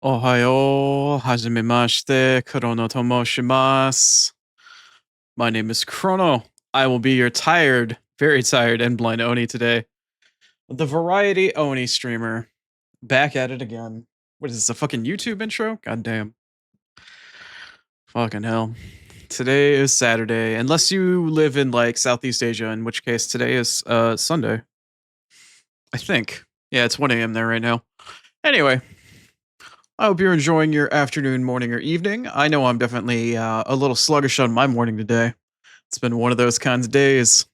Ohayo, hajimemashite, Chrono to moshimasu. My name is Chrono. I will be your tired, very tired and blind Oni today. The variety Oni streamer. Back at it again. What is this, a fucking YouTube intro? God damn. Fucking hell. Today is Saturday, unless you live in like Southeast Asia, in which case today is Sunday. I think. Yeah, it's 1 a.m. there right now. Anyway, I hope you're enjoying your afternoon, morning, or evening. I know I'm definitely a little sluggish on my morning today. It's been one of those kinds of days.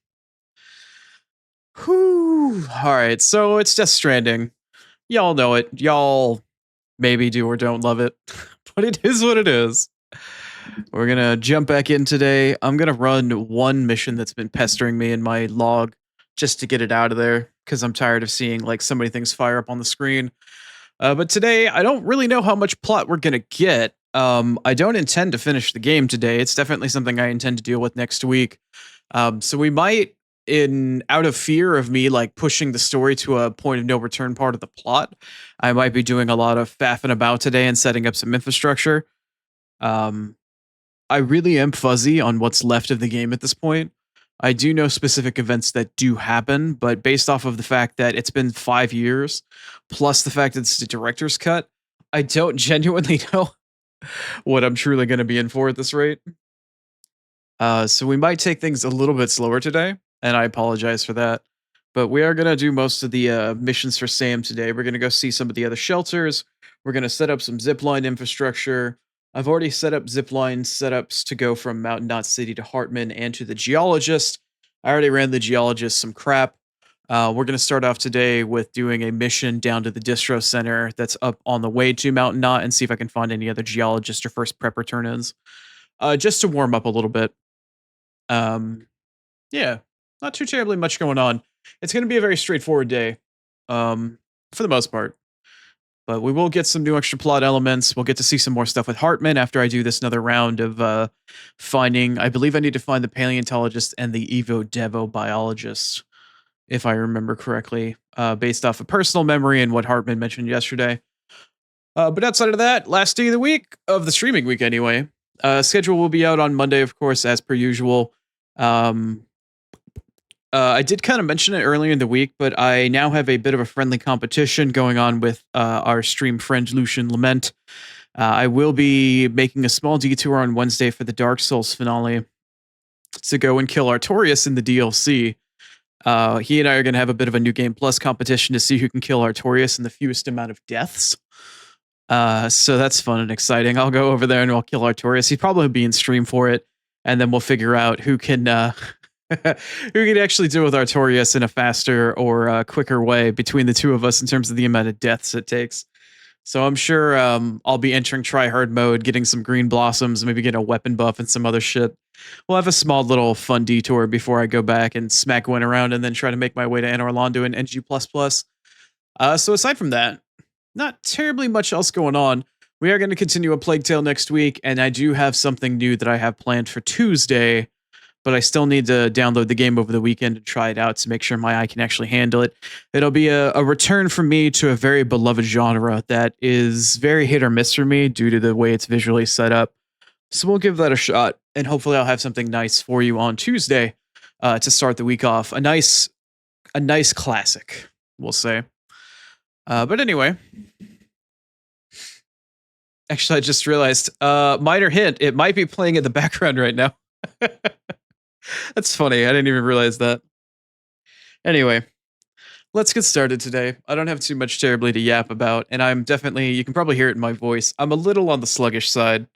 Whew. All right, so it's just Stranding. Y'all know it. Y'all maybe do or don't love it, but it is what it is. We're gonna jump back in today. I'm gonna run one mission that's been pestering me in my log just to get it out of there because I'm tired of seeing like so many things fire up on the screen. But today, I don't really know how much plot we're gonna get. I don't intend to finish the game today. It's definitely something I intend to deal with next week. So we might, in out of fear of me like pushing the story to a point of no return part of the plot, I might be doing a lot of faffing about today and setting up some infrastructure. Um, I really am fuzzy on what's left of the game at this point. I do know specific events that do happen, but based off of the fact that it's been 5 years, plus the fact that it's the director's cut, I don't genuinely know what I'm truly going to be in for at this rate. So we might take things a little bit slower today, and I apologize for that. But we are going to do most of the missions for Sam today. We're going to go see some of the other shelters. We're going to set up some zipline infrastructure. I've already set up zipline setups to go from Mountain Knot City to Hartman and to the geologist. I already ran the geologist some crap. We're going to start off today with doing a mission down to the distro center that's up on the way to Mountain Knot and see if I can find any other geologist or first prepper turn-ins. Just to warm up a little bit. Yeah, not too terribly much going on. It's going to be a very straightforward day, for the most part. But we will get some new extra plot elements. We'll get to see some more stuff with Hartman after I do this another round of finding. I believe I need to find the paleontologist and the Evo-Devo biologist, if I remember correctly, based off of personal memory and what Hartman mentioned yesterday. But outside of that, last day of the week, of the streaming week anyway. Schedule will be out on Monday, of course, as per usual. I did kind of mention it earlier in the week, but I now have a bit of a friendly competition going on with our stream friend Lucian Lament. I will be making a small detour on Wednesday for the Dark Souls finale to go and kill Artorias in the DLC. He and I are going to have a bit of a New Game Plus competition to see who can kill Artorias in the fewest amount of deaths. So that's fun and exciting. I'll go over there and I'll kill Artorias. He'd probably be in stream for it, and then we'll figure out who can who can actually deal with Artorias in a faster or quicker way between the two of us in terms of the amount of deaths it takes. So I'm sure I'll be entering tryhard mode, getting some green blossoms, maybe get a weapon buff and some other shit. We'll have a small little fun detour before I go back and smack one around and then try to make my way to Anor Londo and NG++. So aside from that, not terribly much else going on. We are going to continue a Plague Tale next week, and I do have something new that I have planned for Tuesday, but I still need to download the game over the weekend and try it out to make sure my eye can actually handle it. It'll be a return for me to a very beloved genre that is very hit or miss for me due to the way it's visually set up. So we'll give that a shot, and hopefully I'll have something nice for you on Tuesday to start the week off. A nice classic, we'll say. But anyway, actually, I just realized, minor hint, it might be playing in the background right now. That's funny. I didn't even realize that. Anyway, let's get started today. I don't have too much terribly to yap about, and I'm definitely, you can probably hear it in my voice, I'm a little on the sluggish side.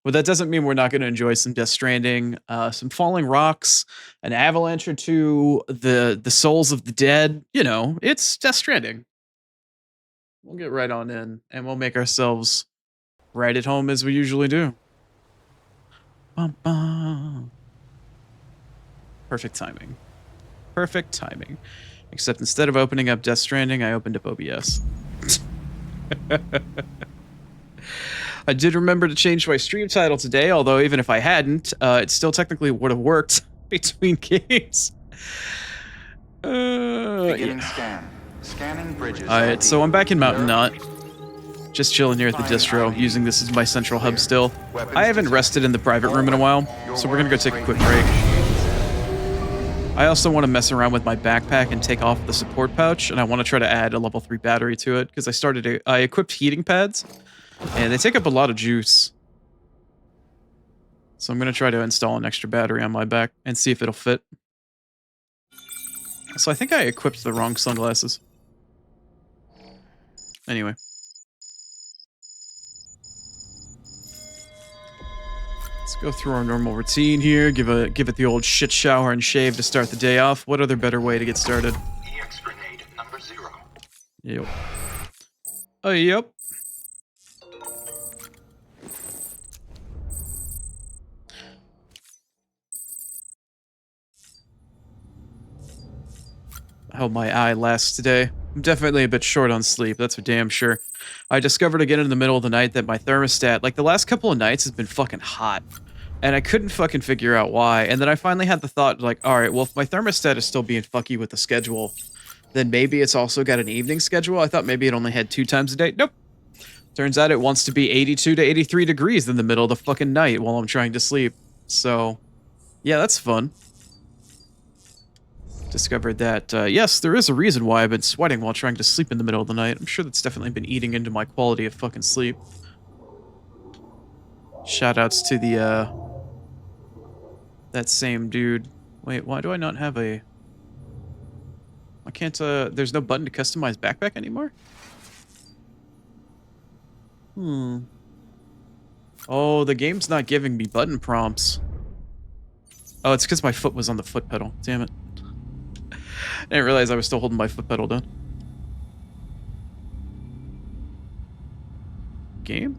But that doesn't mean we're not going to enjoy some Death Stranding, some falling rocks, an avalanche or two, the souls of the dead. You know, it's Death Stranding. We'll get right on in, and we'll make ourselves right at home as we usually do. Bum, bum. Perfect timing. Perfect timing. Except instead of opening up Death Stranding, I opened up OBS. I did remember to change my stream title today, although even if I hadn't, it still technically would have worked between games. Beginning scan. Scanning bridges. Alright, so I'm back in Mountain Knot. Just chilling here at the distro, using this as my central hub still. I haven't rested in the private room in a while, so we're gonna go take a quick break. I also want to mess around with my backpack and take off the support pouch, and I want to try to add a level 3 battery to it, because I equipped heating pads, and they take up a lot of juice. So I'm gonna try to install an extra battery on my back and see if it'll fit. So I think I equipped the wrong sunglasses. Anyway. Let's go through our normal routine here, give it the old shit shower and shave to start the day off. What other better way to get started? EX grenade number 0. Yep. Oh, yep. I hope my eye lasts today. I'm definitely a bit short on sleep, that's for damn sure. I discovered again in the middle of the night that my thermostat, like the last couple of nights, has been fucking hot. And I couldn't fucking figure out why. And then I finally had the thought, like, alright, well, if my thermostat is still being fucky with the schedule, then maybe it's also got an evening schedule. I thought maybe it only had 2 times a day. Nope. Turns out it wants to be 82 to 83 degrees in the middle of the fucking night while I'm trying to sleep. So, yeah, that's fun. Discovered that, yes, there is a reason why I've been sweating while trying to sleep in the middle of the night. I'm sure that's definitely been eating into my quality of fucking sleep. Shoutouts to the, that same dude. Wait, why do I not have a... I can't, there's no button to customize backpack anymore? Oh, the game's not giving me button prompts. Oh, it's because my foot was on the foot pedal. Damn it. I didn't realize I was still holding my foot pedal down. Game?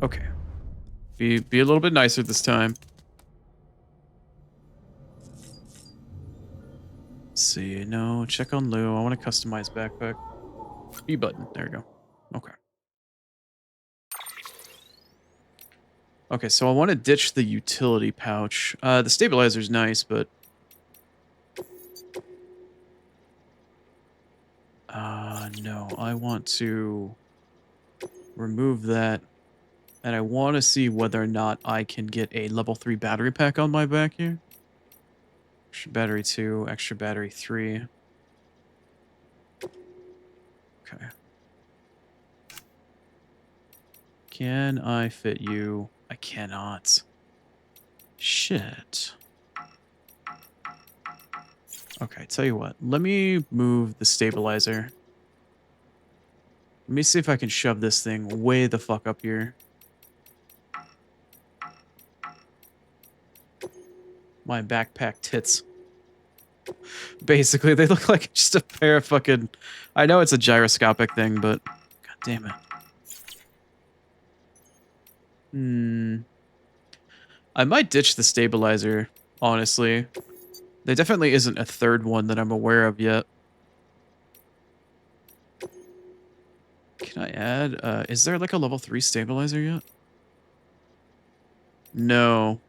Okay. Be a little bit nicer this time. Let's see, no, check on Lou. I want to customize backpack. B button, there we go. Okay. Okay, so I want to ditch the utility pouch. The stabilizer's nice, but... no, I want to remove that. And I want to see whether or not I can get a level 3 battery pack on my back here. Extra battery 2, extra battery 3. Okay. Can I fit you? I cannot. Shit. Okay, tell you what. Let me move the stabilizer. Let me see if I can shove this thing way the fuck up here. My backpack tits. Basically, they look like just a pair of fucking... I know it's a gyroscopic thing, but... God damn it. I might ditch the stabilizer, honestly. There definitely isn't a third one that I'm aware of yet. Can I add... is there like a level 3 stabilizer yet? No.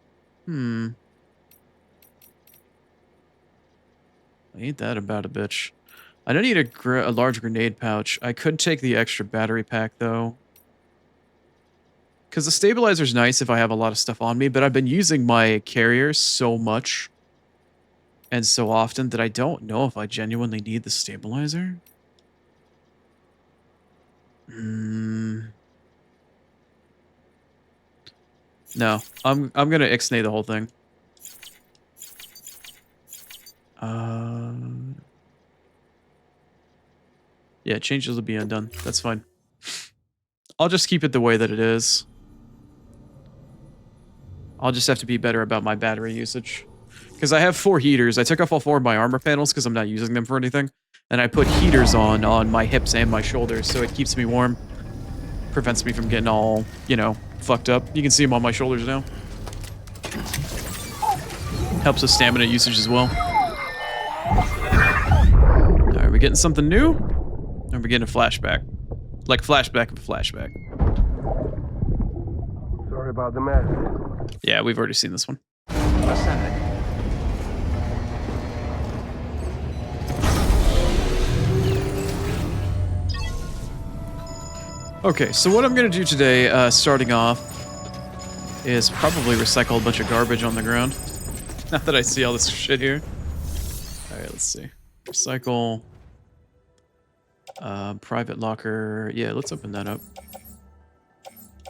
Ain't that about a bitch. I don't need a large grenade pouch. I could take the extra battery pack, though. Because the stabilizer's nice if I have a lot of stuff on me, but I've been using my carrier so much and so often that I don't know if I genuinely need the stabilizer. No, I'm gonna ixnay the whole thing. Yeah, changes will be undone. That's fine. I'll just keep it the way that it is. I'll just have to be better about my battery usage. Because I have 4 heaters. I took off all 4 of my armor panels because I'm not using them for anything. And I put heaters on my hips and my shoulders, so it keeps me warm. Prevents me from getting all, you know, fucked up. You can see them on my shoulders now. Helps with stamina usage as well. Alright, we getting something new? Or are we getting a flashback? Like flashback of a flashback. Sorry about the mess. Yeah, we've already seen this one. Aside. Okay, so what I'm gonna do today, starting off, is probably recycle a bunch of garbage on the ground. Now that I see all this shit here. Alright, let's see. Recycle. Private locker. Yeah, let's open that up.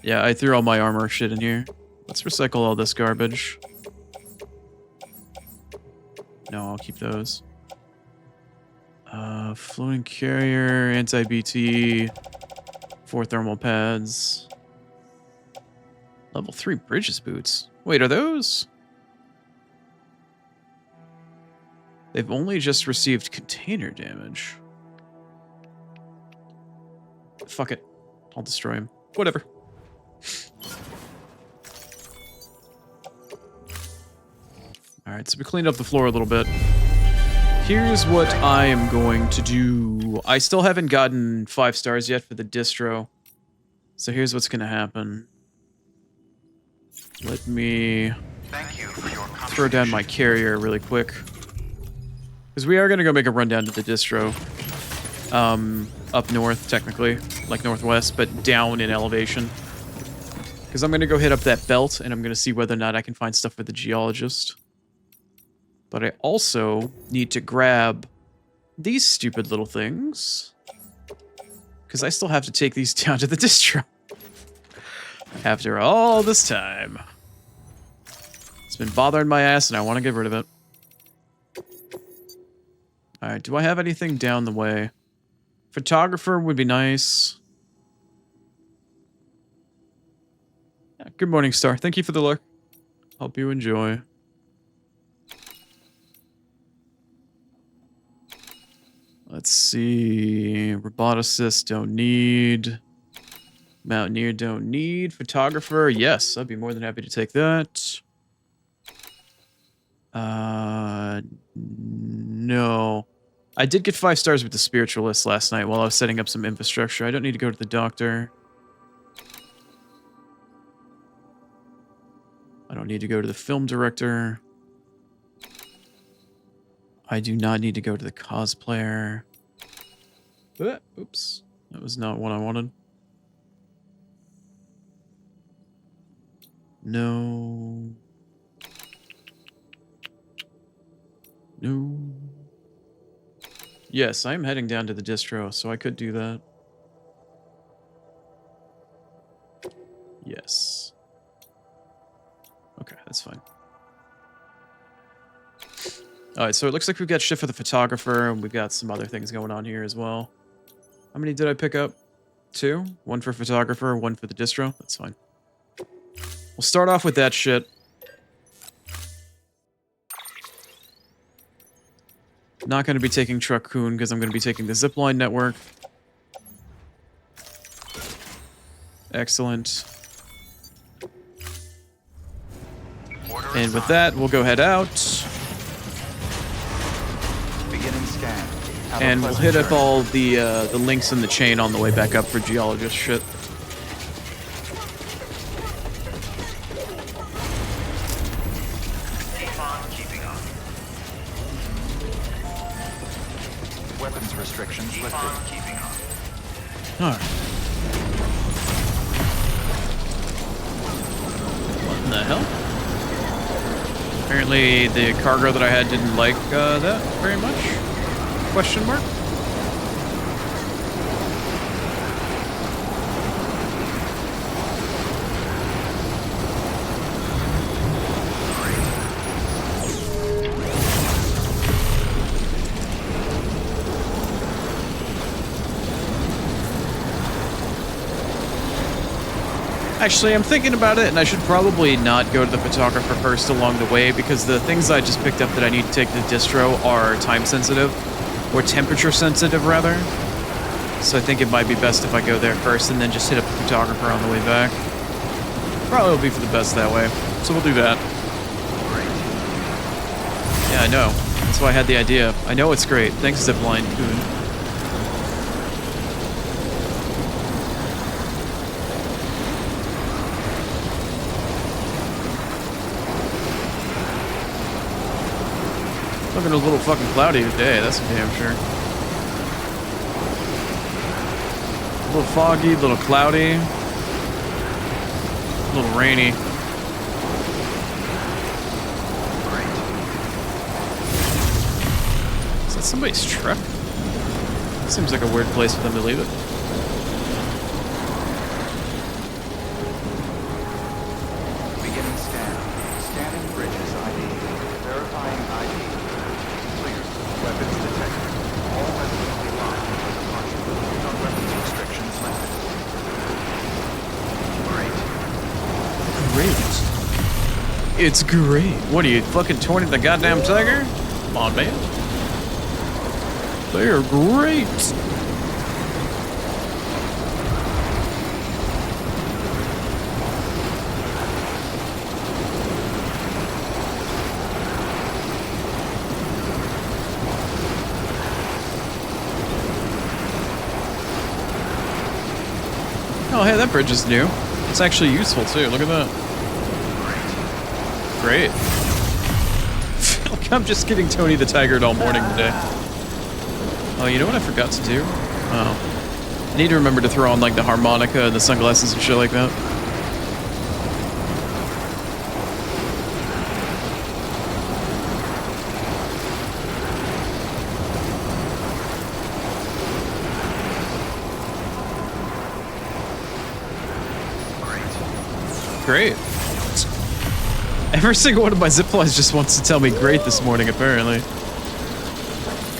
Yeah, I threw all my armor shit in here. Let's recycle all this garbage. No, I'll keep those. Floating carrier, anti-BT, 4 thermal pads. Level 3 bridges boots. Wait, are those? They've only just received container damage. Fuck it. I'll destroy him. Whatever. Alright, so we cleaned up the floor a little bit. Here's what I am going to do. I still haven't gotten 5 stars yet for the distro. So here's what's going to happen. Let me throw down my carrier really quick. Because we are going to go make a run down to the distro. Up north, technically. Like northwest, but down in elevation. Because I'm going to go hit up that belt, and I'm going to see whether or not I can find stuff for the geologist. But I also need to grab these stupid little things. Because I still have to take these down to the distro. After all this time. It's been bothering my ass, and I want to get rid of it. Alright, do I have anything down the way? Photographer would be nice. Yeah, good morning, Star. Thank you for the look. Hope you enjoy. Let's see. Roboticist, don't need. Mountaineer, don't need. Photographer, yes. I'd be more than happy to take that. No. I did get 5 stars with the Spiritualist last night while I was setting up some infrastructure. I don't need to go to the doctor. I don't need to go to the film director. I do not need to go to the cosplayer. Oops. That was not what I wanted. No. No. Yes, I am heading down to the distro, so I could do that. Yes. Okay, that's fine. Alright, so it looks like we've got shit for the photographer, and we've got some other things going on here as well. How many did I pick up? 2? 1 for photographer, 1 for the distro? That's fine. We'll start off with that shit. Not going to be taking Truck-kun because I'm going to be taking the zipline network. Excellent. And with that, we'll go head out. Beginning scan. And we'll hit up all the links in the chain on the way back up for geologist shit. Weapons restrictions lifted. Alright. What in the hell? Apparently the cargo that I had didn't like that very much. Question mark? Actually, I'm thinking about it, and I should probably not go to the photographer first along the way, because the things I just picked up that I need to take to the distro are time sensitive, or temperature sensitive, rather. So I think it might be best if I go there first, and then just hit up the photographer on the way back. Probably will be for the best that way, so we'll do that. Yeah, I know. That's why I had the idea. I know it's great. Thanks, Zipline Coon. Looking a little fucking cloudy today, that's for damn sure. A little foggy, a little cloudy, a little rainy. Great. Is that somebody's truck? Seems like a weird place for them to leave it. Beginning scan. Scanning bridges ID. Verifying ID. Clear. Weapons detected. All weapons will be locked until departure. No weapons restrictions left. Great. Great. It's great. What are you, fucking torn the goddamn tiger? Come on, man. They are great. Oh, hey, that bridge is new. It's actually useful, too. Look at that. Great. I feel like I'm just getting Tony the Tiger all morning today. Oh, you know what I forgot to do? Oh. I need to remember to throw on, like, the harmonica and the sunglasses and shit like that. Great. Every single one of my zip lines just wants to tell me great this morning, apparently.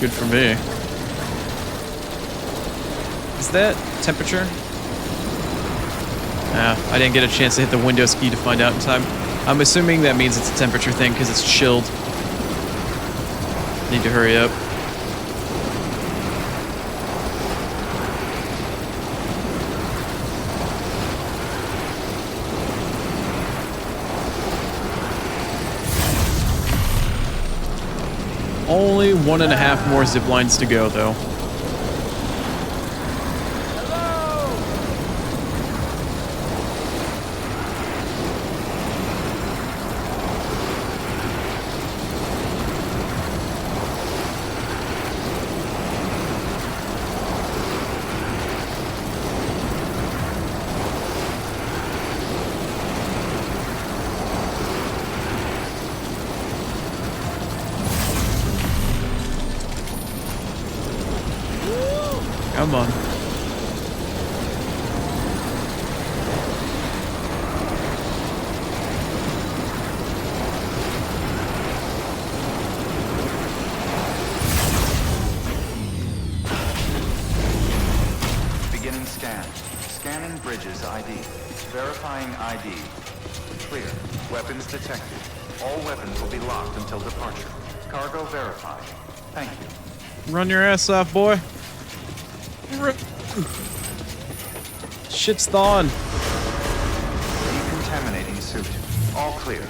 Good for me. Is that temperature? I didn't get a chance to hit the Windows key to find out in time. I'm assuming that means it's a temperature thing because it's chilled. Need to hurry up. Only 1.5 more zip lines to go, though. Come on. Beginning scan. Scanning bridges ID. Verifying ID. Clear. Weapons detected. All weapons will be locked until departure. Cargo verified. Thank you. Run your ass off, boy. Shit's thawing. Decontaminating suit. All clear.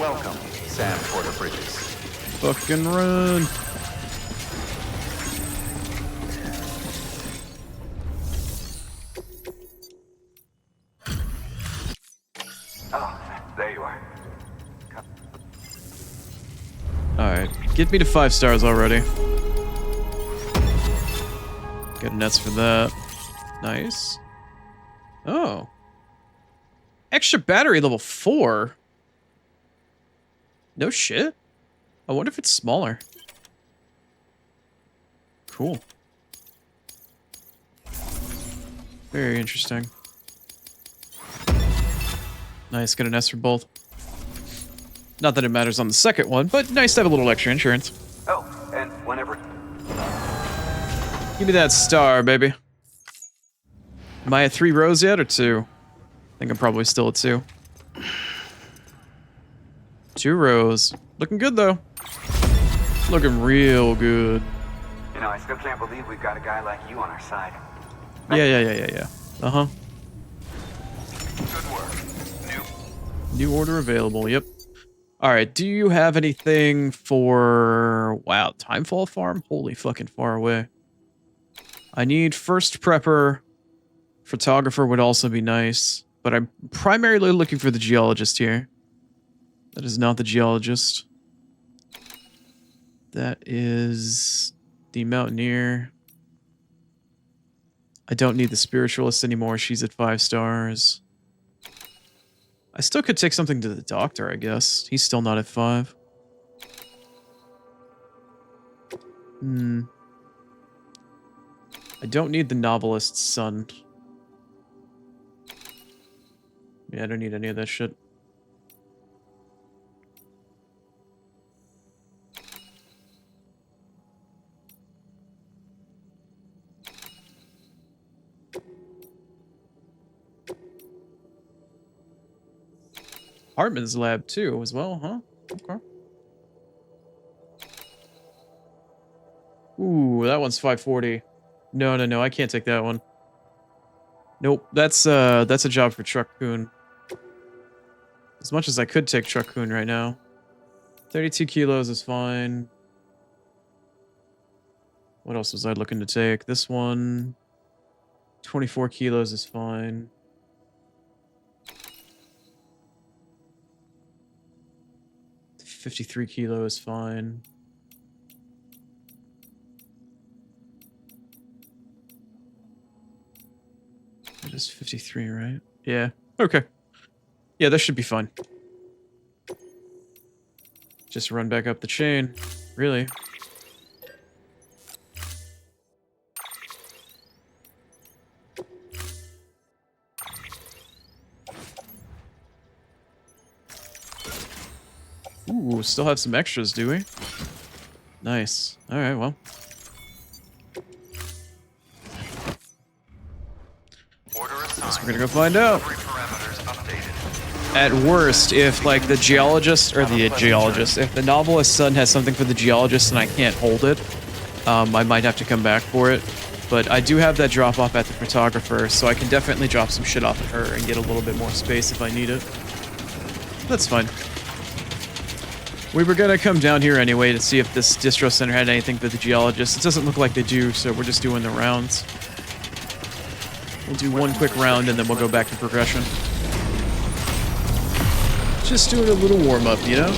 Welcome, Sam Porter Bridges. Fucking run. Oh, there you are. Alright, get me to 5 stars already. Got nets for that. Nice. Oh. Extra battery level 4? No shit. I wonder if it's smaller. Cool. Very interesting. Nice, got an S for both. Not that it matters on the second one, but nice to have a little extra insurance. Oh, and whenever. Give me that star, baby. Am I at 3 rows yet, or 2? I think I'm probably still at 2. 2 rows. Looking good, though. Looking real good. You know, I still can't believe we've got a guy like you on our side. Yeah. Uh-huh. Good work. New order available, yep. Alright, do you have anything for... Wow, Timefall Farm? Holy fucking far away. I need first prepper. Photographer would also be nice. But I'm primarily looking for the geologist here. That is not the geologist. That is the mountaineer. I don't need the spiritualist anymore. She's at 5 stars. I still could take something to the doctor, I guess. He's still not at 5. I don't need the novelist's son. Yeah, I don't need any of that shit. Hartman's lab too, as well, huh? Okay. Ooh, that one's 540. No, I can't take that one. Nope, that's a job for Truck Coon. As much as I could take Truck Coon right now. 32 kilos is fine. What else was I looking to take? This one. 24 kilos is fine. $53 kilo is fine. It is 53, right? Yeah. Okay. Yeah, that should be fine. Just run back up the chain. Really. Ooh, still have some extras, do we? Nice. Alright, well. Guess we're gonna go find out. At worst, if like the geologist, or the geologist, if the novelist's son has something for the geologist and I can't hold it, I might have to come back for it. But I do have that drop off at the photographer, so I can definitely drop some shit off at her and get a little bit more space if I need it. That's fine. We were gonna come down here anyway to see if this distro center had anything for the geologist. It doesn't look like they do, so we're just doing the rounds. We'll do one quick round and then we'll go back to progression. Just doing a little warm-up, you know?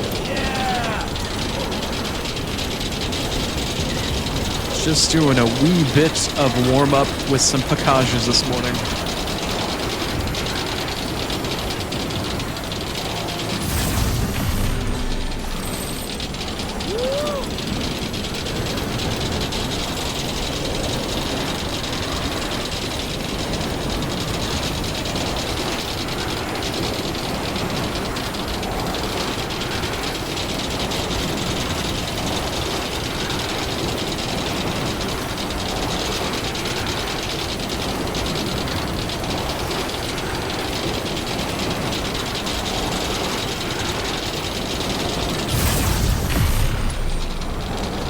Just doing a wee bit of warm-up with some packages this morning.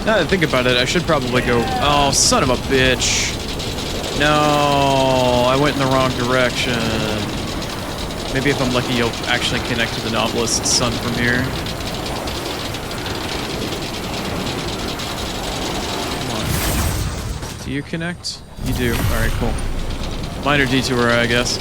Now that I think about it, I should probably go... Oh, son of a bitch. No, I went in the wrong direction. Maybe if I'm lucky, you'll actually connect to the novelist's son from here. Come on. Do you connect? You do. Alright, cool. Minor detour, I guess.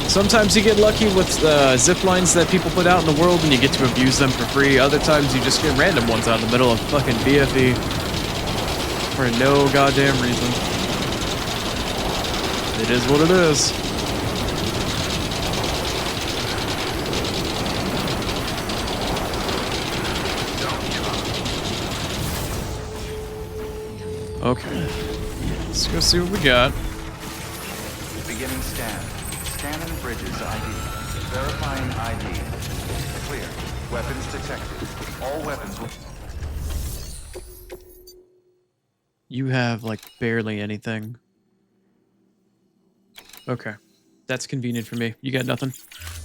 Sometimes you get lucky with zip lines that people put out in the world and you get to abuse them for free. Other times you just get random ones out in the middle of fucking BFE. For no goddamn reason. It is what it is. Okay. Let's go see what we got. Beginning scan. Scanning bridges ID. Verifying ID. Clear. Weapons detected. All weapons will... You have, like, barely anything. Okay. That's convenient for me. You got nothing?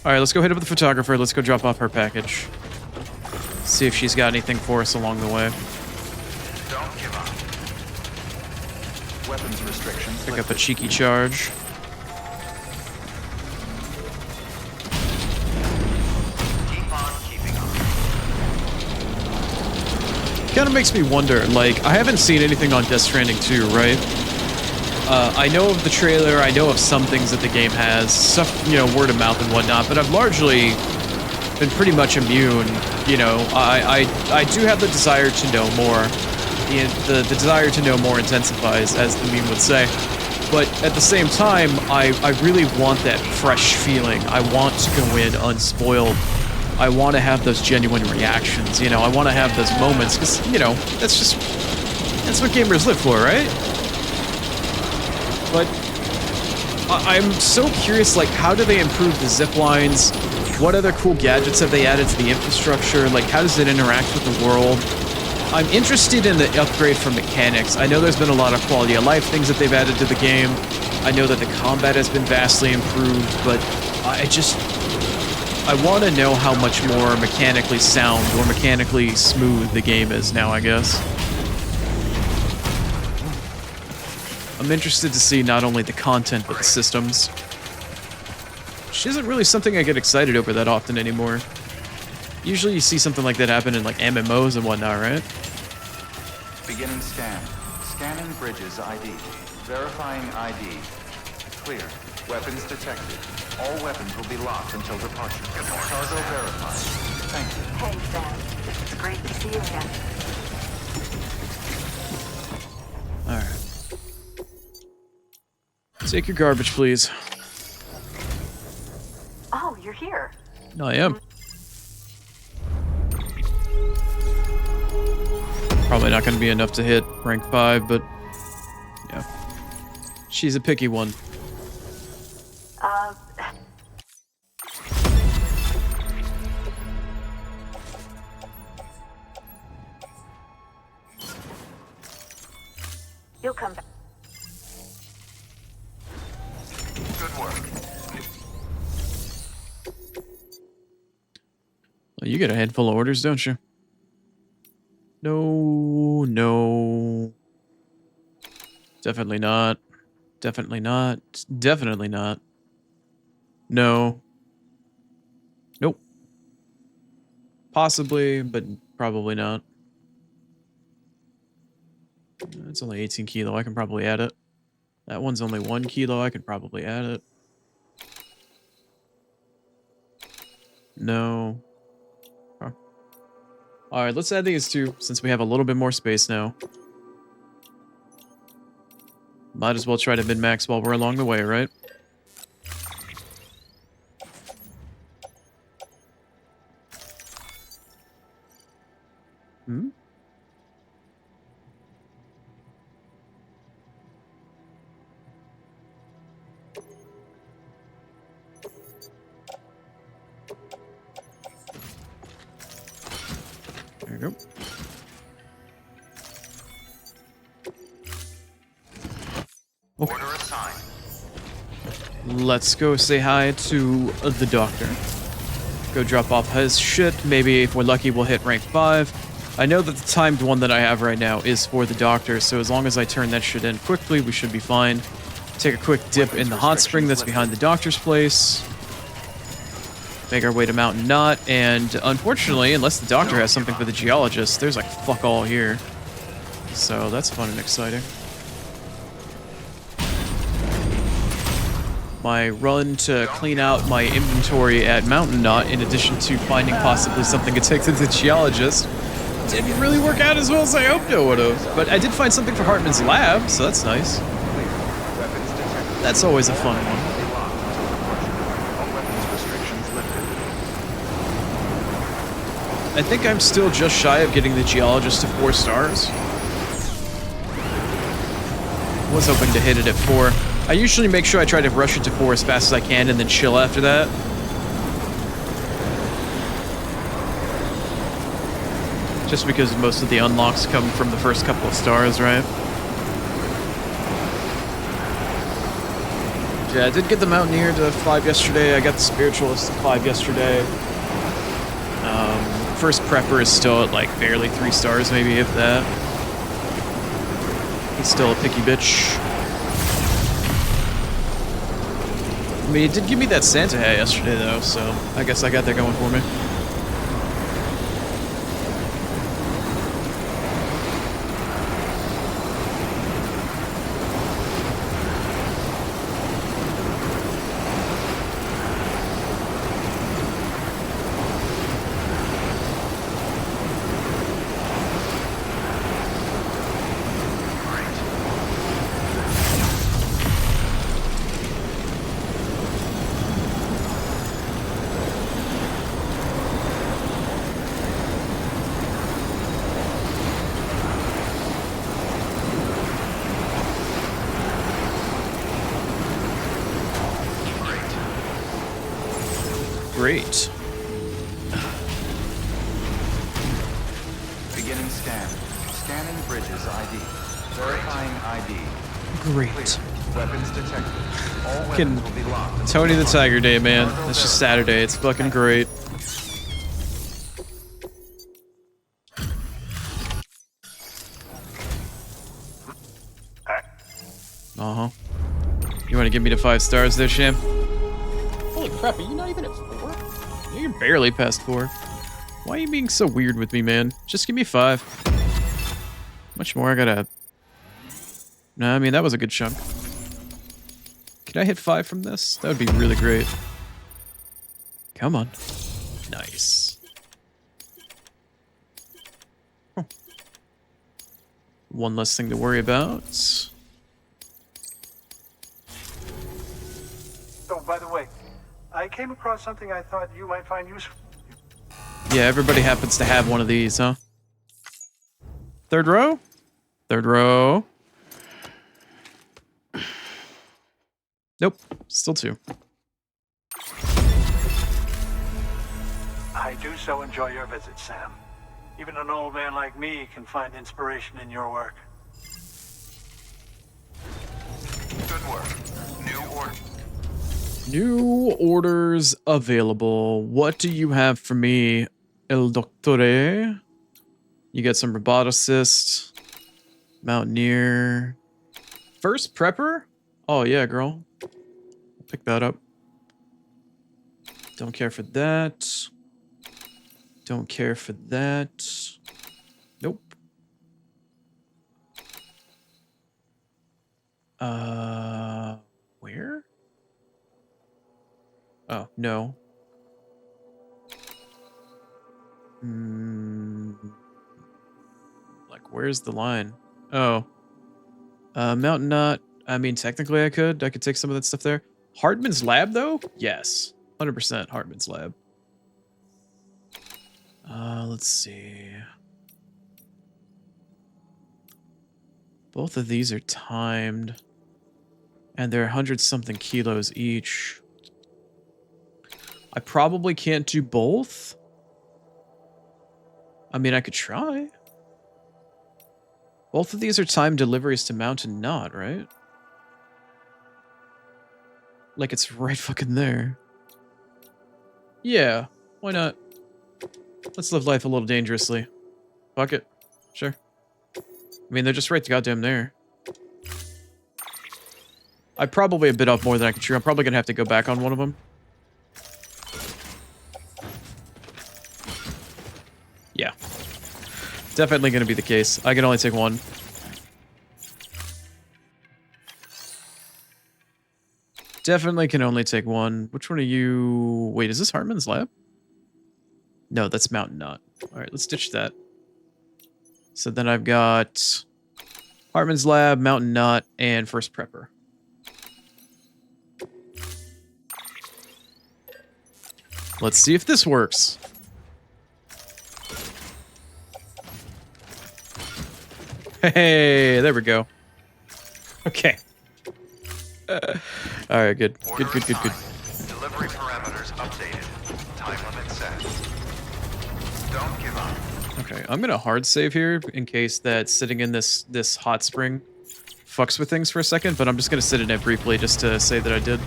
Alright, let's go hit up the photographer. Let's go drop off her package. See if she's got anything for us along the way. Don't give up. Weapons restrictions. Pick up a cheeky charge. Kind of makes me wonder, like, I haven't seen anything on Death Stranding 2, right? I know of the trailer, I know of some things that the game has, stuff, you know, word of mouth and whatnot, but I've largely been pretty much immune, you know. I do have the desire to know more, the desire to know more intensifies, as the meme would say. But at the same time, I really want that fresh feeling. I want to go in unspoiled. I want to have those genuine reactions, you know? I want to have those moments, because, you know, that's what gamers live for, right? But I'm so curious, like, how do they improve the zip lines? What other cool gadgets have they added to the infrastructure? Like, how does it interact with the world? I'm interested in the upgrade for mechanics. I know there's been a lot of quality of life things that they've added to the game. I know that the combat has been vastly improved, but I want to know how much more mechanically sound or mechanically smooth the game is now, I guess. I'm interested to see not only the content, but the systems. Which isn't really something I get excited over that often anymore. Usually you see something like that happen in like MMOs and whatnot, right? Beginning scan. Scanning bridges ID. Verifying ID. Clear. Weapons detected. All weapons will be locked until departure. Cargo verified. Thank you. Hey, Sam. It's great to see you again. Alright. Take your garbage, please. Oh, you're here. No, I am. Probably not going to be enough to hit rank 5, but yeah. She's a picky one. You'll come back. Good work. Well, you get a handful of orders, don't you? No, no. Definitely not. Definitely not. Definitely not. No. Nope. Possibly, but probably not. It's only 18 kilo. I can probably add it. That one's only 1 kilo. I could probably add it. No. Huh. Alright, let's add these two, since we have a little bit more space now. Might as well try to min-max while we're along the way, right? Hmm? There you go. Okay. Order assigned. Let's go say hi to the doctor. Go drop off his shit. Maybe if we're lucky, we'll hit rank 5. I know that the timed one that I have right now is for the doctor, so as long as I turn that shit in quickly, we should be fine. Take a quick dip in the hot spring that's behind the doctor's place. Make our way to Mountain Knot, and unfortunately, unless the doctor has something for the geologist, there's like fuck all here. So that's fun and exciting. My run to clean out my inventory at Mountain Knot, in addition to finding possibly something to take to the geologist, didn't really work out as well as I hoped it would have. But I did find something for Hartman's lab, so that's nice. That's always a fun one. I think I'm still just shy of getting the geologist to 4 stars. Was hoping to hit it at 4. I usually make sure I try to rush it to 4 as fast as I can and then chill after that. Just because most of the unlocks come from the first couple of stars, right? Yeah, I did get the Mountaineer to 5 yesterday. I got the Spiritualist to 5 yesterday. First Prepper is still at like barely 3 stars, maybe, if that. He's still a picky bitch. I mean, it did give me that Santa hat yesterday, though, so I guess I got that going for me. Great. Beginning scan. Scanning bridges ID. Verifying ID. Great. Clear. Weapons detected. All Fucking weapons will be locked. Tony the Tiger Day, man. It's just Saturday. It's fucking great. Uh-huh. You want to give me the 5 stars there, Sham? Holy crap, are you not even at 4? Yeah, you're barely past 4. Why are you being so weird with me, man? Just give me 5. Much more I gotta... No, I mean, that was a good chunk. Can I hit 5 from this? That would be really great. Come on. Nice. Huh. One less thing to worry about. Oh, by the way, I came across something I thought you might find useful. Yeah, everybody happens to have one of these, huh? Third row? Third row. Nope. Still 2. I do so enjoy your visit, Sam. Even an old man like me can find inspiration in your work. Good work. New order. New orders available. What do you have for me, El Doctore? You get some roboticist, mountaineer, first prepper? Oh yeah, girl. I'll pick that up. Don't care for that. Don't care for that. Nope. Where? Oh, no. Like, where's the line? Oh. Mountain Knot. I mean, technically I could take some of that stuff there. Hartman's Lab, though? Yes. 100% Hartman's Lab. Let's see. Both of these are timed. And they're 100-something kilos each. I probably can't do both. I mean, I could try. Both of these are timed deliveries to Mountain Knot, right? Like, it's right fucking there. Yeah, why not? Let's live life a little dangerously. Fuck it. Sure. I mean, they're just right goddamn there. I probably a bit off more than I can chew. I'm probably gonna have to go back on one of them. Yeah. Definitely gonna be the case. I can only take one. Definitely can only take one. Which one are you... Wait, is this Hartman's Lab? No, that's Mountain Knot. Alright, let's ditch that. So then I've got Hartman's Lab, Mountain Knot, and First Prepper. Let's see if this works. Hey, there we go. Okay. Alright, good. Good. Delivery parameters updated. Time limit set. Don't give up. Okay, I'm gonna hard save here in case that sitting in this hot spring fucks with things for a second, but I'm just gonna sit in it briefly just to say that I did.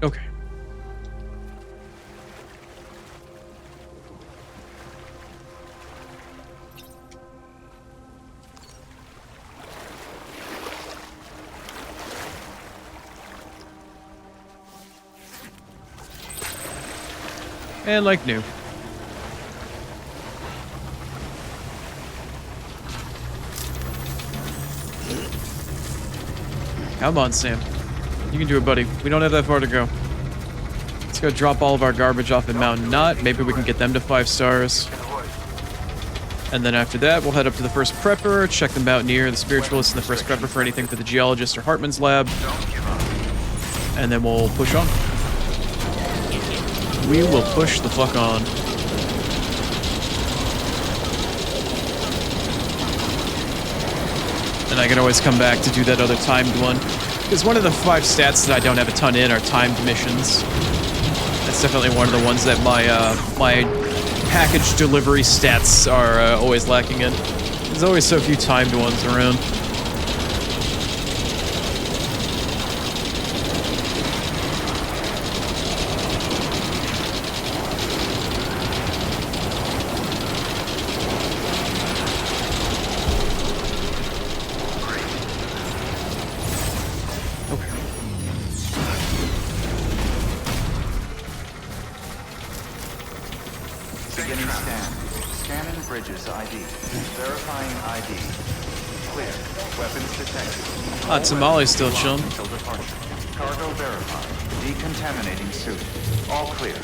Okay. And like new. Come on, Sam. You can do it, buddy. We don't have that far to go. Let's go drop all of our garbage off at Mountain Knot. Maybe we can get them to 5 stars. And then after that, we'll head up to the first prepper, check the Mountaineer, the Spiritualist, and the first prepper for anything for the Geologist or Hartman's lab. And then we'll push on. We will push the fuck on. And I can always come back to do that other timed one. Because one of the 5 stats that I don't have a ton in are timed missions. That's definitely one of the ones that my my package delivery stats are always lacking in. There's always so few timed ones around. Beginning scan. Scanning bridges ID. Verifying ID. Clear. Weapons detected. Ah, Tamale's still chilling. Until departure. Cargo verified. Decontaminating suit. All clear.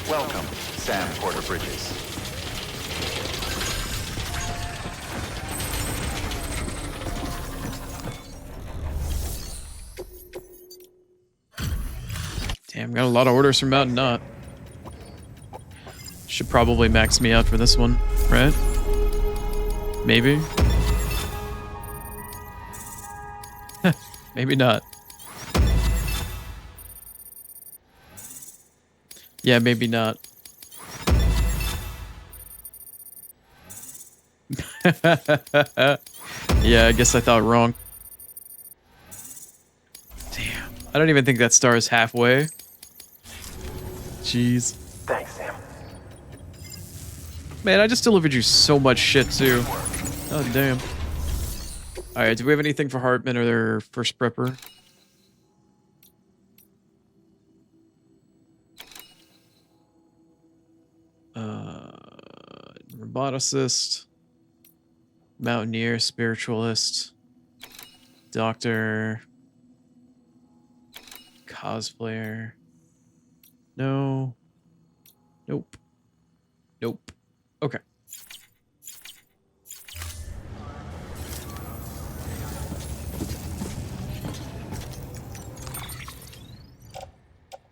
Welcome, Sam Porter Bridges. Damn, got a lot of orders from Mountain Knot. Should probably max me out for this one, right? Maybe? Maybe not. Yeah, maybe not. Yeah, I guess I thought wrong. Damn. I don't even think that star is halfway. Jeez. Thanks, Sam. Man, I just delivered you so much shit, too. Oh, damn. Alright, do we have anything for Hartman or their first prepper? Roboticist. Mountaineer, Spiritualist. Doctor. Cosplayer. No. Nope. Nope. Okay.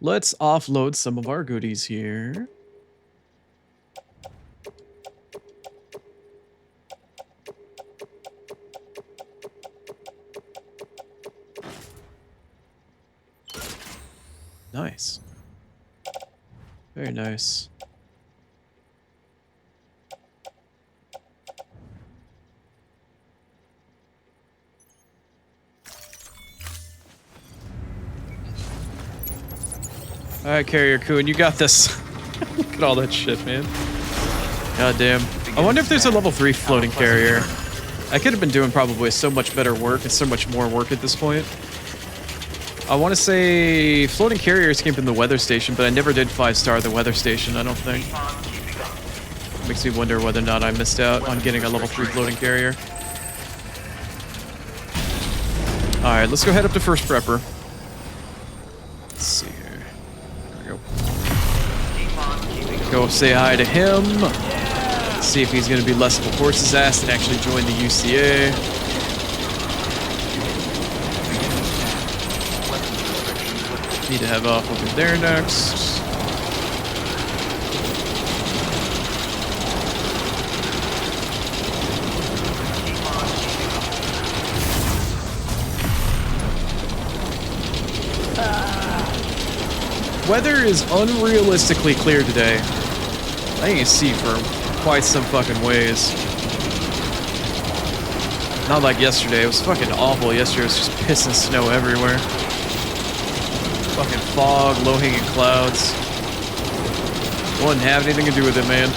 Let's offload some of our goodies here. Nice. Very nice. Alright, Carrier Coon, you got this. Look at all that shit, man. God damn. I wonder if there's a level 3 floating carrier. I could have been doing probably so much better work and so much more work at this point. I want to say floating carriers came from the weather station, but I never did 5-star the weather station, I don't think. Makes me wonder whether or not I missed out on getting a level 3 floating carrier. Alright, let's go head up to first prepper. Let's see here. There we go. Go say hi to him. See if he's going to be less of a horse's ass and actually join the UCA. Need to have off over there next. Weather is unrealistically clear today. I can see for quite some fucking ways. Not like yesterday. It was fucking awful. Yesterday it was just pissing snow everywhere. Fucking fog, low-hanging clouds. Wouldn't have anything to do with it, man.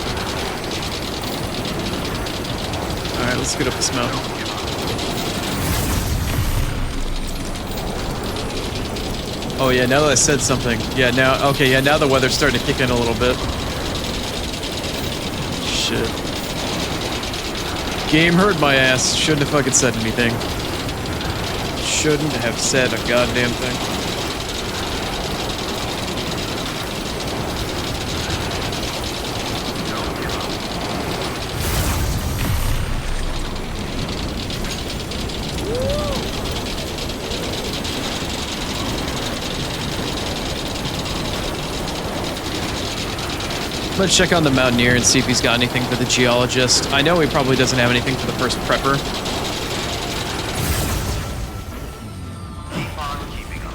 Alright, let's get up this mountain. Oh yeah, now that I said something. Yeah, now, okay, yeah, now the weather's starting to kick in a little bit. Shit. Game hurt my ass. Shouldn't have fucking said anything. Shouldn't have said a goddamn thing. Let's check on the Mountaineer and see if he's got anything for the Geologist. I know he probably doesn't have anything for the first Prepper.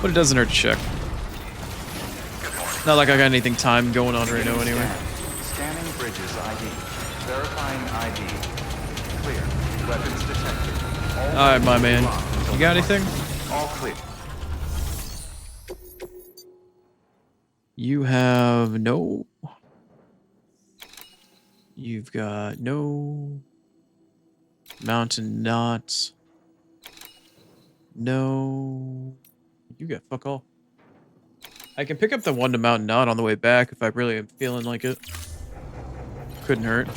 But it doesn't hurt to check. Not like I got anything time going on right now anyway. Scanning bridges ID. Verifying ID. Clear. Weapons detected. Alright, my man. You got anything? All clear. You have no. You've got no. Mountain knots. No. You got fuck all. I can pick up the one to Mountain Knot on the way back if I really am feeling like it. Couldn't hurt.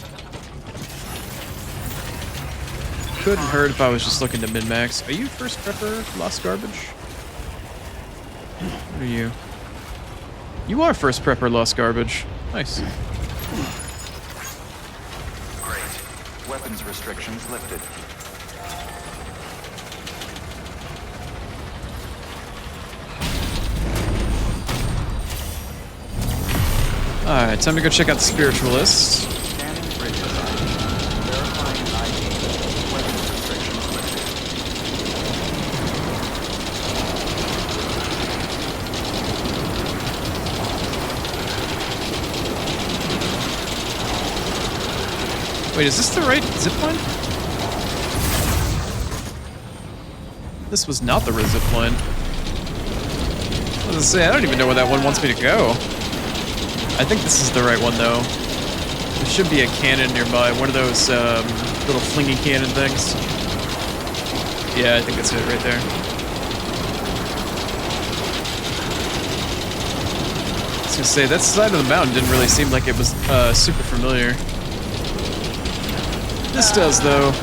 Couldn't hurt if I was just looking to min-max. Are you first prepper, Lost Garbage? What are you? You are first prepper, Lost Garbage. Nice. Great. Weapons restrictions lifted. Alright, time to go check out the Spiritualist. Scanning bridges ID. Verifying ID. Weapons restrictions lifted. Wait, is this the right zipline? This was not the right zipline. I was gonna say, I don't even know where that one wants me to go. I think this is the right one, though. There should be a cannon nearby. One of those little flingy cannon things. Yeah, I think that's it right there. I was gonna say, that side of the mountain didn't really seem like it was super familiar. This does, though.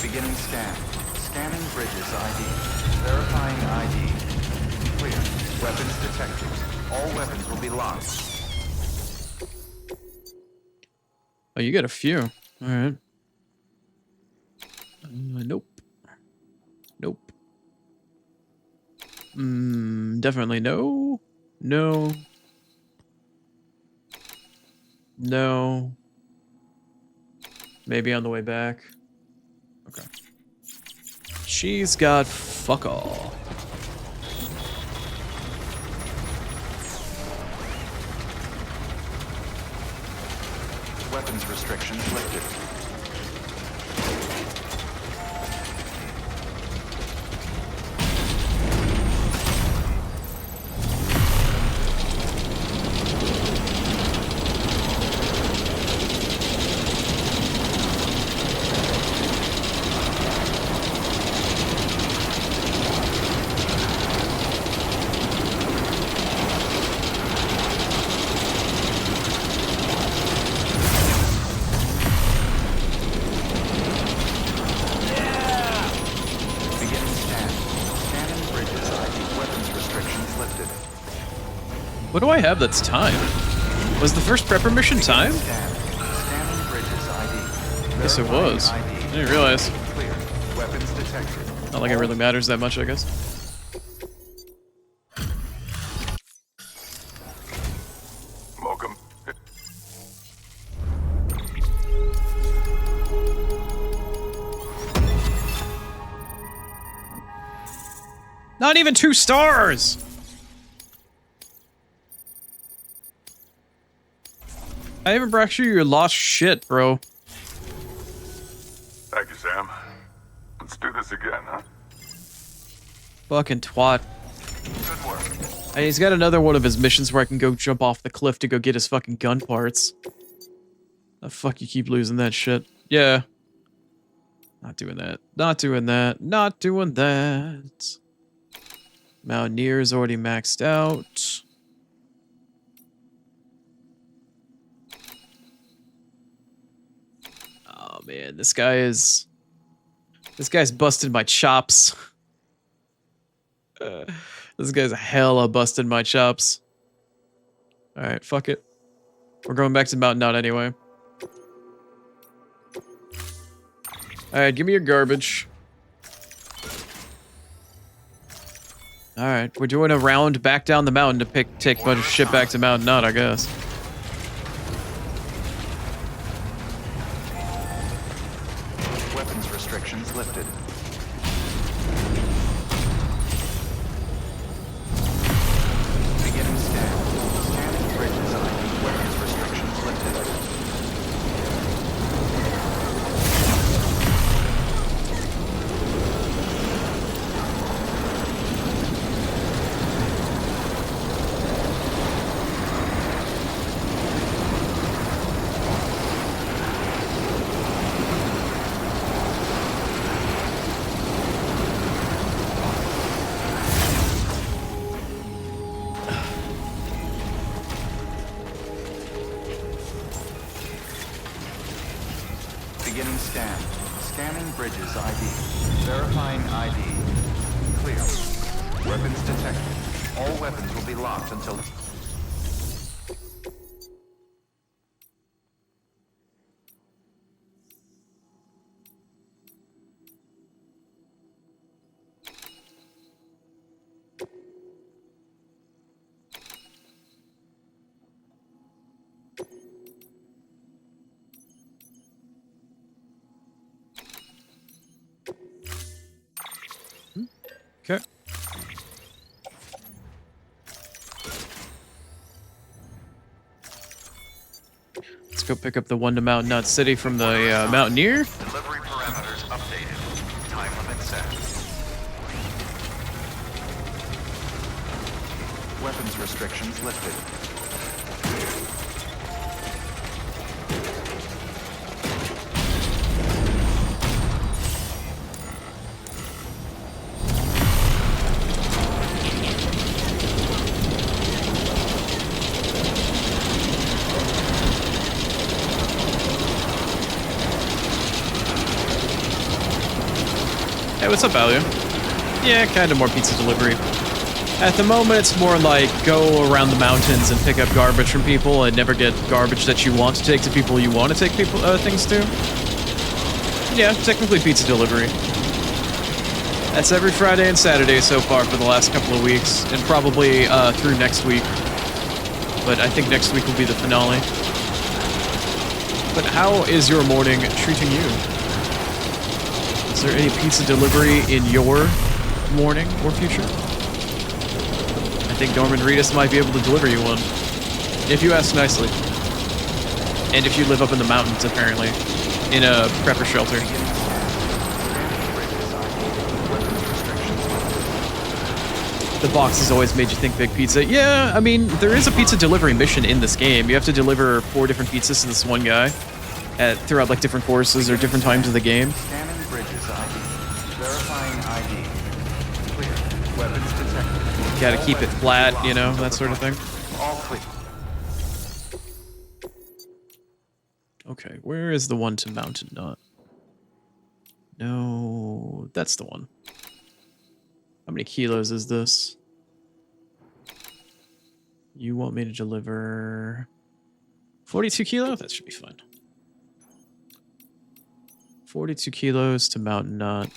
Beginning scan. Scanning bridges ID. Verifying ID. Clear. Weapons detected. All weapons will be locked. Oh, you got a few. Alright. Nope. Nope. Definitely no. No. No. Maybe on the way back. Okay. She's got fuck all. Weapons restrictions lifted. What do I have that's time? Was the first prepper mission time? Scanning bridges ID. Yes, it was. I didn't realize. Clear. Weapons detected. Not like it really matters that much, I guess. Welcome. Not even 2 stars! I haven't brought you your lost shit, bro. Thank you, Sam. Let's do this again, huh? Fucking twat. Good work. Hey, he's got another one of his missions where I can go jump off the cliff to go get his fucking gun parts. The fuck you keep losing that shit. Yeah. Not doing that. Not doing that. Not doing that. Mountaineer's already maxed out. Oh man, this guy's busted my chops. This guy's hella busted my chops. Alright, fuck it. We're going back to Mountain Out anyway. Alright, give me your garbage. Alright, we're doing a round back down the mountain to take a bunch of shit back to Mountain Out, I guess. Weapons restrictions lifted. Beginning scan. Scanning bridges ID. Weapons restrictions lifted. Beginning scan. Scanning bridges ID. Verifying ID. Clear. Weapons detected. All weapons will be locked until... Okay. Let's go pick up the one to Mountain Out City from the Mountaineer. Delivery parameters updated. Time limit set. Weapons restrictions lifted. Hey, what's up, Paleo? Yeah, kind of more pizza delivery. At the moment, it's more like go around the mountains and pick up garbage from people and never get garbage that you want to take to people you want to take people things to. Yeah, technically pizza delivery. That's every Friday and Saturday so far for the last couple of weeks, and probably through next week. But I think next week will be the finale. But how is your morning treating you? Is there any pizza delivery in your morning or future? I think Norman Reedus might be able to deliver you one. If you ask nicely. And if you live up in the mountains, apparently. In a prepper shelter. The box has always made you think big pizza. Yeah, I mean, there is a pizza delivery mission in this game. You have to deliver 4 different pizzas to this one guy throughout like different courses or different times of the game. Scanning bridges ID. Verifying ID. Clear. Weapons detected. Gotta keep it flat, you know, that sort of thing. All clear. Okay, where is the one to Mountain Nut? No, that's the one. How many kilos is this? You want me to deliver 42 kilo? That should be fine. 42 kilos to Mountain Nut.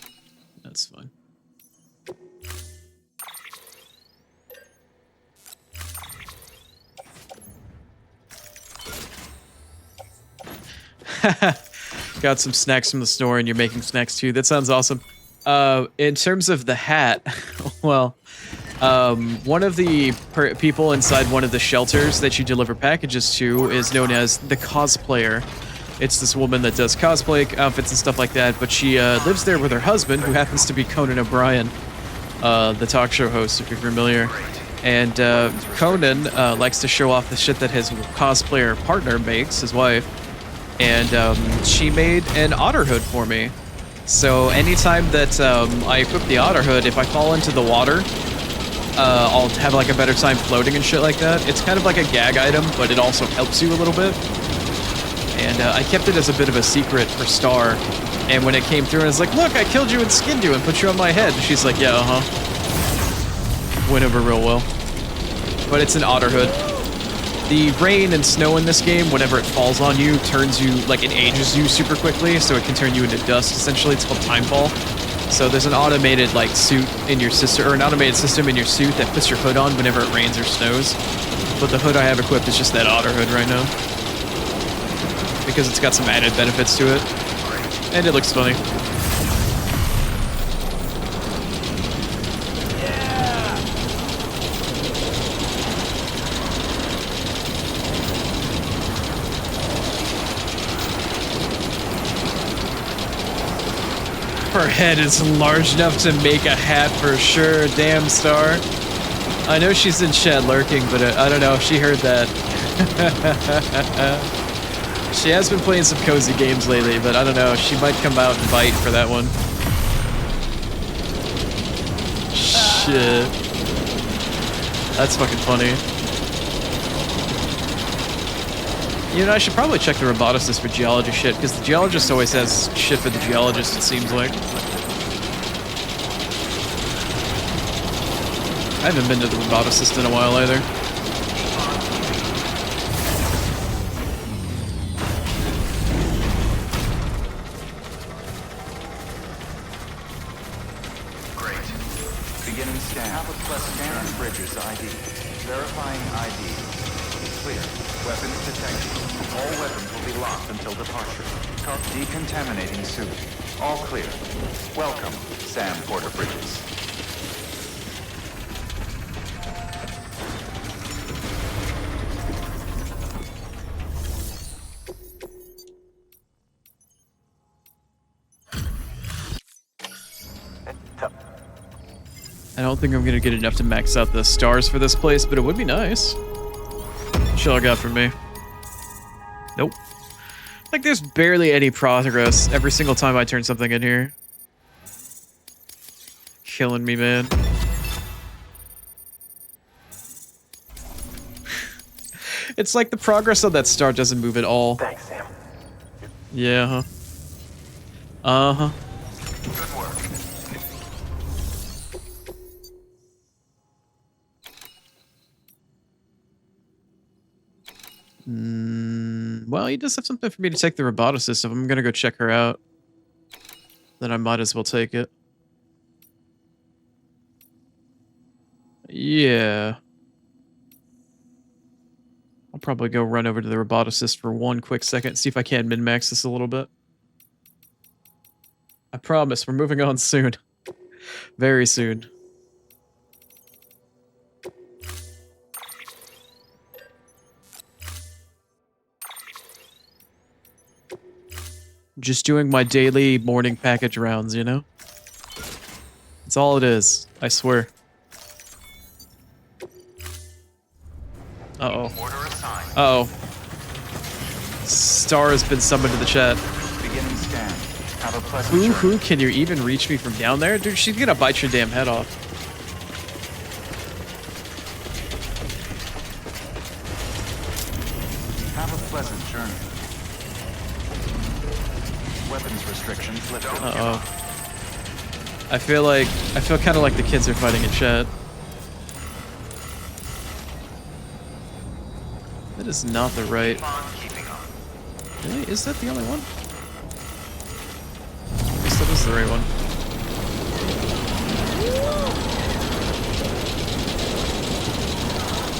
That's fine. Got some snacks from the store and you're making snacks too. That sounds awesome. In terms of the hat, well, one of the people inside one of the shelters that you deliver packages to is known as the cosplayer. It's this woman that does cosplay outfits and stuff like that, but she lives there with her husband, who happens to be Conan O'Brien. the talk show host, if you're familiar. And Conan likes to show off the shit that his cosplayer partner makes, his wife. And she made an otter hood for me. So anytime that I equip the otter hood, if I fall into the water, I'll have like a better time floating and shit like that. It's kind of like a gag item, but it also helps you a little bit. And I kept it as a bit of a secret for Star. And when it came through, I was like, look, I killed you and skinned you and put you on my head. And she's like, yeah, went over real well. But it's an otter hood. The rain and snow in this game, whenever it falls on you, turns you, like, it ages you super quickly, so it can turn you into dust, essentially. It's called timefall. So there's an automated, like, suit in your system, or an automated system in your suit that puts your hood on whenever it rains or snows. But the hood I have equipped is just that otter hood right now. Because it's got some added benefits to it. And it looks funny. Her head is large enough to make a hat for sure. Damn, Star. I know she's in chat lurking, but I don't know if she heard that. She has been playing some cozy games lately, but I don't know. She might come out and bite for that one. Shit. That's fucking funny. You know, I should probably check the roboticist for geology shit, because the geologist always has shit for the geologist, it seems like. I haven't been to the roboticist in a while either. Great. Beginning scan. Have a plus scan Bridges ID. Verifying ID. Clear. Weapons detected. All weapons will be locked until departure. Decontaminating suit. All clear. Welcome, Sam Porter Bridges. I don't think I'm gonna get enough to max out the stars for this place, but it would be nice. What y'all got for me? Nope. Like, there's barely any progress every single time I turn something in here. Killing me, man. It's like the progress on that star doesn't move at all. Thanks, Sam. Yeah, huh? Uh-huh. Good work. Well, he does have something for me to take the roboticist. If I'm gonna go check her out, then I might as well take it. Yeah. I'll probably go run over to the roboticist for one quick second, see if I can min-max this a little bit. I promise, we're moving on soon. Very soon. Just doing my daily morning package rounds, you know? That's all it is, I swear. Uh-oh. Order assigned. Uh-oh. Star has been summoned to the chat. Beginning scan. Have a pleasant journey. Who can you even reach me from down there? Dude, she's gonna bite your damn head off. Have a pleasant journey. Weapons restrictions lifted. Uh-oh. I feel kind of like the kids are fighting in chat. That is not the right... Really? Is that the only one? I guess that is the right one.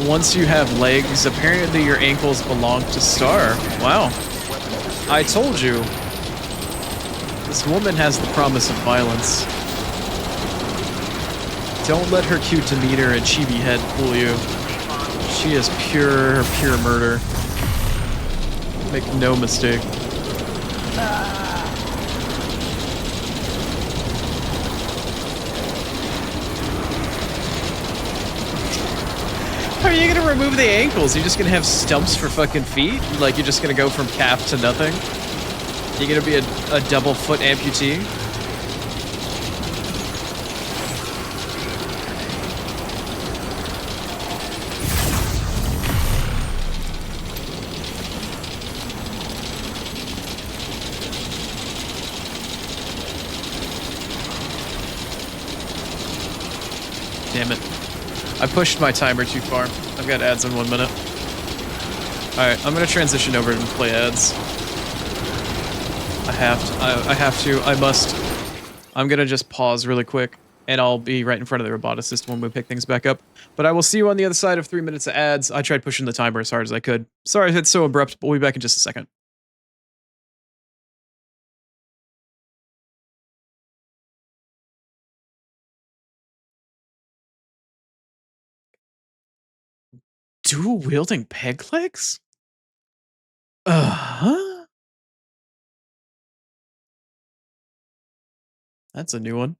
Once you have legs, apparently your ankles belong to Star. Wow. I told you. This woman has the promise of violence. Don't let her cute demeanor and chibi head fool you. She is pure murder. Make no mistake. are you gonna remove the ankles? You're just gonna have stumps for fucking feet? Like you're just gonna go from calf to nothing? You're gonna be a double foot amputee? Damn it. I pushed my timer too far. I've got ads in 1 minute. Alright, I'm gonna transition over and play ads. I must. I'm gonna just pause really quick, and I'll be right in front of the roboticist when we pick things back up. But I will see you on the other side of 3 minutes of ads. I tried pushing the timer as hard as I could. Sorry if it's so abrupt, but we'll be back in just a second. Dual wielding peg legs? Uh-huh. That's a new one.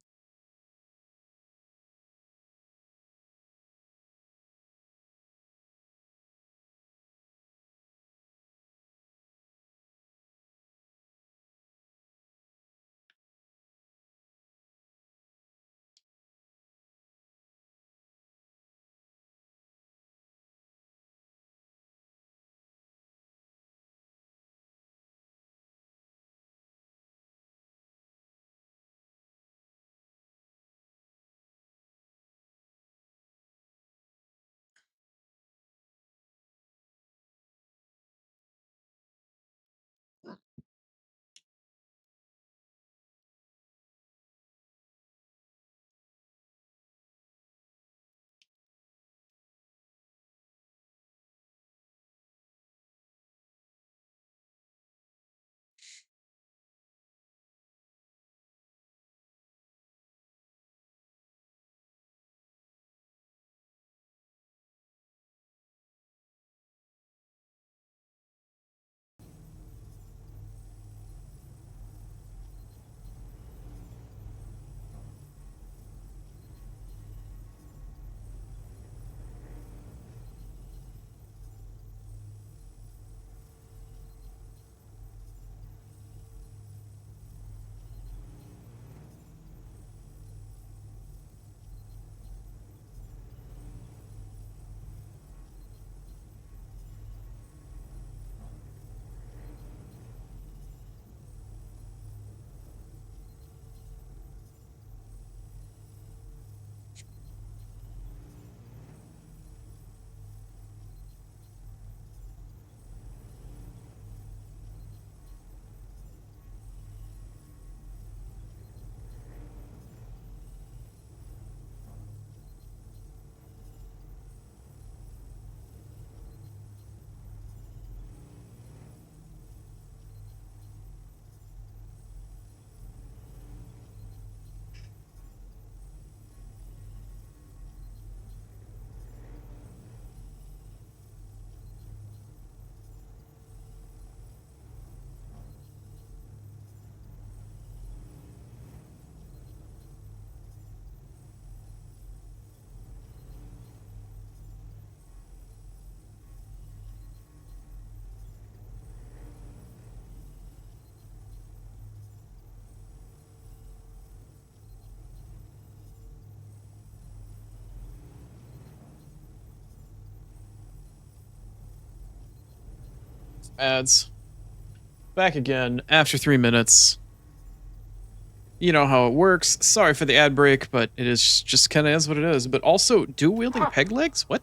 Ads. Back again after 3 minutes. You know how it works. Sorry for the ad break, but it is just kind of is what it is. But also, dual wielding peg legs? What?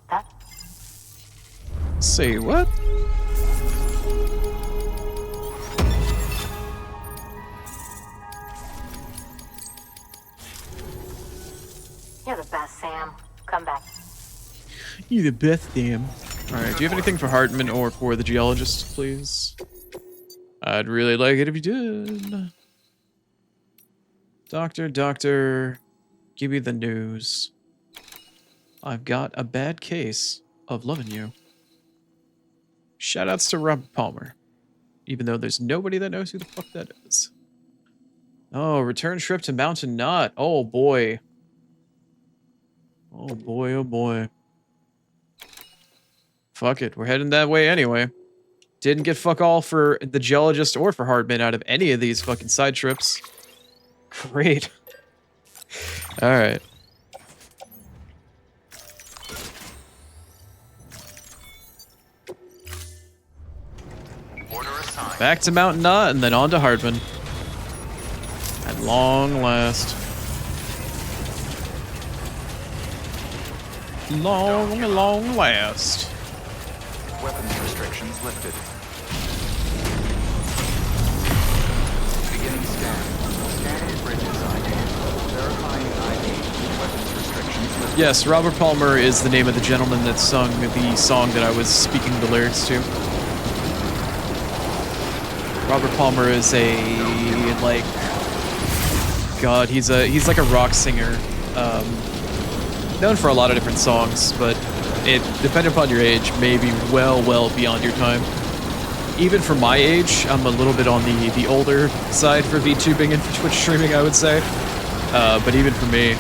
Say what? You're the best, Sam. Come back. You the best, damn. Alright, do you have anything for Hartman or for the geologist, please? I'd really like it if you did. Doctor, give me the news. I've got a bad case of loving you. Shoutouts to Robert Palmer. Even though there's nobody that knows who the fuck that is. Oh, return trip to Mountain Knot. Oh boy. Oh boy, oh boy. Fuck it, we're heading that way anyway. Didn't get fuck all for the geologist or for Hartman out of any of these fucking side trips. Great. Alright. Order assigned. Back to Mountain Knot and then on to Hartman. At long last. Long last. Weapons restrictions lifted. Beginning scan. Scanning bridges ID. Verifying ID. Weapons restrictions lifted. Yes, Robert Palmer is the name of the gentleman that sung the song that I was speaking the lyrics to. Robert Palmer is a, like, God, he's like a rock singer. Known for a lot of different songs, but it, depending upon your age, may be well beyond your time. Even for my age, I'm a little bit on the older side for VTubing and for Twitch streaming, I would say. But even for me,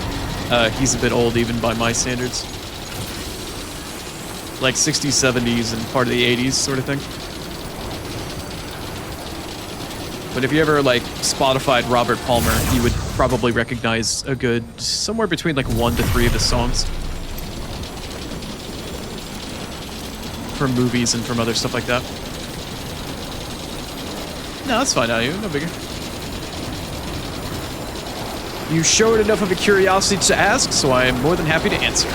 he's a bit old even by my standards. Like 60s, 70s, and part of the 80s sort of thing. But if you ever, like, Spotified Robert Palmer, you would probably recognize a good somewhere between, like, 1 to 3 of his songs. From movies and from other stuff like that. No, that's fine, you. No biggie. You showed enough of a curiosity to ask, so I am more than happy to answer.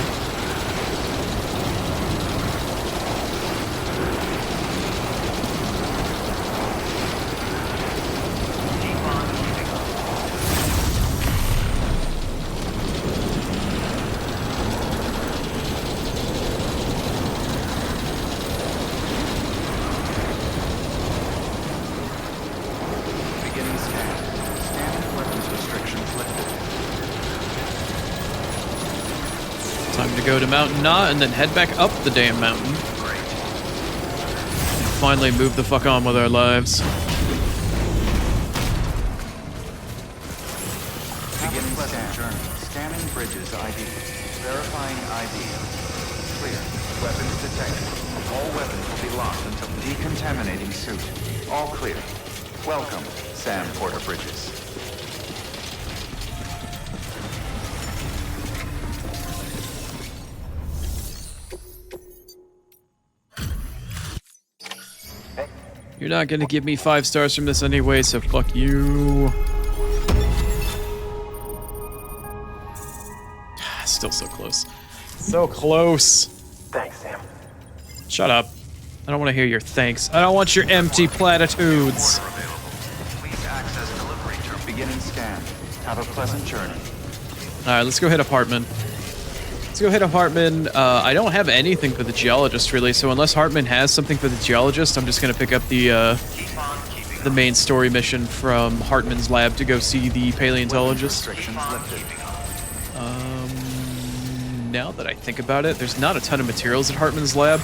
Beginning scan. Scanning weapons restrictions lifted. Time to go to Mountain Knot and then head back up the damn mountain. Great. And finally move the fuck on with our lives. Beginning scan. Scanning bridges ID. Verifying ID. Clear. Weapons detected. All weapons will be locked until decontaminating suit. All clear. Welcome, Sam Porter Bridges. You're not gonna give me 5 stars from this anyway, so fuck you. Still so close. So close. Thanks, Sam. Shut up. I don't want to hear your thanks. I don't want your empty platitudes. Order available. Please access delivery terminal. Beginning scan. Have a pleasant journey. Alright, let's go hit up Hartman. Let's go hit up Hartman. I don't have anything for the geologist, really, so unless Hartman has something for the geologist, I'm just gonna pick up the main story mission from Hartman's lab to go see the paleontologist. Restrictions lifted. Now that I think about it, there's not a ton of materials at Hartman's lab.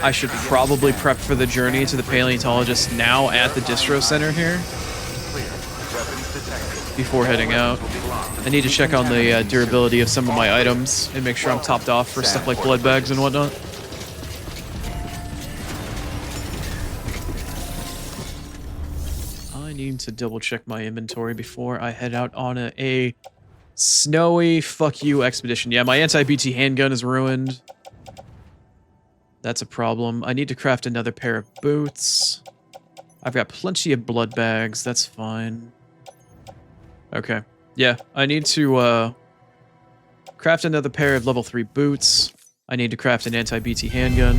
I should probably prep for the journey to the paleontologist now at the distro center here Clear. Weapons detected. before heading out. I need to check on the durability of some of my items and make sure I'm topped off for stuff like blood bags and whatnot. I need to double check my inventory before I head out on a snowy fuck you expedition. Yeah, my anti-BT handgun is ruined. That's a problem. I need to craft another pair of boots. I've got plenty of blood bags. That's fine. Okay. Yeah, I need to craft another pair of level 3 boots. I need to craft an anti-BT handgun.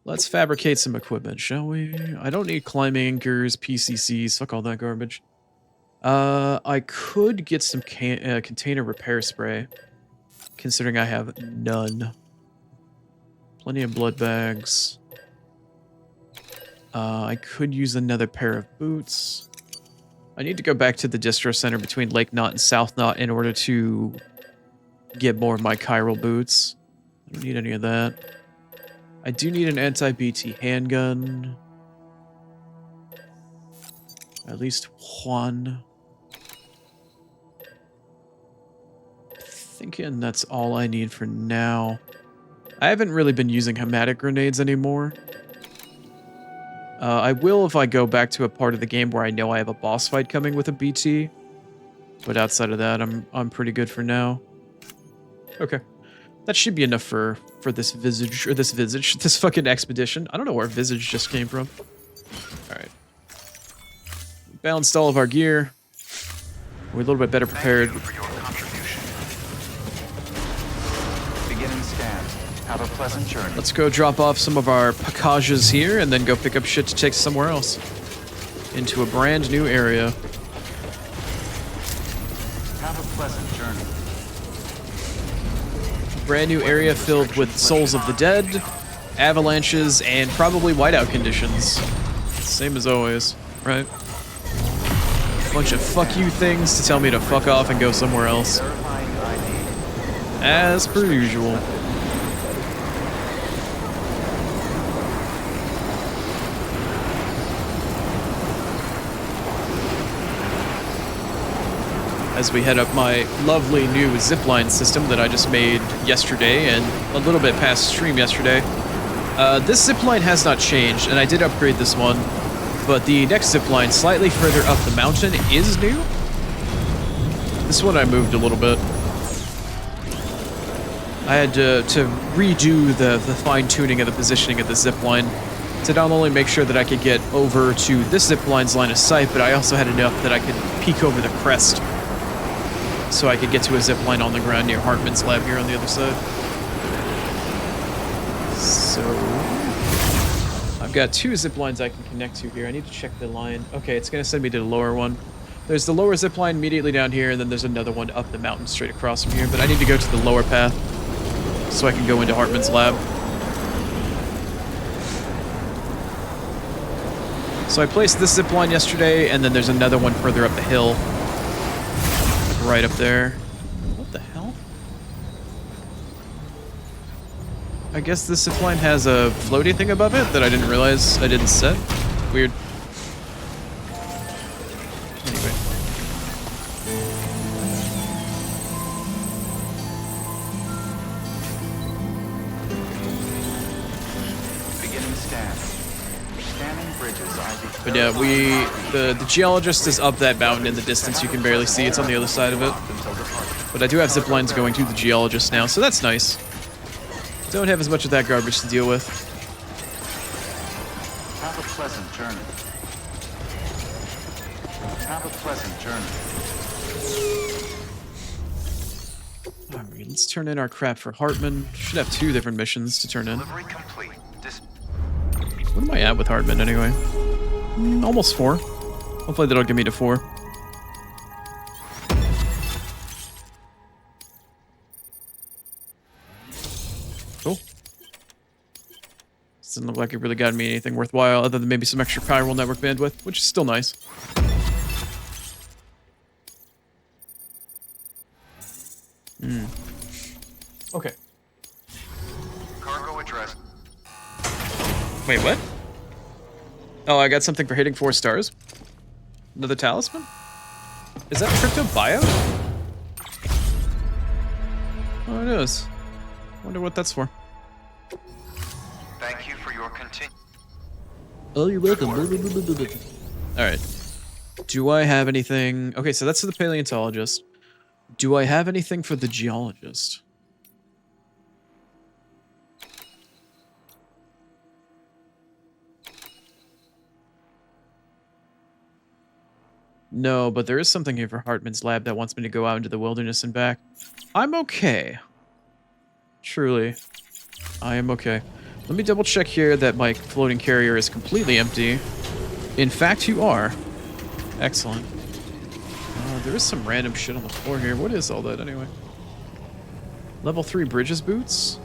Let's fabricate some equipment, shall we? I don't need climbing anchors, PCCs, fuck all that garbage. I could get some container repair spray, considering I have none. Plenty of blood bags. I could use another pair of boots. I need to go back to the distro center between Lake Knot and South Knot in order to get more of my chiral boots. I don't need any of that. I do need an anti-BT handgun. At least one. thinking that's all I need for now. I haven't really been using hematic grenades anymore. I will if I go back to a part of the game where I know I have a boss fight coming with a BT. But outside of that, I'm pretty good for now. Okay. That should be enough for this this fucking expedition. I don't know where Visage just came from. Alright. Balanced all of our gear. We're a little bit better prepared. Thank you for your contribution. Beginning scan. Have a pleasant journey. Let's go drop off some of our packages here and then go pick up shit to take somewhere else. Into a brand new area. Have a pleasant journey. Brand new area filled with souls of the dead, avalanches, and probably whiteout conditions. Same as always, right? Bunch of fuck you things to tell me to fuck off and go somewhere else. Verifying ID. As per usual. As we head up my lovely new zipline system that I just made yesterday and a little bit past stream yesterday. This zipline has not changed, and I did upgrade this one, but the next zipline slightly further up the mountain is new. This one I moved a little bit. I had to redo the fine-tuning of the positioning of the zipline to not only make sure that I could get over to this zipline's line of sight, but I also had enough that I could peek over the crest so I could get to a zipline on the ground near Hartman's lab here on the other side. So I've got 2 ziplines I can connect to here. I need to check the line. Okay, it's gonna send me to the lower one. There's the lower zipline immediately down here, and then there's another one up the mountain straight across from here, but I need to go to the lower path so I can go into Hartman's lab. So I placed this zipline yesterday, and then there's another one further up the hill. Right up there. What the hell? I guess this zipline has a floaty thing above it that I didn't realize I didn't set. Weird. Anyway. Beginning scan. Scanning bridges ID. But yeah, the geologist is up that mountain in the distance. You can barely see. It's on the other side of it. But I do have zip lines going to the geologist now, so that's nice. Don't have as much of that garbage to deal with. Have a pleasant journey. Have a pleasant journey. Alright, let's turn in our crap for Hartman. Should have 2 different missions to turn in. Delivery complete. What am I at with Hartman anyway? Almost 4. Hopefully that'll get me to 4. Cool. Doesn't look like it really got me anything worthwhile other than maybe some extra chiral network bandwidth, which is still nice. Okay. Cargo address. Wait, what? Oh, I got something for hitting 4 stars? Another talisman? Is that crypto buyout? Oh, it is. Wonder what that's for. Thank you for your continued. Oh, you're welcome. Alright. Do I have anything... Okay, so that's for the paleontologist. Do I have anything for the geologist? No, but there is something here for Hartman's lab that wants me to go out into the wilderness and back. I'm okay. Truly. I am okay. Let me double check here that my floating carrier is completely empty. In fact, you are. Excellent. There is some random shit on the floor here. What is all that anyway? Level 3 bridges boots?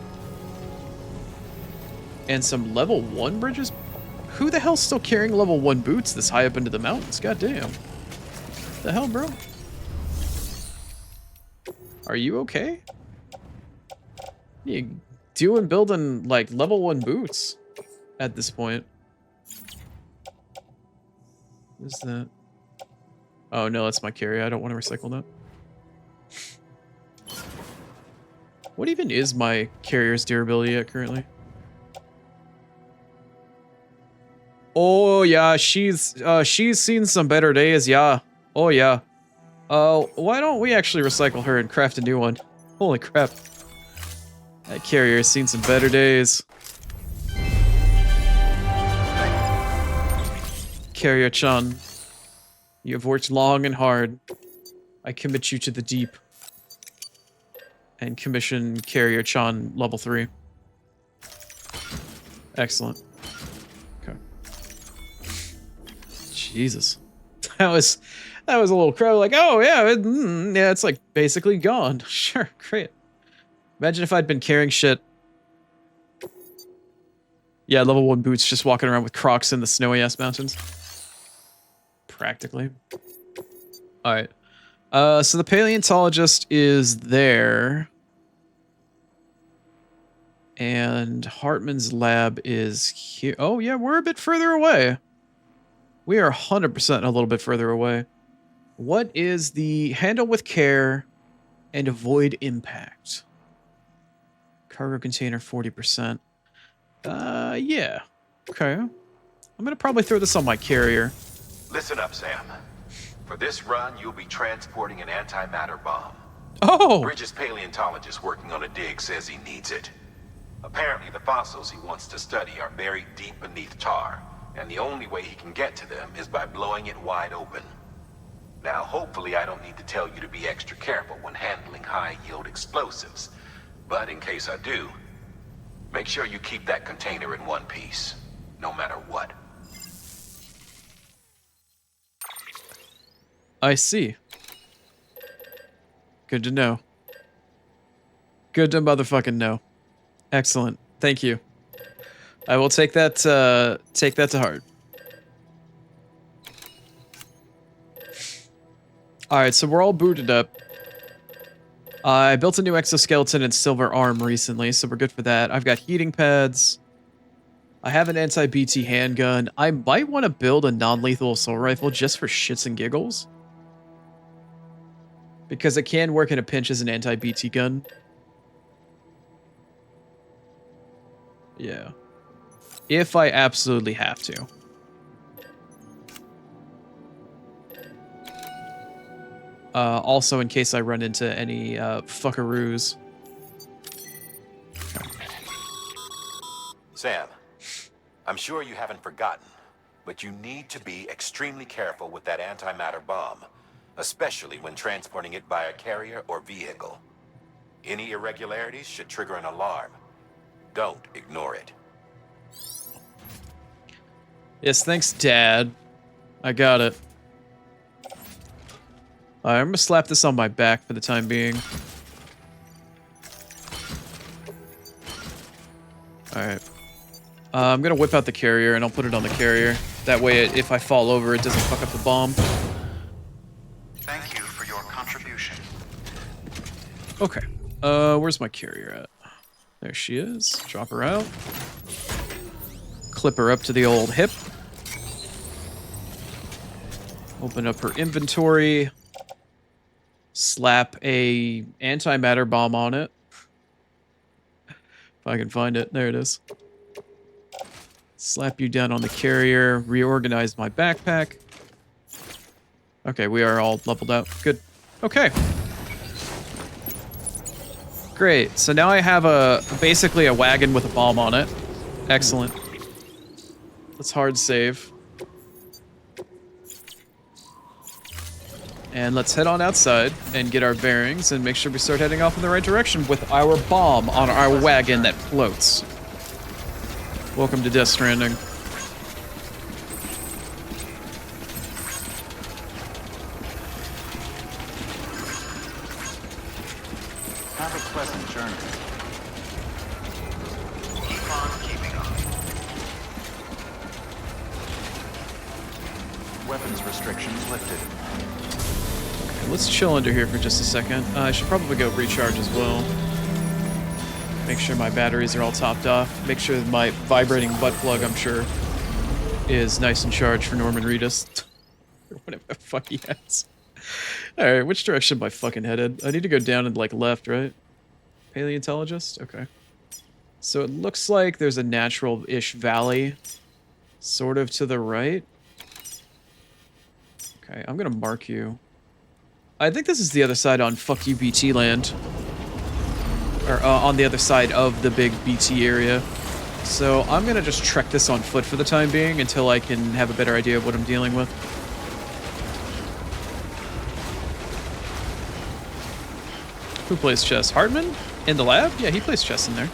And some level 1 bridges? Who the hell's still carrying level 1 boots this high up into the mountains? God damn. The hell, bro? Are you okay? What are you doing building, like, level 1 boots at this point? What is that? Oh, no, that's my carry. I don't want to recycle that. What even is my carrier's durability at currently? Oh yeah, she's seen some better days, yeah. Oh yeah. Why don't we actually recycle her and craft a new one? Holy crap. That carrier has seen some better days. Carrier-chan, you have worked long and hard. I commit you to the deep. And commission Carrier-chan level 3. Excellent. Okay. Jesus. That was a little crowd like, oh yeah, yeah, it's like basically gone. Sure, great. Imagine if I'd been carrying shit. Yeah, level 1 boots just walking around with Crocs in the snowy ass mountains. Practically. Alright. So the paleontologist is there. And Hartman's lab is here. Oh yeah, we're a bit further away. We are 100% a little bit further away. What is the handle with care and avoid impact? Cargo container 40%. Yeah. Okay. I'm gonna probably throw this on my carrier. Listen up, Sam. For this run, you'll be transporting an antimatter bomb. Oh! Bridges' paleontologist working on a dig says he needs it. Apparently, the fossils he wants to study are buried deep beneath tar, and the only way he can get to them is by blowing it wide open. Now, hopefully I don't need to tell you to be extra careful when handling high-yield explosives, but in case I do, make sure you keep that container in one piece, no matter what. I see. Good to know. Good to motherfucking know. Excellent. Thank you. I will take that to heart. Alright, so we're all booted up. I built a new exoskeleton and silver arm recently, so we're good for that. I've got heating pads. I have an anti-BT handgun. I might want to build a non-lethal assault rifle just for shits and giggles. Because it can work in a pinch as an anti-BT gun. Yeah. If I absolutely have to. Also, in case I run into any fuckaroos. Sam, I'm sure you haven't forgotten, but you need to be extremely careful with that antimatter bomb, especially when transporting it by a carrier or vehicle. Any irregularities should trigger an alarm. Don't ignore it. Yes, thanks, Dad. I got it. Alright, I'm gonna slap this on my back for the time being. Alright. I'm gonna whip out the carrier and I'll put it on the carrier. That way, if I fall over, it doesn't fuck up the bomb. Thank you for your contribution. Okay. Where's my carrier at? There she is. Drop her out. Clip her up to the old hip. Open up her inventory. Slap a antimatter bomb on it. If I can find it. There it is. Slap you down on the carrier. Reorganize my backpack. Okay, we are all leveled out. Good. Okay. Great. So now I have basically a wagon with a bomb on it. Excellent. Let's hard save. And let's head on outside and get our bearings and make sure we start heading off in the right direction with our bomb on our wagon that floats. Welcome to Death Stranding. Have a pleasant journey. Keep on keeping on. Weapons restrictions lifted. Let's chill under here for just a second. I should probably go recharge as well. Make sure my batteries are all topped off. Make sure that my vibrating butt plug, I'm sure, is nice and charged for Norman Reedus. Or whatever the fuck he has. Alright, which direction am I fucking headed? I need to go down and, like, left, right? Paleontologist? Okay. So it looks like there's a natural-ish valley sort of to the right. Okay, I'm gonna mark you. I think this is the other side on Fuck You BT land. Or on the other side of the big BT area. So I'm gonna just trek this on foot for the time being until I can have a better idea of what I'm dealing with. Who plays chess? Hartman? In the lab? Yeah, he plays chess in there.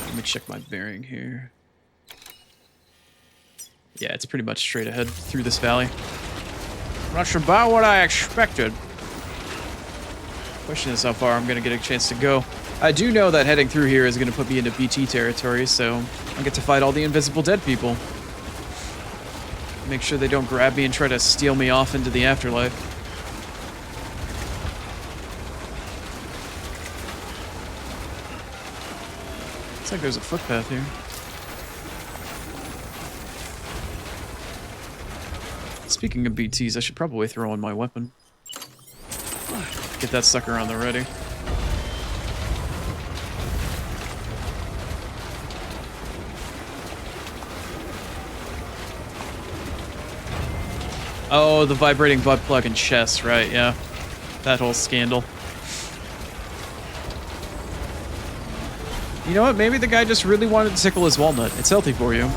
Let me check my bearing here. Yeah, it's pretty much straight ahead through this valley. That's about what I expected. Question is how far I'm going to get a chance to go. I do know that heading through here is going to put me into BT territory, so I get to fight all the invisible dead people. Make sure they don't grab me and try to steal me off into the afterlife. Looks like there's a footpath here. Speaking of BTs, I should probably throw in my weapon. Get that sucker on the ready. Oh, the vibrating butt plug and chest, right, yeah. That whole scandal. You know what, maybe the guy just really wanted to tickle his walnut. It's healthy for you.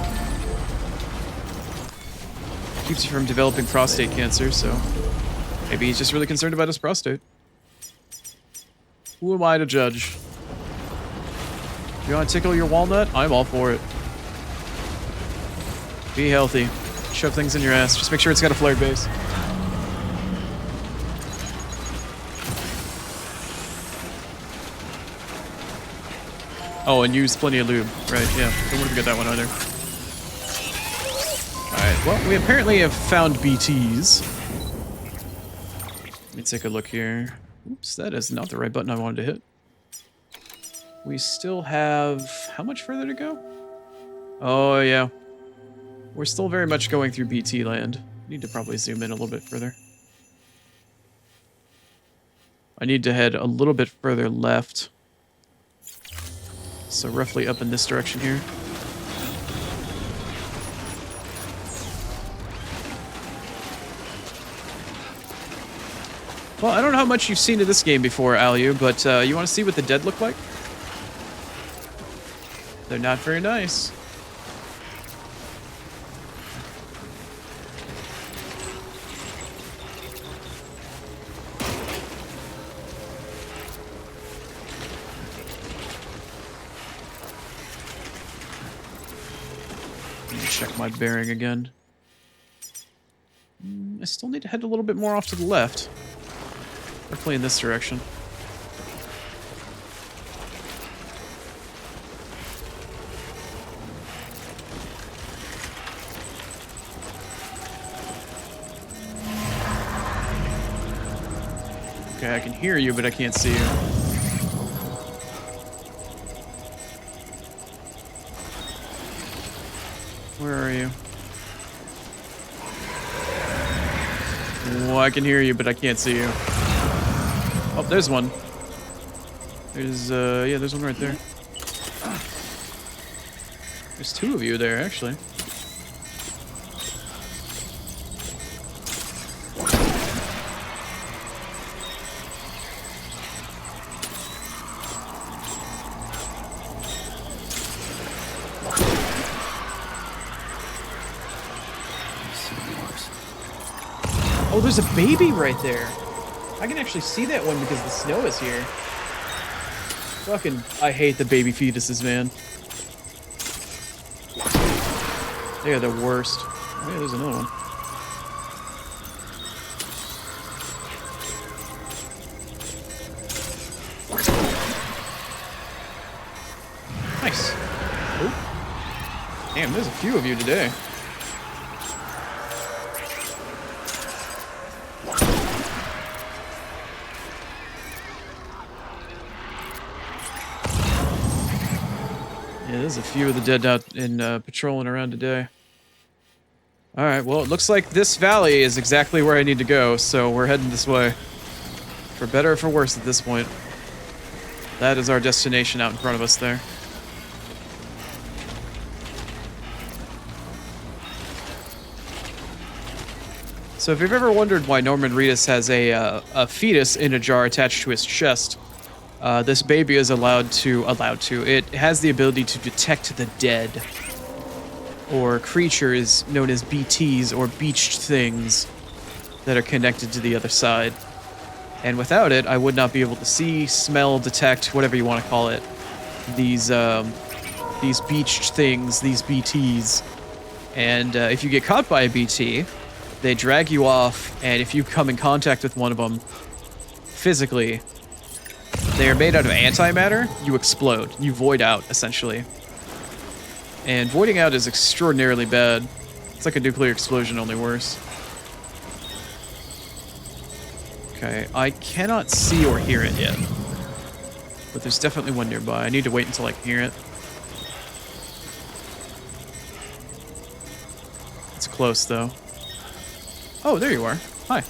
Keeps you from developing prostate cancer, so maybe he's just really concerned about his prostate. Who am I to judge? If you want to tickle your walnut, I'm all for it. Be healthy. Shove things in your ass. Just make sure it's got a flared base. Oh, and use plenty of lube. Right, yeah. Don't want to forget that one either. Alright, well, we apparently have found BTs. Let me take a look here. Oops, that is not the right button I wanted to hit. We still have... how much further to go? Oh, yeah. We're still very much going through BT land. Need to probably zoom in a little bit further. I need to head a little bit further left. So roughly up in this direction here. Well, I don't know how much you've seen of this game before, Aliu, but you want to see what the dead look like? They're not very nice. Check my bearing again. I still need to head a little bit more off to the left. Hopefully in this direction. Okay, I can hear you, but I can't see you. Where are you? Oh, I can hear you, but I can't see you. Oh, there's one. There's, yeah, there's one right there. There's two of you there, actually. Oh, there's a baby right there. I can actually see that one because the snow is here. Fucking, I hate the baby fetuses, man. They are the worst. Oh, yeah, there's another one. Nice. Oh. Damn, there's a few of you today. Yeah, there's a few of the dead out in patrolling around today. Alright, well, it looks like this valley is exactly where I need to go, so we're heading this way. For better or for worse at this point. That is our destination out in front of us there. So if you've ever wondered why Norman Reedus has a fetus in a jar attached to his chest, this baby is allowed to. It has the ability to detect the dead, or creatures known as BTs, or beached things, that are connected to the other side. And without it, I would not be able to see, smell, detect, whatever you want to call it, these beached things, these BTs. And if you get caught by a BT, they drag you off, and if you come in contact with one of them physically, they are made out of antimatter, you explode. You void out, essentially. And voiding out is extraordinarily bad. It's like a nuclear explosion, only worse. Okay, I cannot see or hear it yet. But there's definitely one nearby. I need to wait until I can hear it. It's close, though. Oh, there you are. Hi.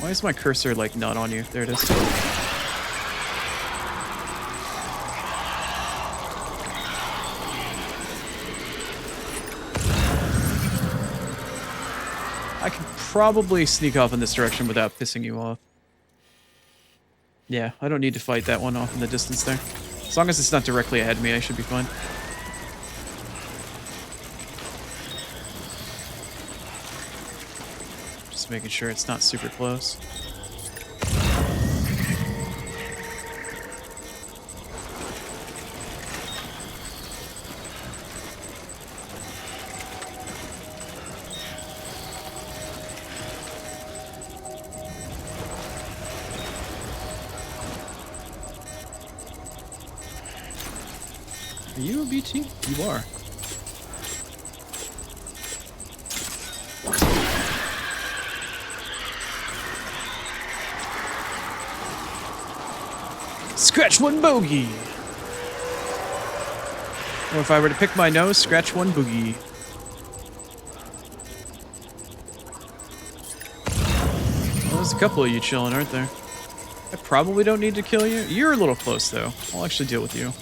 Why is my cursor, like, not on you? There it is. I can probably sneak off in this direction without pissing you off. Yeah, I don't need to fight that one off in the distance there. As long as it's not directly ahead of me, I should be fine. Just making sure it's not super close. Are you a BT? You are. Scratch one bogey! Or if I were to pick my nose, scratch one boogie. Well, there's a couple of you chilling, aren't there? I probably don't need to kill you. You're a little close, though. I'll actually deal with you.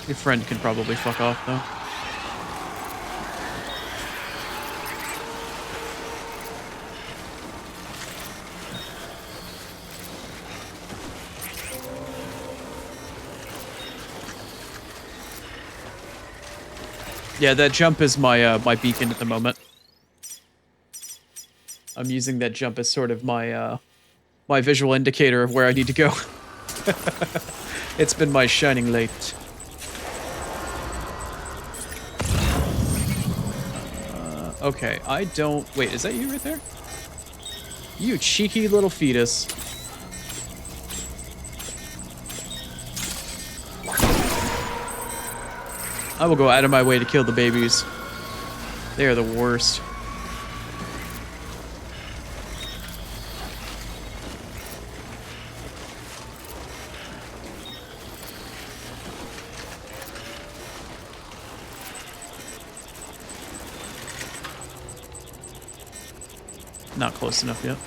Your friend can probably fuck off, though. Yeah, that jump is my my beacon at the moment. I'm using that jump as sort of my my visual indicator of where I need to go. It's been my shining light. Okay, I don't... Wait, is that you right there? You cheeky little fetus. I will go out of my way to kill the babies. They are the worst. Not close enough yet.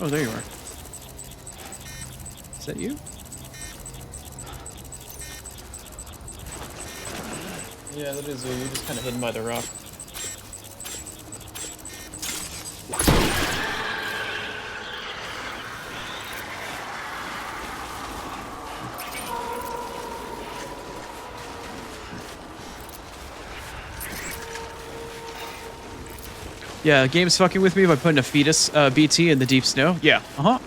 Oh, there you are. Is that you? Yeah, that is you. You're just kind of hidden by the rock. Yeah, the game's fucking with me by putting a fetus BT in the deep snow. Yeah, 100%.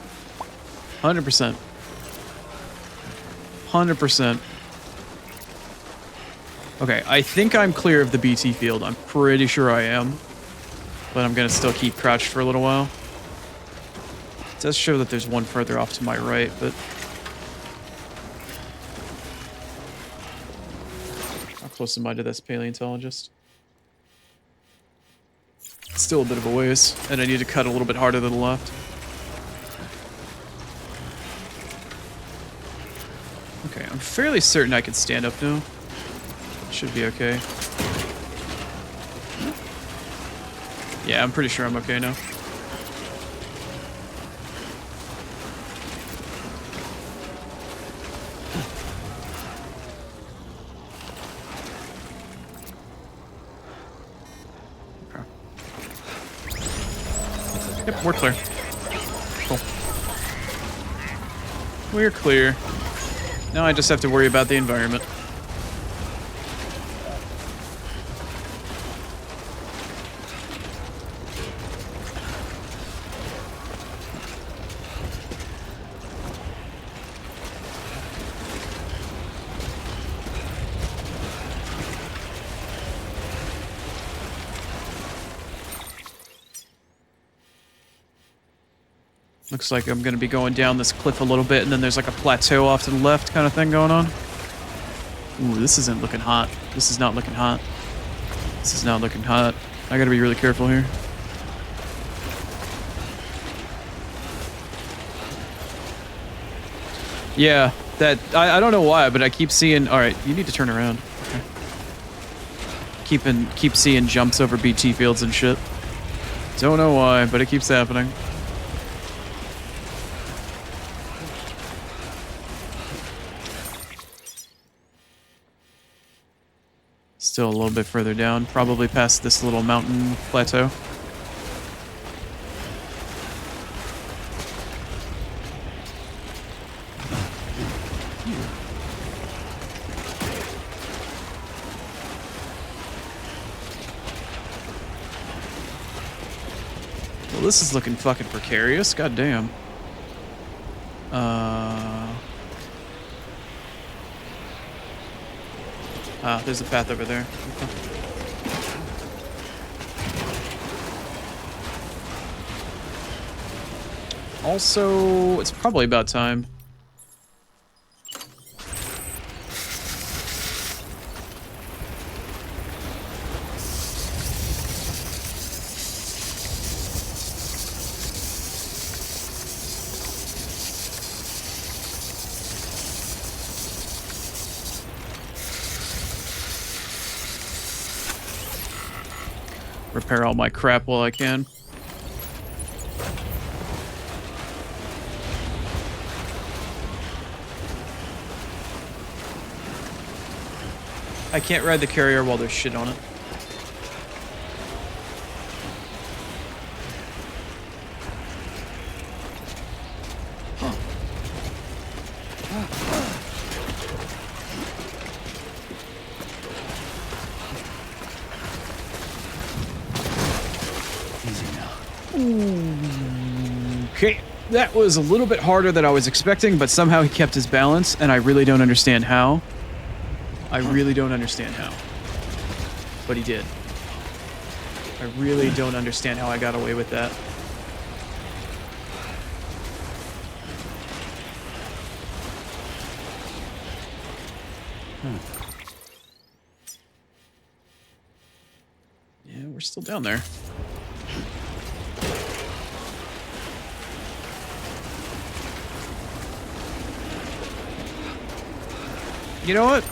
100%. Okay, I think I'm clear of the BT field. I'm pretty sure I am. But I'm gonna still keep crouched for a little while. It does show that there's one further off to my right, but... close am I to this paleontologist? Still a bit of a ways, and I need to cut a little bit harder to the left. Okay, I'm fairly certain I can stand up now. Should be okay. Yeah, I'm pretty sure I'm okay now. Yep, we're clear. Cool. We're clear. Now I just have to worry about the environment. Looks like I'm going to be going down this cliff a little bit, and then there's like a plateau off to the left kind of thing going on. Ooh, this isn't looking hot. This is not looking hot. This is not looking hot. I got to be really careful here. Yeah, that... I don't know why, but I keep seeing... Alright, you need to turn around. Okay. Keep seeing jumps over BT fields and shit. Don't know why, but it keeps happening. Still a little bit further down, probably past this little mountain plateau. Well, this is looking fucking precarious. God damn. There's a path over there. Okay. Also, it's probably about time. Repair all my crap while I can. I can't ride the carrier while there's shit on it. Okay, that was a little bit harder than I was expecting, but somehow he kept his balance, and I really don't understand how. I really don't understand how. But he did. I really don't understand how I got away with that. Yeah, we're still down there. You know what?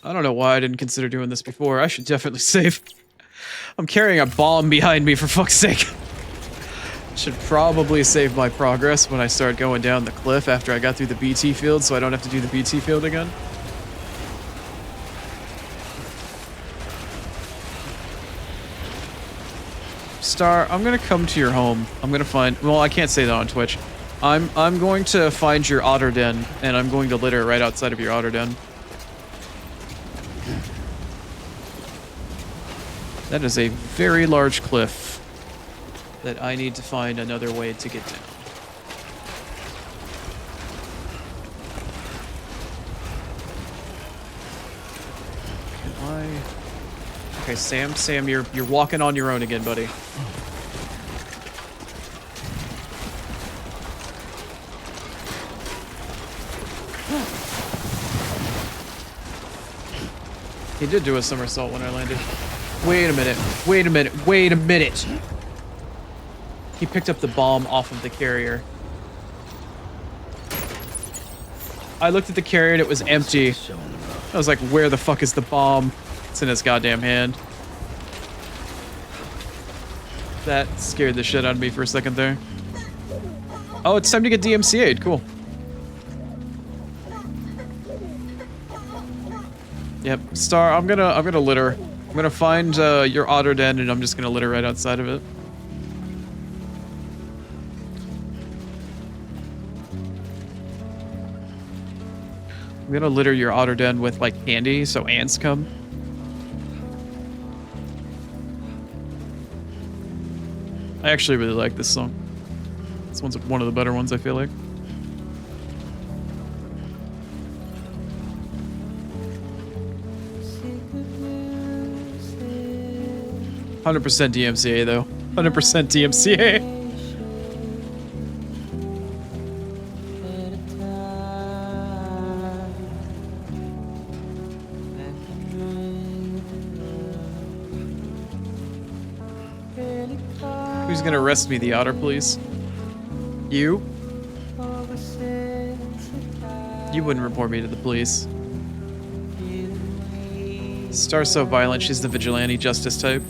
I don't know why I didn't consider doing this before. I should definitely save. I'm carrying a bomb behind me, for fuck's sake. Should probably save my progress when I start going down the cliff after I got through the BT field, so I don't have to do the BT field again. Star, I'm gonna come to your home. I'm gonna find... Well, I can't say that on Twitch. I'm going to find your otter den, and I'm going to litter right outside of your otter den. That is a very large cliff that I need to find another way to get down. Can I... Okay, Sam, you're walking on your own again, buddy. He did do a somersault when I landed. Wait a minute. Wait a minute. Wait a minute. He picked up the bomb off of the carrier. I looked at the carrier and it was empty. I was like, where the fuck is the bomb? It's in his goddamn hand. That scared the shit out of me for a second there. Oh, it's time to get DMCA'd. Cool. Yep, Star, I'm gonna litter. I'm gonna find your otter den and I'm just gonna litter right outside of it. I'm gonna litter your otter den with like candy so ants come. I actually really like this song. This one's one of the better ones, I feel like. 100% DMCA though. 100% DMCA. Who's gonna arrest me, the otter, please? You? You wouldn't report me to the police. Star's so violent, she's the vigilante justice type.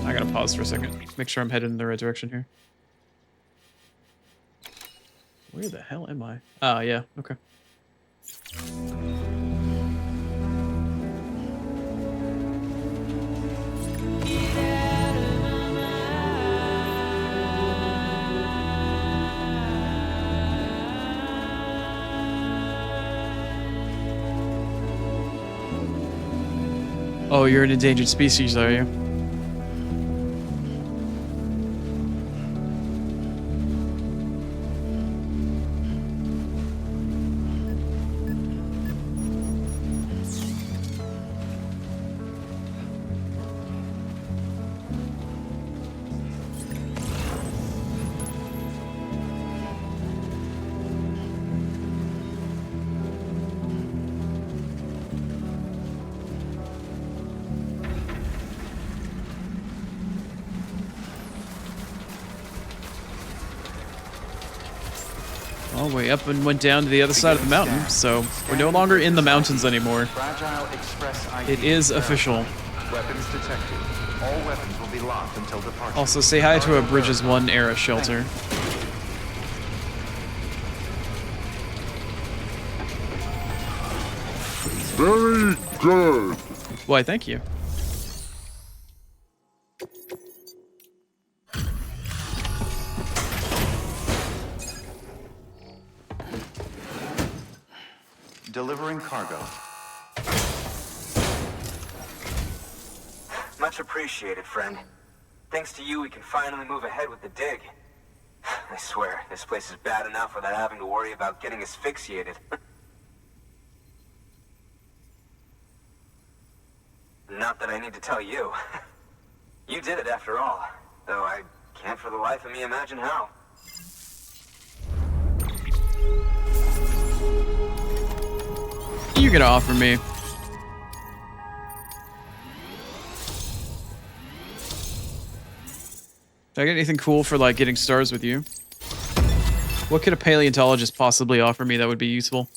I gotta pause for a second. Make sure I'm headed in the right direction here. Where the hell am I? Ah, yeah, okay. Oh, you're an endangered species, are you? Well, we up and went down to the other side of the mountain, so we're no longer in the mountains anymore. It is official. Weapons detected. All weapons will be locked until departure. Also, say hi to a Bridges 1 era shelter. Very good. Why, thank you. Delivering cargo. Much appreciated, friend. Thanks to you, we can finally move ahead with the dig. I swear, this place is bad enough without having to worry about getting asphyxiated. Not that I need to tell you. You did it after all, though I can't for the life of me imagine how. You gonna offer me? Did I get anything cool for like getting stars with you? What could a paleontologist possibly offer me that would be useful?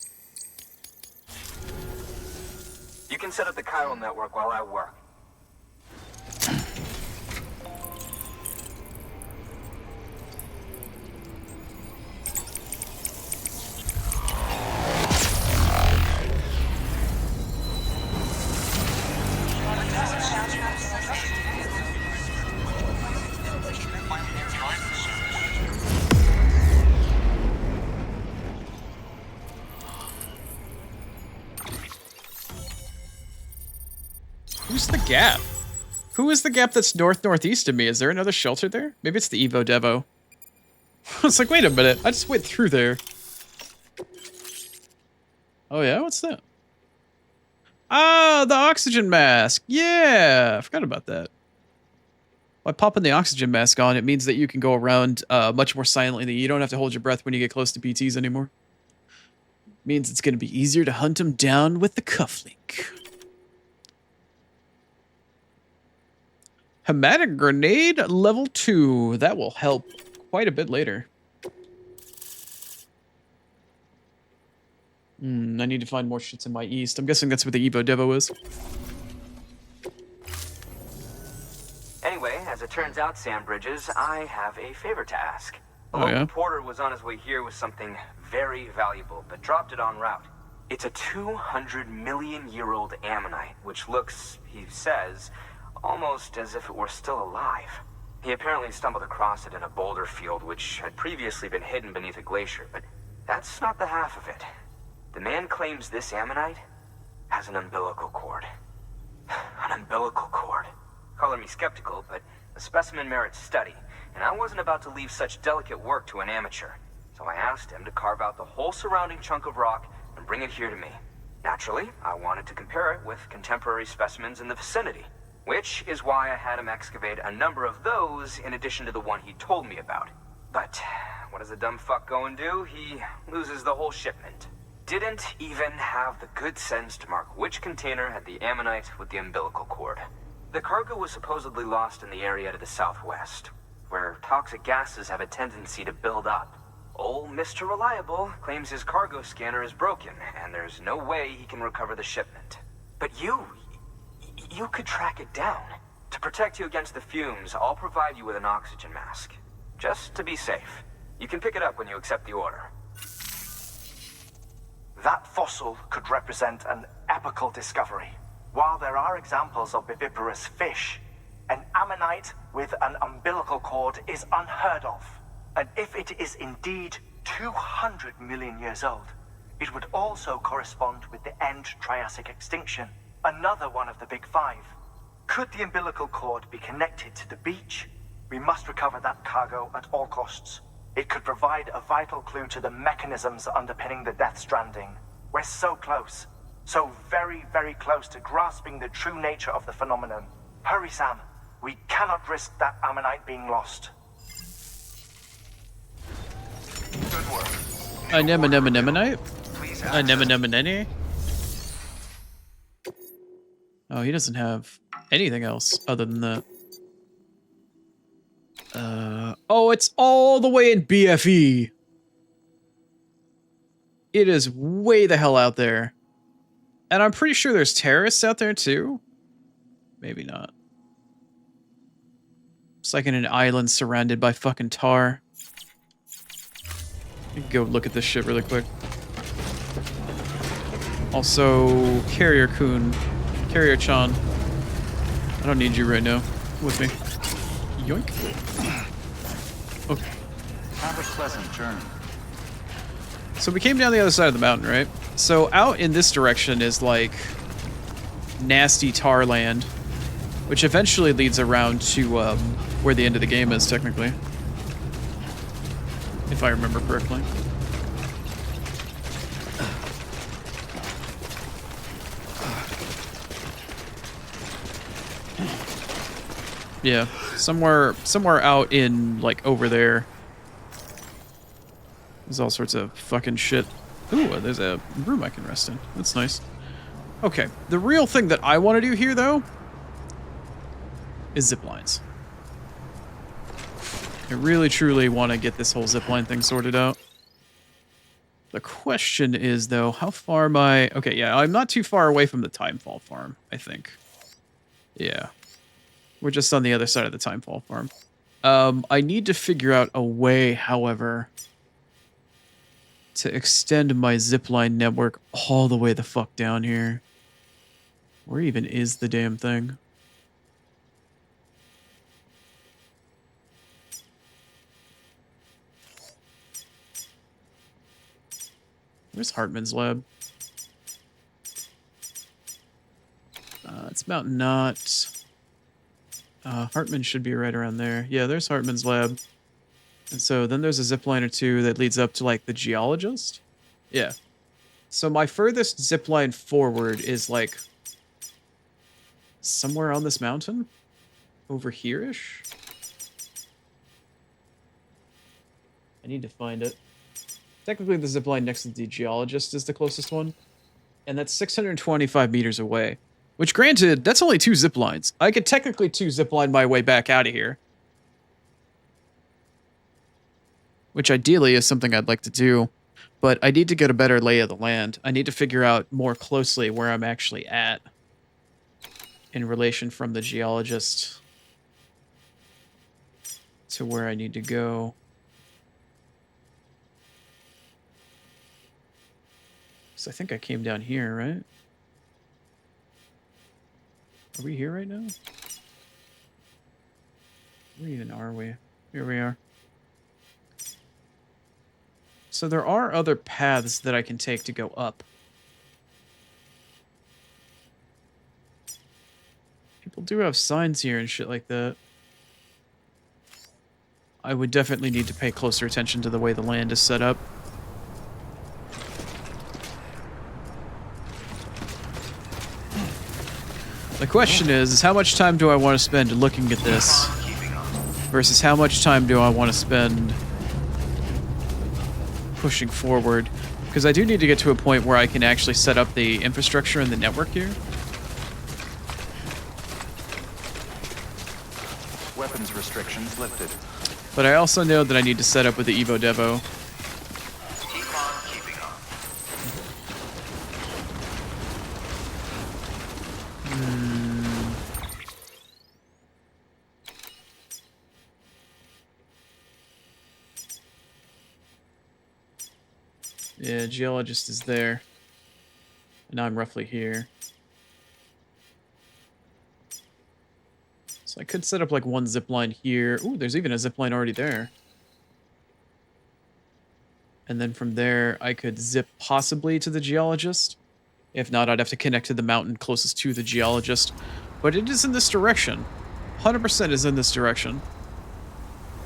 You can set up the chiral network while I work. Who's the gap? Who is the gap that's northeast of me? Is there another shelter there? Maybe it's the Evo-Devo. I was like, wait a minute, I just went through there. Oh yeah, what's that? Ah, the oxygen mask. Yeah, I forgot about that. By popping the oxygen mask on, it means that you can go around much more silently. You don't have to hold your breath when you get close to PTs anymore. Means it's going to be easier to hunt them down with the cufflink. Hematic grenade level 2. That will help quite a bit later. I need to find more shits in my east. I'm guessing that's where the Evo-Devo is. Anyway, as it turns out, Sam Bridges, I have a favor to ask. A Oh, local yeah? porter was on his way here with something very valuable, but dropped it en route. It's a 200-million-year-old ammonite, which looks, he says, almost as if it were still alive. He apparently stumbled across it in a boulder field, which had previously been hidden beneath a glacier, but that's not the half of it. The man claims this ammonite has an umbilical cord. An umbilical cord. Color me skeptical, but the specimen merits study, and I wasn't about to leave such delicate work to an amateur. So I asked him to carve out the whole surrounding chunk of rock and bring it here to me. Naturally, I wanted to compare it with contemporary specimens in the vicinity, which is why I had him excavate a number of those in addition to the one he told me about. But what does the dumb fuck go and do? He loses the whole shipment. Didn't even have the good sense to mark which container had the ammonite with the umbilical cord. The cargo was supposedly lost in the area to the southwest, where toxic gases have a tendency to build up. Old Mr. Reliable claims his cargo scanner is broken, and there's no way he can recover the shipment. But you could track it down. To protect you against the fumes, I'll provide you with an oxygen mask. Just to be safe. You can pick it up when you accept the order. That fossil could represent an epochal discovery. While there are examples of viviparous fish, an ammonite with an umbilical cord is unheard of. And if it is indeed 200 million years old, it would also correspond with the end Triassic extinction, another one of the big five. Could the umbilical cord be connected to the beach? We must recover that cargo at all costs. It could provide a vital clue to the mechanisms underpinning the Death Stranding. We're so close. So very, very close to grasping the true nature of the phenomenon. Hurry, Sam. We cannot risk that ammonite being lost. Good work. Anemonemonite? Please Anemonemonene? Oh, he doesn't have anything else other than that. Oh, it's all the way in BFE. It is way the hell out there. And I'm pretty sure there's terrorists out there too. Maybe not. It's like in an island surrounded by fucking tar. I can go look at this shit really quick. Also, Carrier-kun. Carrier-chan. I don't need you right now. With me. Yoink. Okay. have a pleasant journey. So we came down the other side of the mountain, right? So out in this direction is like nasty tar land, which eventually leads around to where the end of the game is, technically. If I remember correctly. Yeah, somewhere out in, like, over there. There's all sorts of fucking shit. Ooh, there's a room I can rest in. That's nice. Okay, the real thing that I want to do here, though, is zip lines. I really, truly want to get this whole zipline thing sorted out. The question is, though, how far am I... Okay, yeah, I'm not too far away from the Timefall farm, I think. Yeah. We're just on the other side of the Timefall farm. I need to figure out a way, however, to extend my zipline network all the way the fuck down here. Where even is the damn thing? Where's Hartman's lab? It's Mountain Knot. Hartman should be right around there. Yeah, there's Hartman's lab. And so then there's a zip line or two that leads up to, like, the geologist? Yeah. So my furthest zip line forward is like somewhere on this mountain, over here-ish. I need to find it. Technically, the zip line next to the geologist is the closest one, and that's 625 meters away. Which, granted, that's only 2 zip lines. I could technically 2 zip line my way back out of here. Which ideally is something I'd like to do, but I need to get a better lay of the land. I need to figure out more closely where I'm actually at in relation from the geologist to where I need to go. So I think I came down here, right? Are we here right now? Where even are we? Here we are. So there are other paths that I can take to go up. People do have signs here and shit like that. I would definitely need to pay closer attention to the way the land is set up. The question is how much time do I want to spend looking at this versus how much time do I want to spend pushing forward? Because I do need to get to a point where I can actually set up the infrastructure and the network here. Weapons restrictions lifted. But I also know that I need to set up with the Evo-Devo. Keep on keeping on. Yeah, geologist is there. And I'm roughly here. So I could set up like one zip line here. Ooh, there's even a zip line already there. And then from there, I could zip possibly to the geologist. If not, I'd have to connect to the mountain closest to the geologist. But it is in this direction. 100% is in this direction.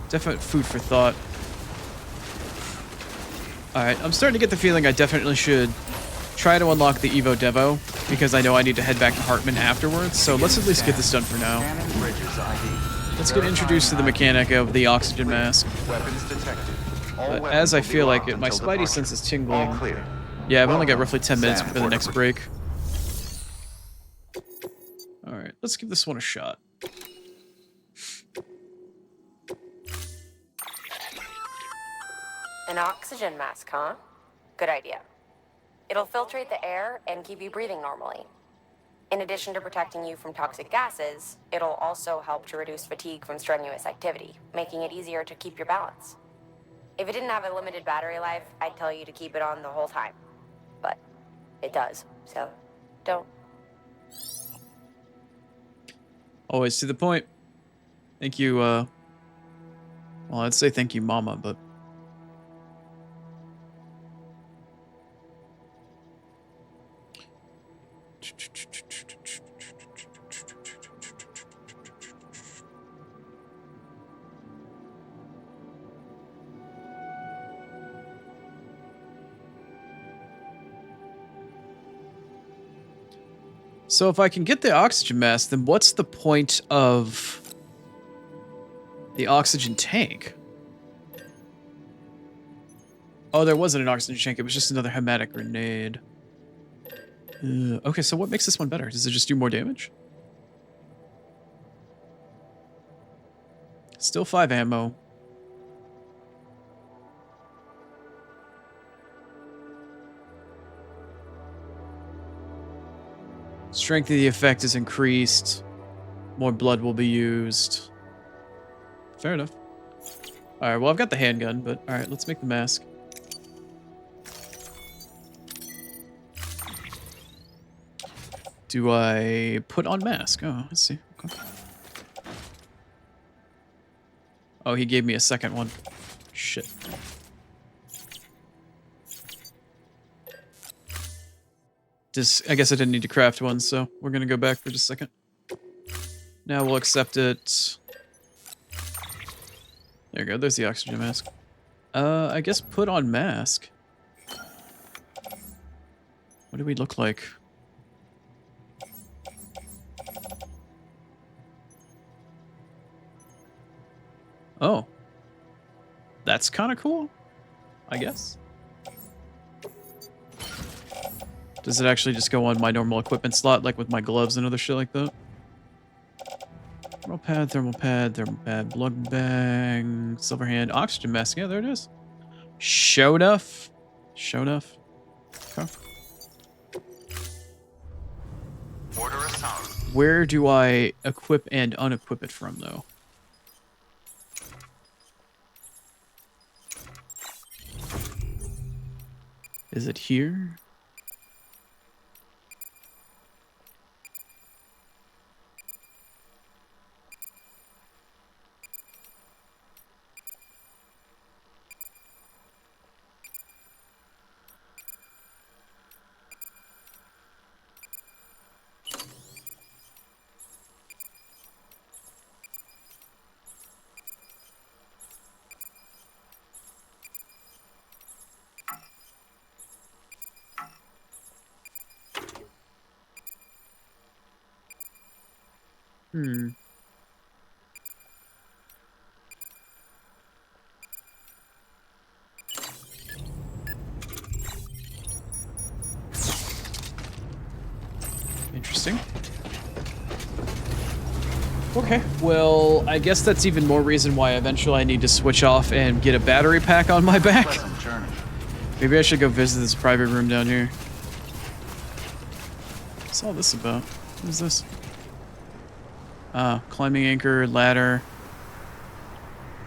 Definite food for thought. Alright, I'm starting to get the feeling I definitely should try to unlock the Evo-Devo, because I know I need to head back to Hartman afterwards, so let's at least get this done for now. Let's get introduced to the mechanic of the oxygen mask. But as I feel like it, my spidey sense is tingling. Yeah, I've only got roughly 10 minutes for the next break. Alright, let's give this one a shot. An oxygen mask, huh? Good idea. It'll filtrate the air and keep you breathing normally. In addition to protecting you from toxic gases, it'll also help to reduce fatigue from strenuous activity, making it easier to keep your balance. If it didn't have a limited battery life, I'd tell you to keep it on the whole time. But it does, so don't. Always to the point. Thank you, well, I'd say thank you, Mama, but... So if I can get the oxygen mask, then what's the point of the oxygen tank? Oh, there wasn't an oxygen tank. It was just another hematic grenade. Okay, so what makes this one better? Does it just do more damage? Still 5 ammo. Strength of the effect is increased. More blood will be used. Fair enough. Alright, well, I've got the handgun, but alright, let's make the mask. Do I put on mask? Oh, let's see. Okay. Oh, he gave me a second one. Shit. I guess I didn't need to craft one, so we're gonna go back for just a second. Now we'll accept it. There you go, there's the oxygen mask. I guess put on mask. do we look like? Oh. That's kind of cool, I guess. Does it actually just go on my normal equipment slot, like with my gloves and other shit like that? Thermal pad, blood bag, silver hand, oxygen mask. Yeah, there it is. Show enough. Show enough. Okay. Order assigned. Where do I equip and unequip it from, though? Is it here? Hmm. Interesting. Okay, well, I guess that's even more reason why eventually I need to switch off and get a battery pack on my back. Pleasant journey. Maybe I should go visit this private room down here. What's all this about? What is this? Climbing anchor, ladder.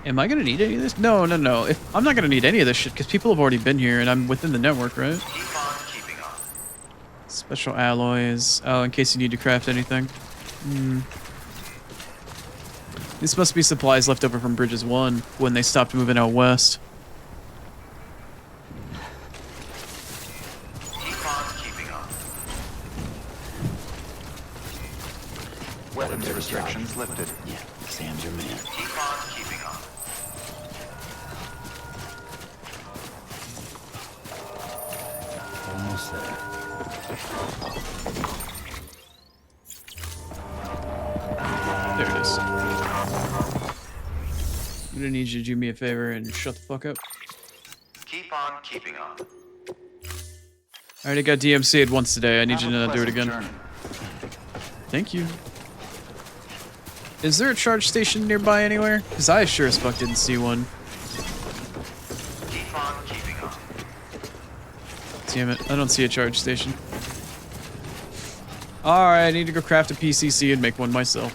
Am I gonna need any of this? No. I'm not gonna need any of this shit because people have already been here and I'm within the network, right? Keep on keeping on. Special alloys. Oh, in case you need to craft anything. This must be supplies left over from Bridges 1 when they stopped moving out west. Keep on keeping on. Weapons restrictions lifted. Yeah, Sam's your man. Keep on keeping on. Almost there. There it is. I'm gonna need you to do me a favor and shut the fuck up. Keep on keeping on. I already got DMC'd once today. I need you Have to a not do it pleasant again. journey. Thank you. Is there a charge station nearby anywhere? Because I sure as fuck didn't see one. Keep on keeping on. Damn it, I don't see a charge station. Alright, I need to go craft a PCC and make one myself.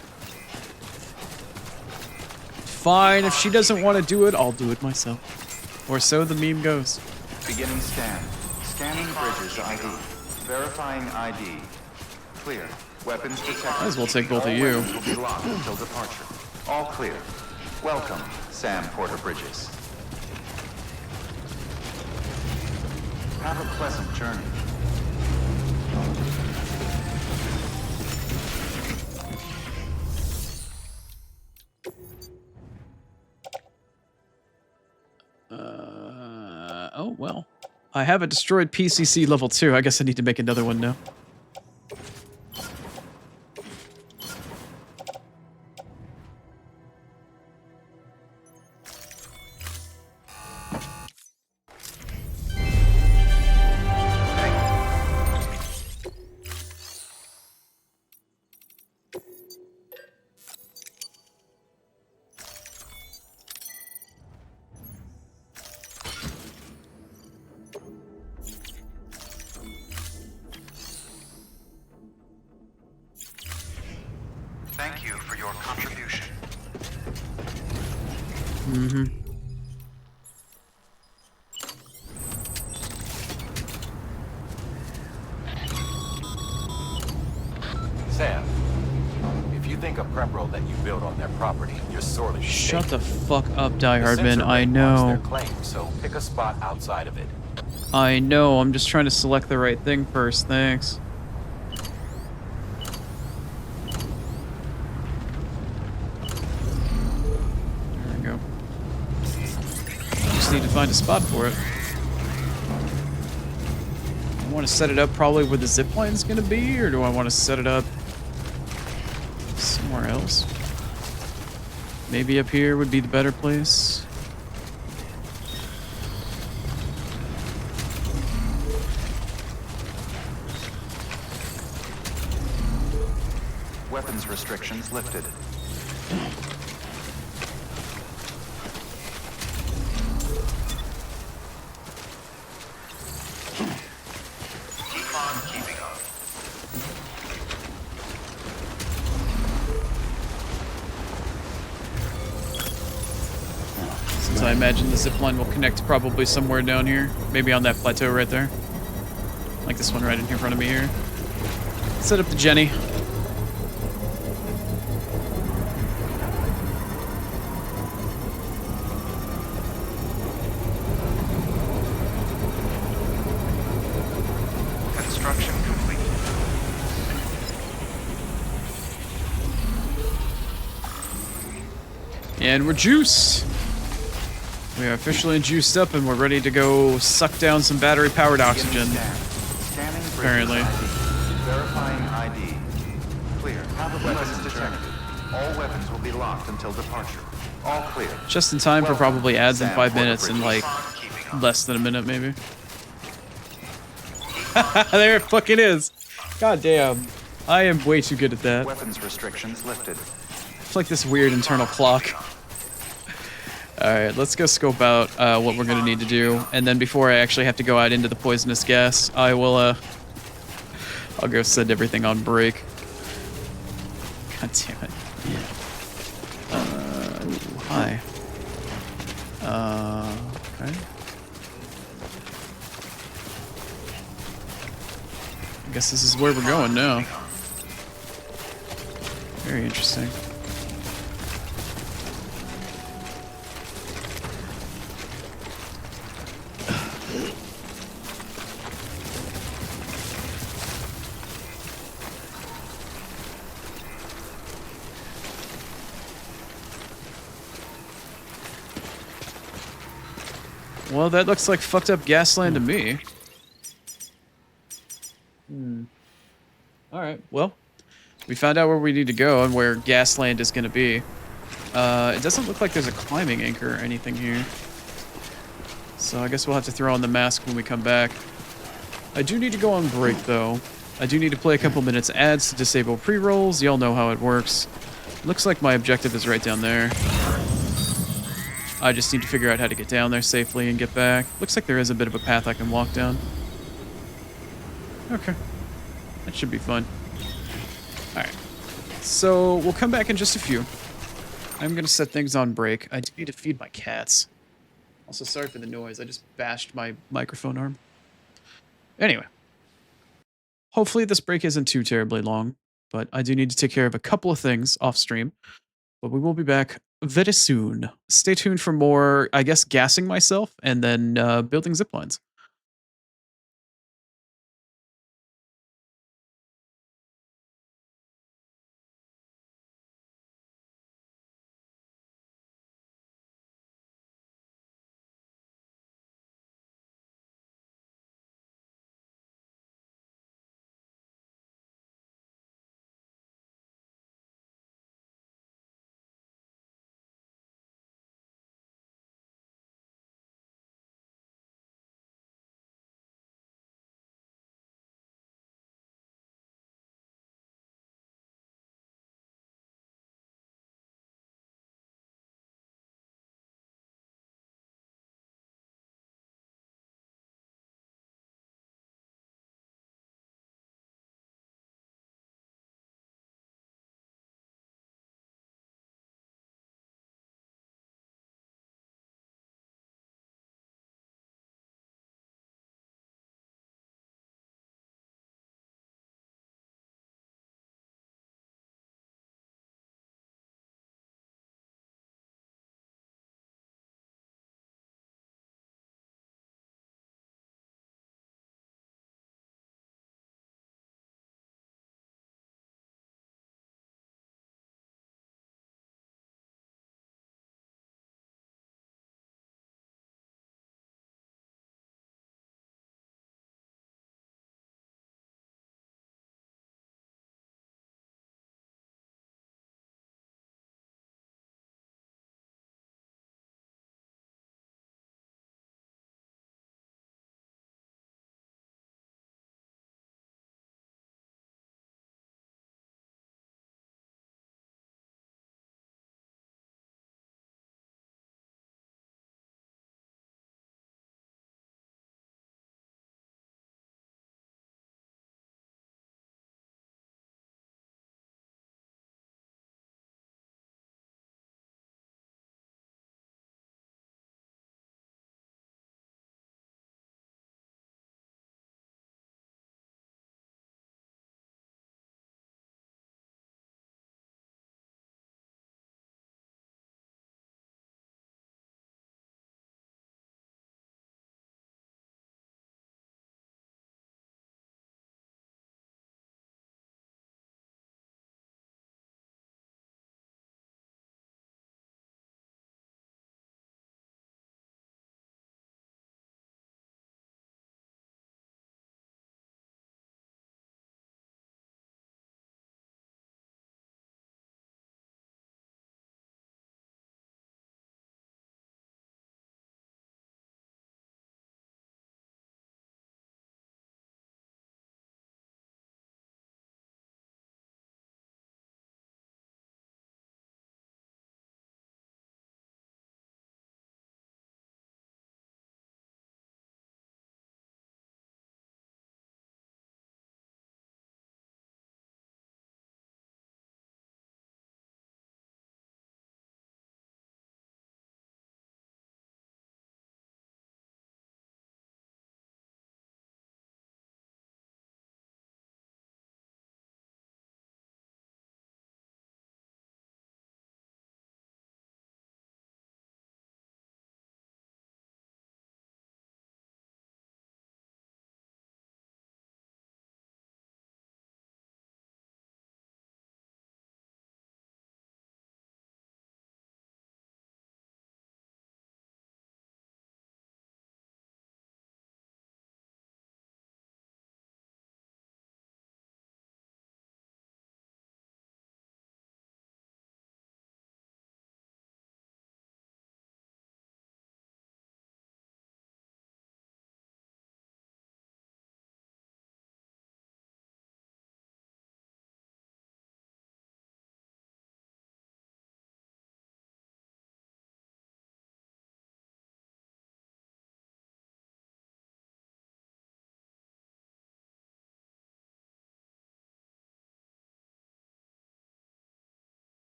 Fine, if she doesn't want to do it, I'll do it myself. Or so the meme goes. Beginning scan. Scanning Bridges ID. Verifying ID. Clear. Weapons detected. Might as well take both All of you. weapons will be locked until departure. All clear. Welcome, Sam Porter Bridges. Have a pleasant journey. Oh, well. I have a destroyed PCC level 2. I guess I need to make another one now. Thank you for your contribution. Sam, if you think a prep roll that you built on their property, you're sorely Shut mistaken. the fuck up, The Diehardman. sensor I ring marks know. their claim, so pick a spot outside of it. I know. I'm just trying to select the right thing first. Thanks. There we go. Just need to find a spot for it. want to set it up probably where the zip line's going to be, or do I want to set it up somewhere else? Maybe up here would be the better place. Weapons restrictions lifted. Keep on keeping on. Since I imagine the zip line will connect probably somewhere down here. Maybe on that plateau right there. Like this one right in front of me here. Set up the Jenny. Construction complete. And we're juiced. We are officially juiced up and we're ready to go suck down some battery-powered oxygen. Scanning bridges Apparently. ID. Verifying ID. Clear. Weapons detected. All weapons will be locked until departure. All clear. Just in time for probably ads in Sam 5 Porter minutes and Bridges. like less than a minute maybe. There it fucking is. God damn. I am way too good at that. Weapons restrictions lifted. It's like this weird internal clock. Alright, let's go scope out what we're gonna need to do. And then before I actually have to go out into the poisonous gas, I will I'll go set everything on break. God damn it. Ooh, hi. Okay. I guess this is where we're going now. Very interesting. Well, that looks like fucked up gasland to me. Alright, well, we found out where we need to go and where gasland is going to be. It doesn't look like there's a climbing anchor or anything here. So I guess we'll have to throw on the mask when we come back. I do need to go on break, though. I do need to play a couple minutes ads to disable pre-rolls. Y'all know how it works. Looks like my objective is right down there. I just need to figure out how to get down there safely and get back. Looks like there is a bit of a path I can walk down. Okay. That should be fun. Alright. So, we'll come back in just a few. I'm gonna set things on break. I do need to feed my cats. Also, sorry for the noise. I just bashed my microphone arm. Anyway. Hopefully this break isn't too terribly long, but I do need to take care of a couple of things off stream. But we will be back very soon. Stay tuned for more, I guess, gassing myself and then building zip lines.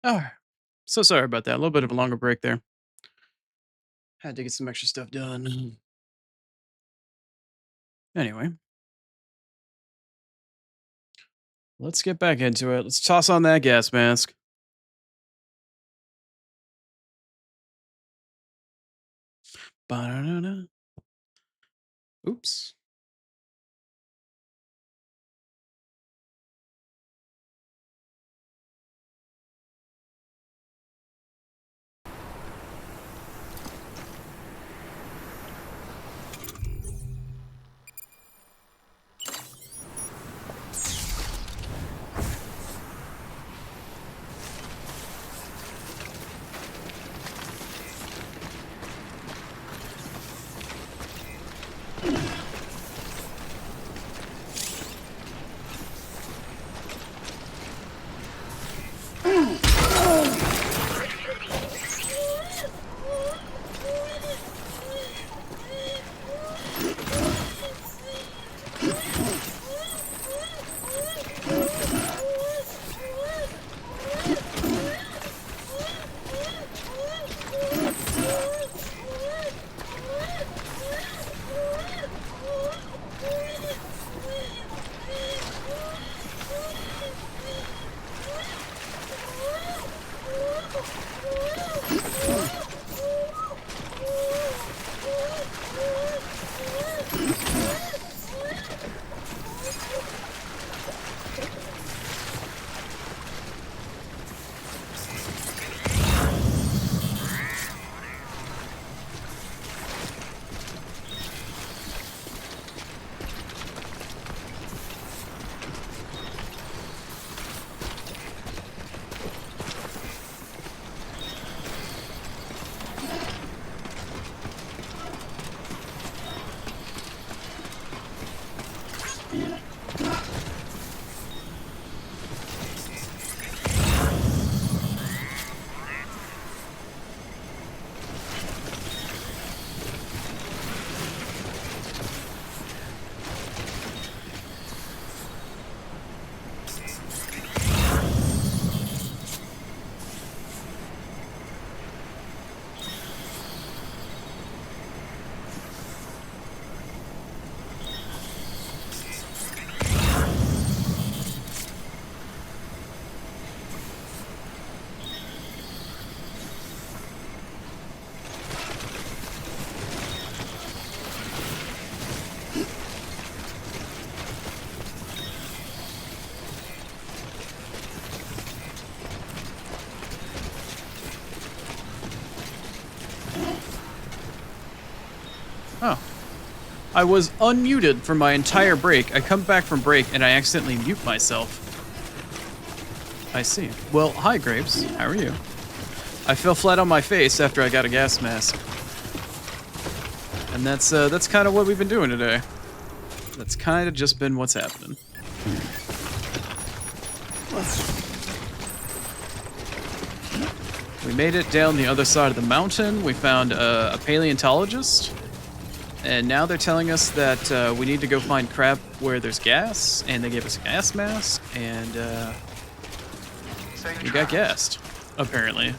Oh, so sorry about that. A little bit of a longer break there. Had to get some extra stuff done. Anyway, let's get back into it. Let's toss on that gas mask. Ba-da-da-da. Oops. Oh. I was unmuted for my entire break. I come back from break and I accidentally mute myself. I see. Well, hi, Grapes. How are you? I fell flat on my face after I got a gas mask. And that's kind of what we've been doing today. That's kind of just been what's happening. We made it down the other side of the mountain. We found a paleontologist. And now they're telling us that we need to go find crap where there's gas. And they gave us a gas mask. And we got gassed, apparently.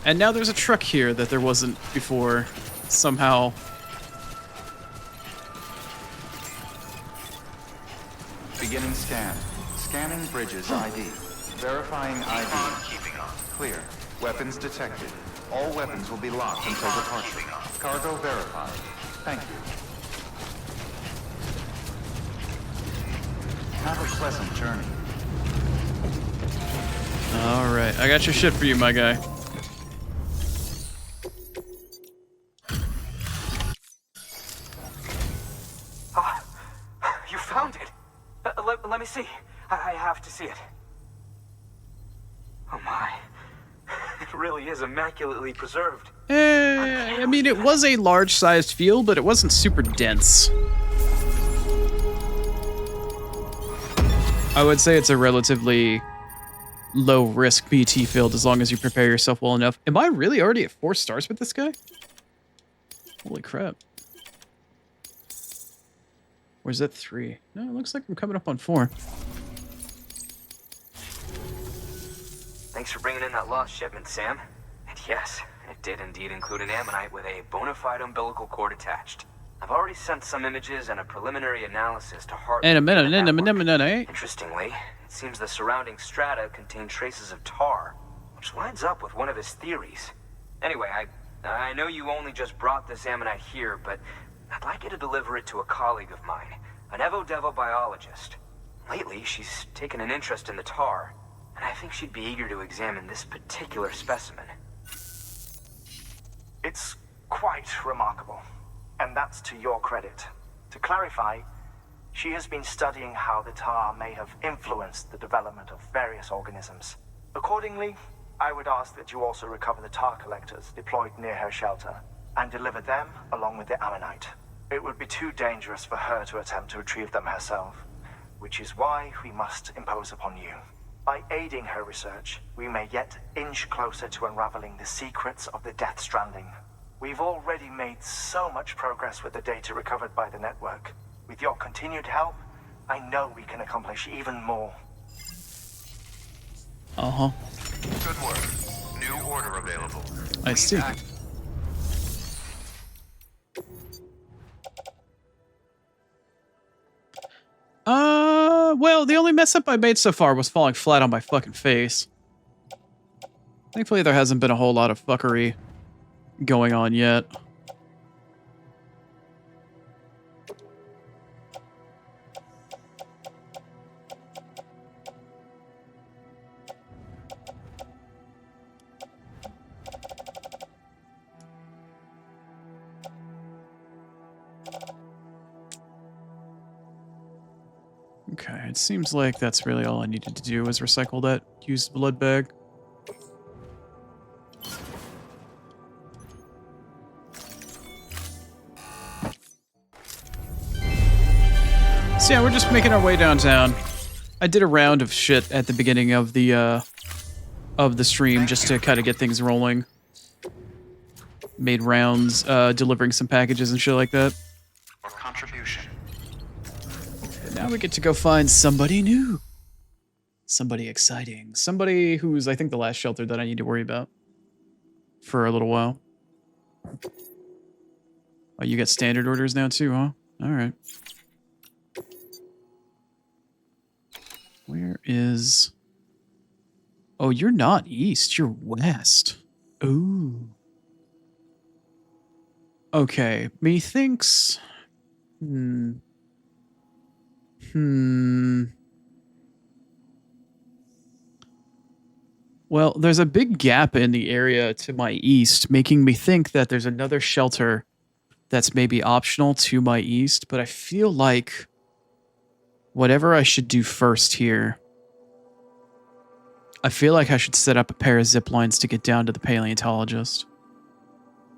And now there's a truck here that there wasn't before, somehow. Beginning scan. Scanning bridges ID. Verifying ID. Clear. Weapons detected. All weapons will be locked until departure. Cargo verified. Thank you. Have a pleasant journey. Alright, I got your shit for you, my guy. You found it. Let me see. I have to see it. Oh my. It really is immaculately preserved. I mean, it was a large-sized field, but it wasn't super dense. I would say it's a relatively low-risk BT field as long as you prepare yourself well enough. Am I really already at 4 stars with this guy? Holy crap. Where's that 3? No, it looks like I'm coming up on 4. Thanks for bringing in that lost shipment, Sam. And yes, it did indeed include an ammonite with a bona fide umbilical cord attached. I've already sent some images and a preliminary analysis to Hart. Interestingly, it seems the surrounding strata contain traces of tar, which lines up with one of his theories. Anyway, I know you only just brought this ammonite here, but I'd like you to deliver it to a colleague of mine, an Evo-Devo biologist. Lately, she's taken an interest in the tar, and I think she'd be eager to examine this particular specimen. It's quite remarkable, and that's to your credit. To clarify, she has been studying how the tar may have influenced the development of various organisms. Accordingly, I would ask that you also recover the tar collectors deployed near her shelter and deliver them along with the ammonite. It would be too dangerous for her to attempt to retrieve them herself, which is why we must impose upon you. By aiding her research, we may yet inch closer to unraveling the secrets of the Death Stranding. We've already made so much progress with the data recovered by the network. With your continued help, I know we can accomplish even more. Uh-huh. Good work. New order available. I see. Well, the only mess up I made so far was falling flat on my fucking face. Thankfully, there hasn't been a whole lot of fuckery going on yet. Okay, it seems like that's really all I needed to do was recycle that used blood bag. So yeah, we're just making our way downtown. I did a round of shit at the beginning of the stream just to kind of get things rolling. Made rounds, delivering some packages and shit like that. Or contribution. Now we get to go find somebody new. Somebody exciting. Somebody who's, I think, the last shelter that I need to worry about. For a little while. Oh, you got standard orders now too, huh? Alright. Where is... Oh, you're not east. You're west. Ooh. Okay. Methinks... Well, there's a big gap in the area to my east, making me think that there's another shelter that's maybe optional to my east, but I feel like whatever I should do first here, I feel like I should set up a pair of zip lines to get down to the paleontologist,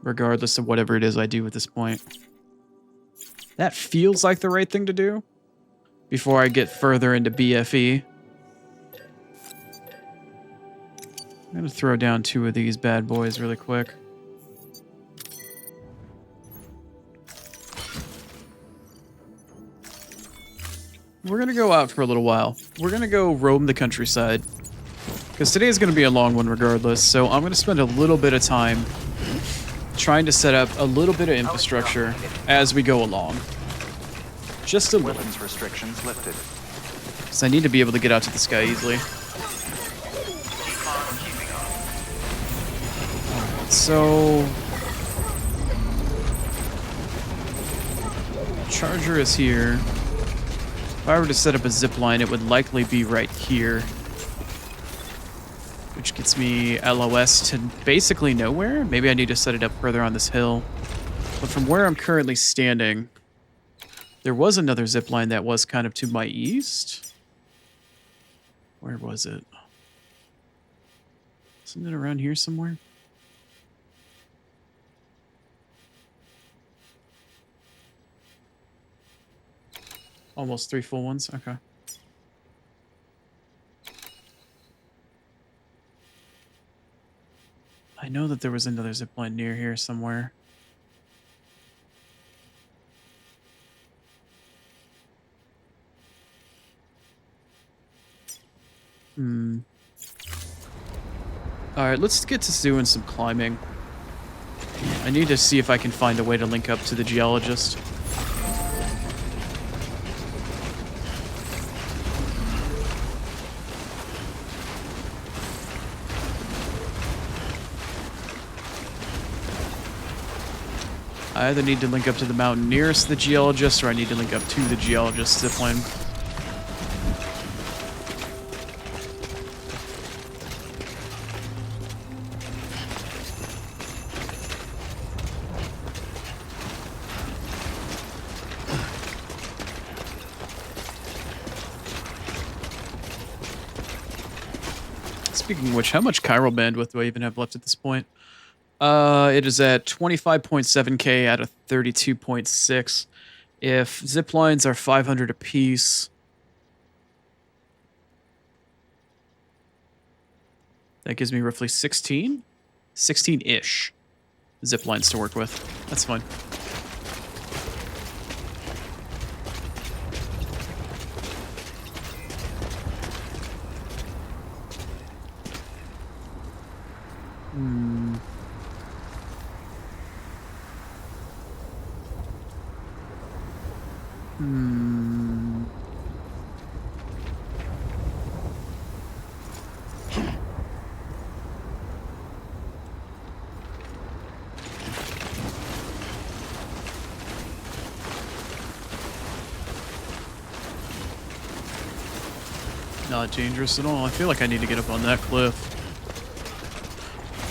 regardless of whatever it is I do at this point. That feels like the right thing to do before I get further into BFE. I'm going to throw down 2 of these bad boys really quick. We're going to go out for a little while. We're going to go roam the countryside. Because today is going to be a long one regardless, so I'm going to spend a little bit of time trying to set up a little bit of infrastructure as we go along. Just a little. Weapons restrictions lifted. Because I need to be able to get out to the sky easily. Alright, so... Charger is here. If I were to set up a zip line, it would likely be right here. Which gets me LOS to basically nowhere. Maybe I need to set it up further on this hill. But from where I'm currently standing, there was another zip line that was kind of to my east. Where was it? Isn't it around here somewhere? Almost 3 full ones? Okay. I know that there was another zipline near here somewhere. Alright, let's get to doing some climbing. I need to see if I can find a way to link up to the geologist. I either need to link up to the mountain nearest the geologist, or I need to link up to the geologist zipline. Speaking of which, how much chiral bandwidth do I even have left at this point? It is at 25.7k out of 32.6. If zip lines are 500 apiece, that gives me roughly 16? 16-ish zip lines to work with. That's fine. Not dangerous at all. I feel like I need to get up on that cliff.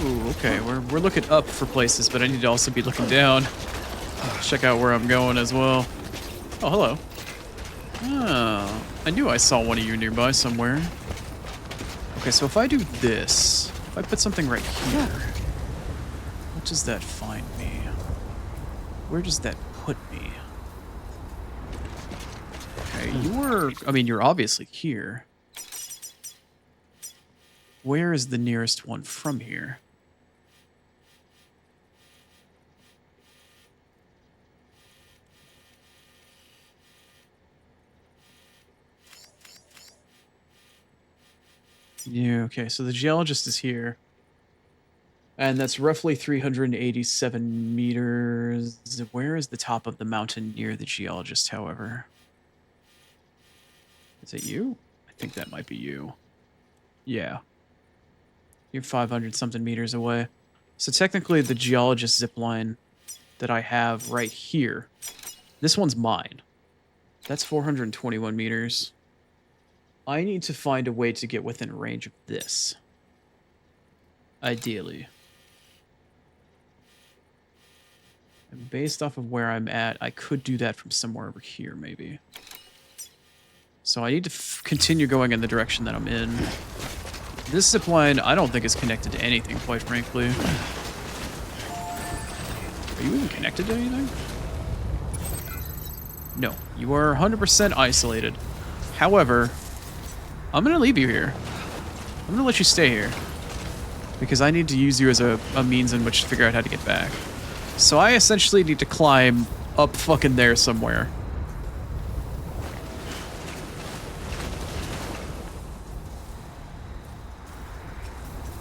Ooh, okay. We're looking up for places, but I need to also be looking down. Check out where I'm going as well. Oh, hello. Oh, I knew I saw one of you nearby somewhere. Okay, so if I do this, if I put something right here, what does that find me? Where does that put me? Okay, you're obviously here. Where is the nearest one from here? Yeah, okay, so the geologist is here. And that's roughly 387 meters. Where is the top of the mountain near the geologist, however? Is it you? I think that might be you. Yeah. You're 500 something meters away. So technically the geologist zipline that I have right here, this one's mine. That's 421 meters. I need to find a way to get within range of this. Ideally. And based off of where I'm at, I could do that from somewhere over here, maybe. So I need to continue going in the direction that I'm in. This zipline, I don't think is connected to anything, quite frankly. Are you even connected to anything? No, you are 100% isolated. However, I'm going to leave you here. I'm going to let you stay here. Because I need to use you as a means in which to figure out how to get back. So I essentially need to climb up fucking there somewhere.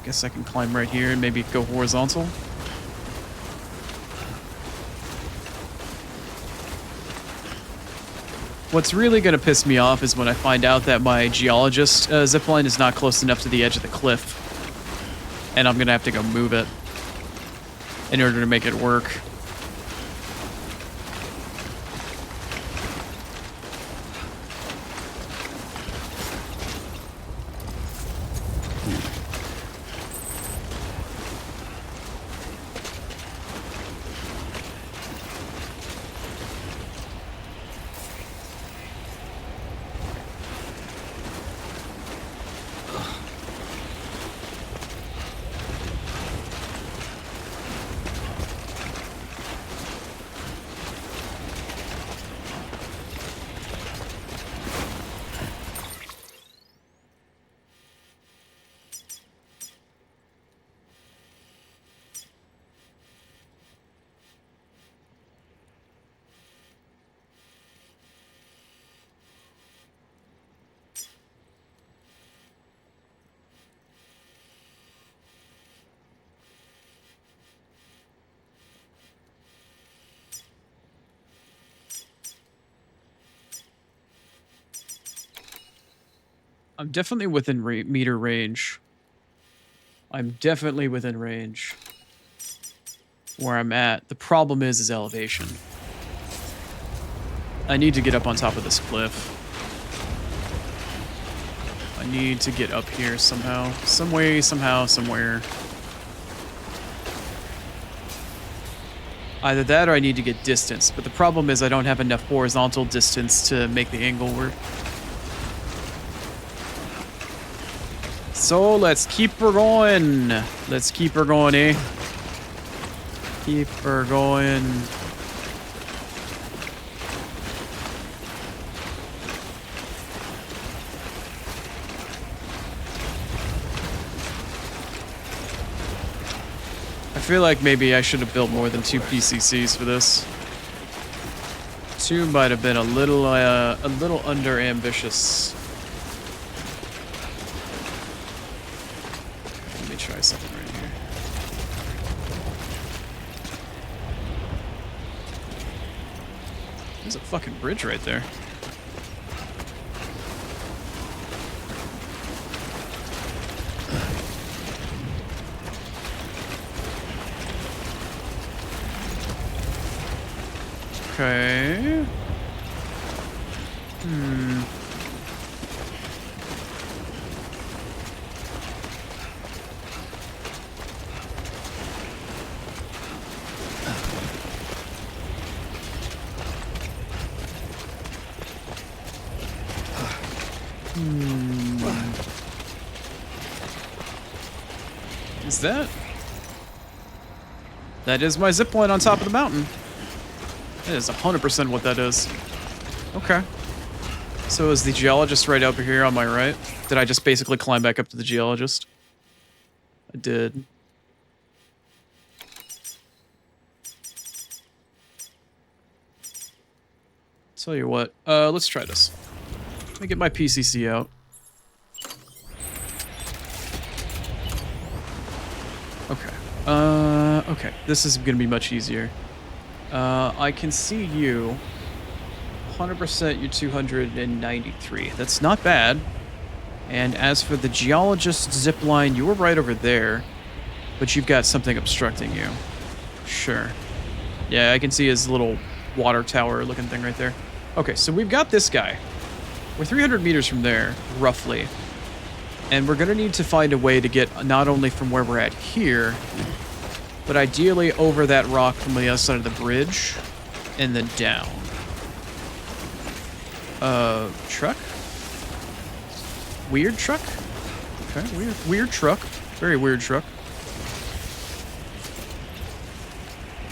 Guess I can climb right here and maybe go horizontal. What's really going to piss me off is when I find out that my geologist zipline is not close enough to the edge of the cliff. And I'm going to have to go move it in order to make it work. I'm definitely within meter range. I'm definitely within range. Where I'm at. The problem is elevation. I need to get up on top of this cliff. I need to get up here somehow. Some way, somehow, somewhere. Either that or I need to get distance. But the problem is I don't have enough horizontal distance to make the angle work. So let's keep her going. Let's keep her going, eh? Keep her going. I feel like maybe I should have built more than 2 PCCs for this. 2 might have been a little under ambitious. Let me try something right here. There's a fucking bridge right there. Okay. Is that? That is my zipline on top of the mountain. That is 100% what that is. Okay. So is the geologist right over here on my right? Did I just basically climb back up to the geologist? I did. Tell you what, let's try this. Let me get my PCC out. Okay. Okay. This is gonna be much easier. I can see you. 100%, you're 293. That's not bad. And as for the geologist zipline, you were right over there. But you've got something obstructing you. Sure. Yeah, I can see his little water tower looking thing right there. Okay, so we've got this guy. We're 300 meters from there, roughly. And we're going to need to find a way to get not only from where we're at here, but ideally over that rock from the other side of the bridge, and then down. Truck? Weird truck? Okay, weird truck. Very weird truck.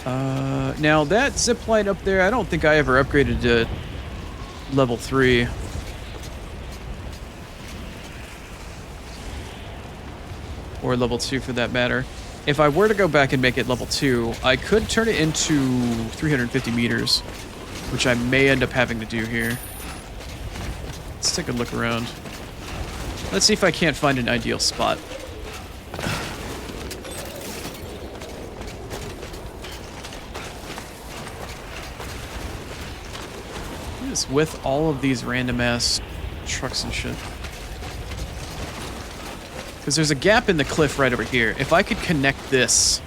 Now that zipline up there, I don't think I ever upgraded to level 3. Or level 2 for that matter. If I were to go back and make it level 2, I could turn it into 350 meters, which I may end up having to do here. Let's take a look around. Let's see if I can't find an ideal spot. What is with all of these random ass trucks and shit? Because there's a gap in the cliff right over here. If I could connect this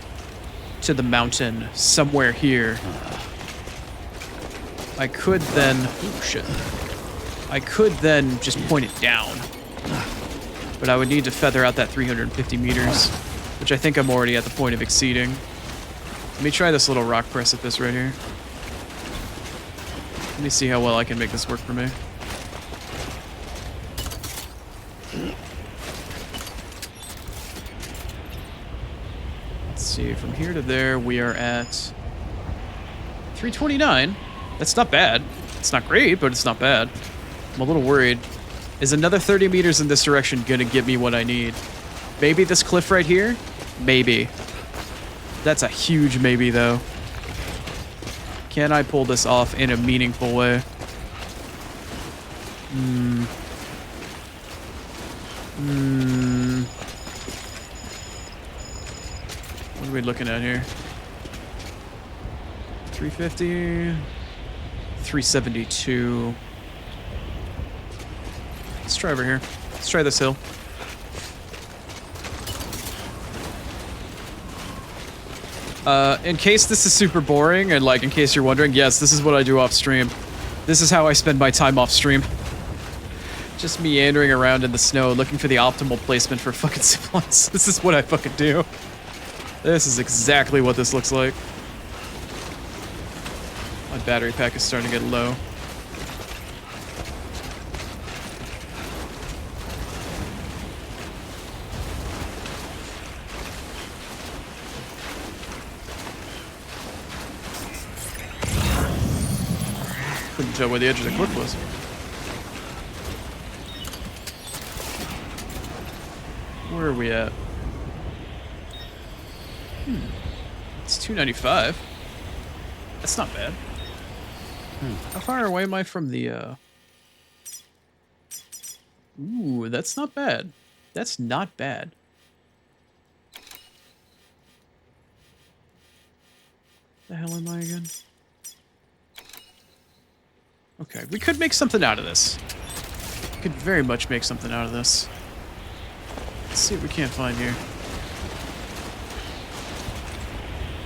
to the mountain somewhere here, I could then... Oh, shit. I could then just point it down. But I would need to feather out that 350 meters, which I think I'm already at the point of exceeding. Let me try this little rock precipice right here. Let me see how well I can make this work for me. Let's see, from here to there, we are at 329. That's not bad. It's not great, but it's not bad. I'm a little worried. Is another 30 meters in this direction gonna give me what I need? Maybe this cliff right here? Maybe. That's a huge maybe, though. Can I pull this off in a meaningful way? What are we looking at here? 350... 372... Let's try over here. Let's try this hill. In case this is super boring, and like in case you're wondering, yes, this is what I do off stream. This is how I spend my time off stream. Just meandering around in the snow, looking for the optimal placement for fucking ziplines. This is what I fucking do. This is exactly what this looks like. My battery pack is starting to get low. Couldn't tell where the edge of the cliff was. Where are we at? It's 295. That's not bad. How far away am I from the, Ooh, that's not bad. That's not bad. The hell am I again? Okay, we could make something out of this. We could very much make something out of this. Let's see what we can't find here.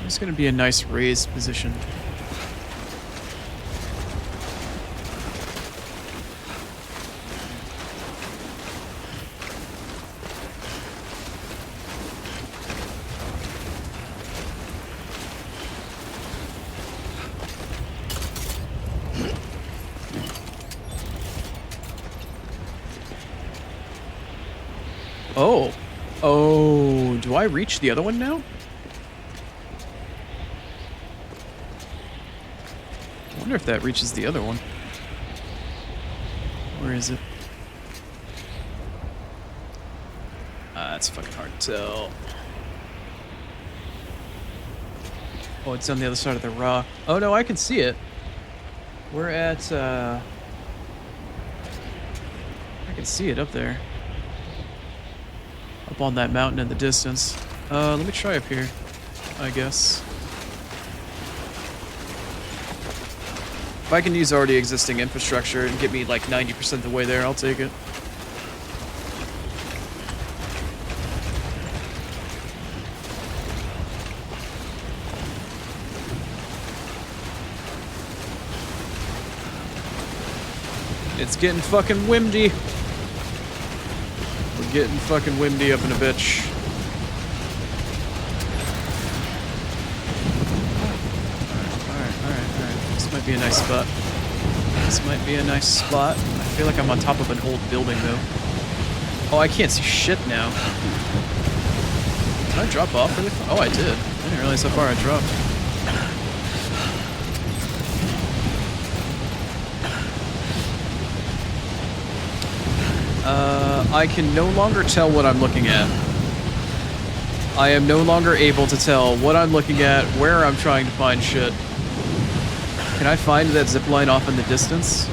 It's gonna be a nice raised position. Oh. Oh, do I reach the other one now? I wonder if that reaches the other one. Where is it? It's fucking hard to tell. Oh, it's on the other side of the rock. Oh no, I can see it. We're at, I can see it up there. Up on that mountain in the distance. Let me try up here, I guess. If I can use already existing infrastructure and get me like 90% of the way there, I'll take it. It's getting fucking windy. We're getting fucking windy up in a bitch. Alright. This might be a nice spot. This might be a nice spot. I feel like I'm on top of an old building though. Oh, I can't see shit now. Did I drop off really far? Oh, I did. I didn't realize how far I dropped. I can no longer tell what I'm looking at. I am no longer able to tell what I'm looking at, where I'm trying to find shit. Can I find that zipline off in the distance?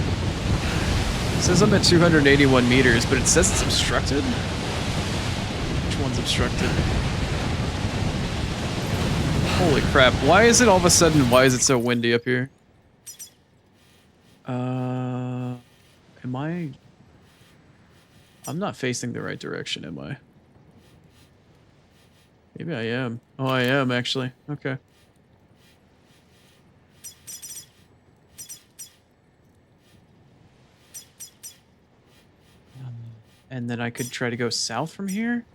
It says I'm at 281 meters, but it says it's obstructed. Which one's obstructed? Holy crap, why is it all of a sudden, why is it so windy up here? Am I... I'm not facing the right direction, am I? Maybe I am. Oh, I am, actually. Okay. And then I could try to go south from here?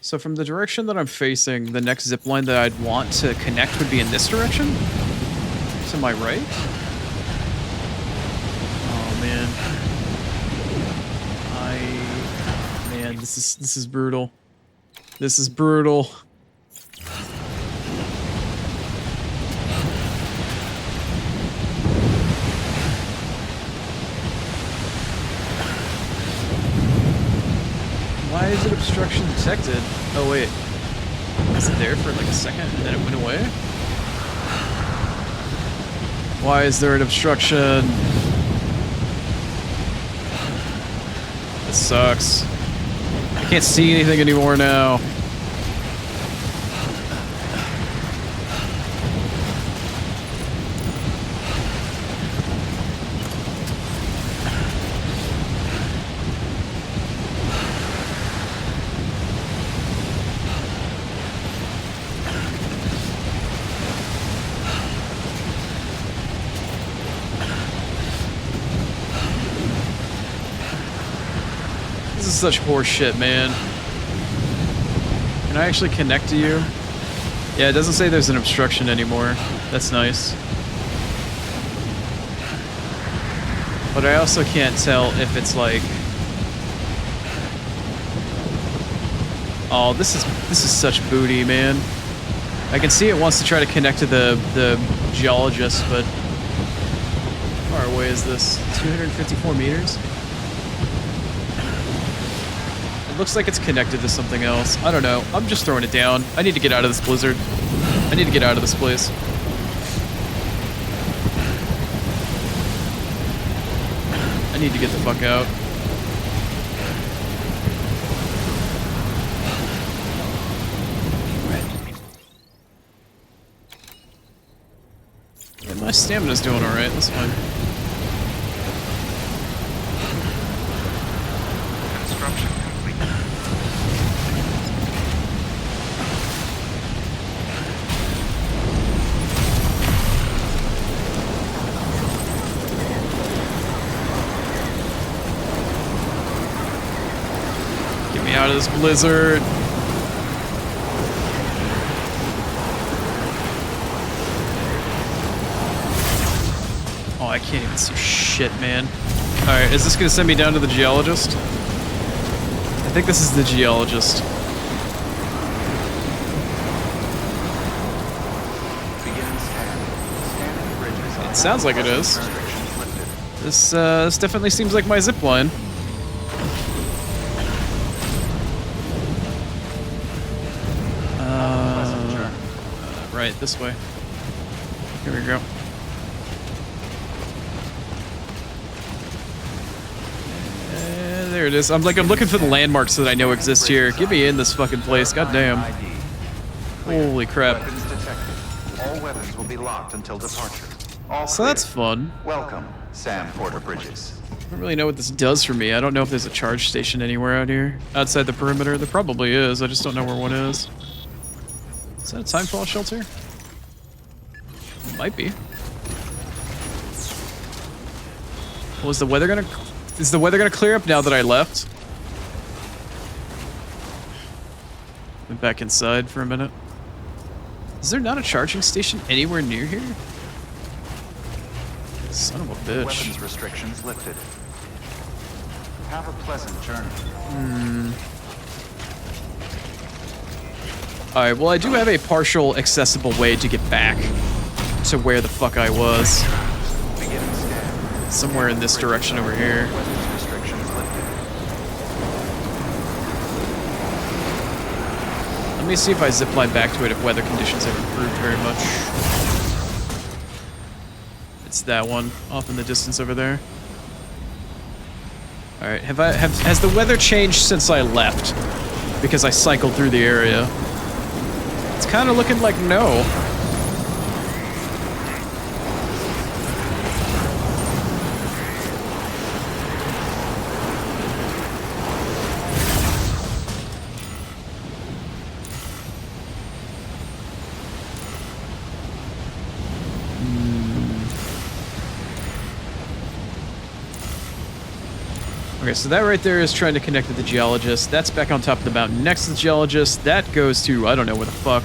So from the direction that I'm facing, the next zipline that I'd want to connect would be in this direction? To my right? Oh, man. Man, this is brutal. This is brutal. Why is it obstruction detected? Oh wait. Was it there for like a second and then it went away? Why is there an obstruction? This sucks. I can't see anything anymore now. such horse shit, man. Can I actually connect to you? Yeah, it doesn't say there's an obstruction anymore. That's nice. But I also can't tell if it's like... Oh, this is such booty, man. I can see it wants to try to connect to the geologist, but how far away is this? 254 meters? It looks like it's connected to something else. I don't know. I'm just throwing it down. I need to get out of this blizzard. I need to get out of this place. I need to get the fuck out. Yeah, my stamina's doing alright, that's fine. Construction complete. Get me out of this blizzard. Oh, I can't even see shit, man. Alright, is this gonna send me down to the geologist? I think this is the geologist. It sounds like it is. This definitely seems like my zip line. Right, this way. Here we go. There it is. I'm looking for the landmarks that I know exist here. Get me in this fucking place. God damn. Holy crap. Weapons detected. All weapons will be locked until departure. All So that's fun. Welcome, Sam Porter Bridges. I don't really know what this does for me. I don't know if there's a charge station anywhere out here. Outside the perimeter. There probably is. I just don't know where one is. Is that a timefall shelter? Might be. Well, is the weather gonna clear up now that I left? Went back inside for a minute. Is there not a charging station anywhere near here? Son of a bitch. Weapons restrictions lifted. Have a pleasant journey. Alright, well I do have a partial accessible way to get back to where the fuck I was. Beginning scan. Somewhere in this direction over here. Weapons restrictions lifted. Let me see if I zipline back to it if weather conditions have improved very much. It's that one, off in the distance over there. Alright, has the weather changed since I left? Because I cycled through the area. It's kind of looking like no. Okay, so that right there is trying to connect to the geologist. That's back on top of the mountain next to the geologist. That goes to, I don't know where the fuck.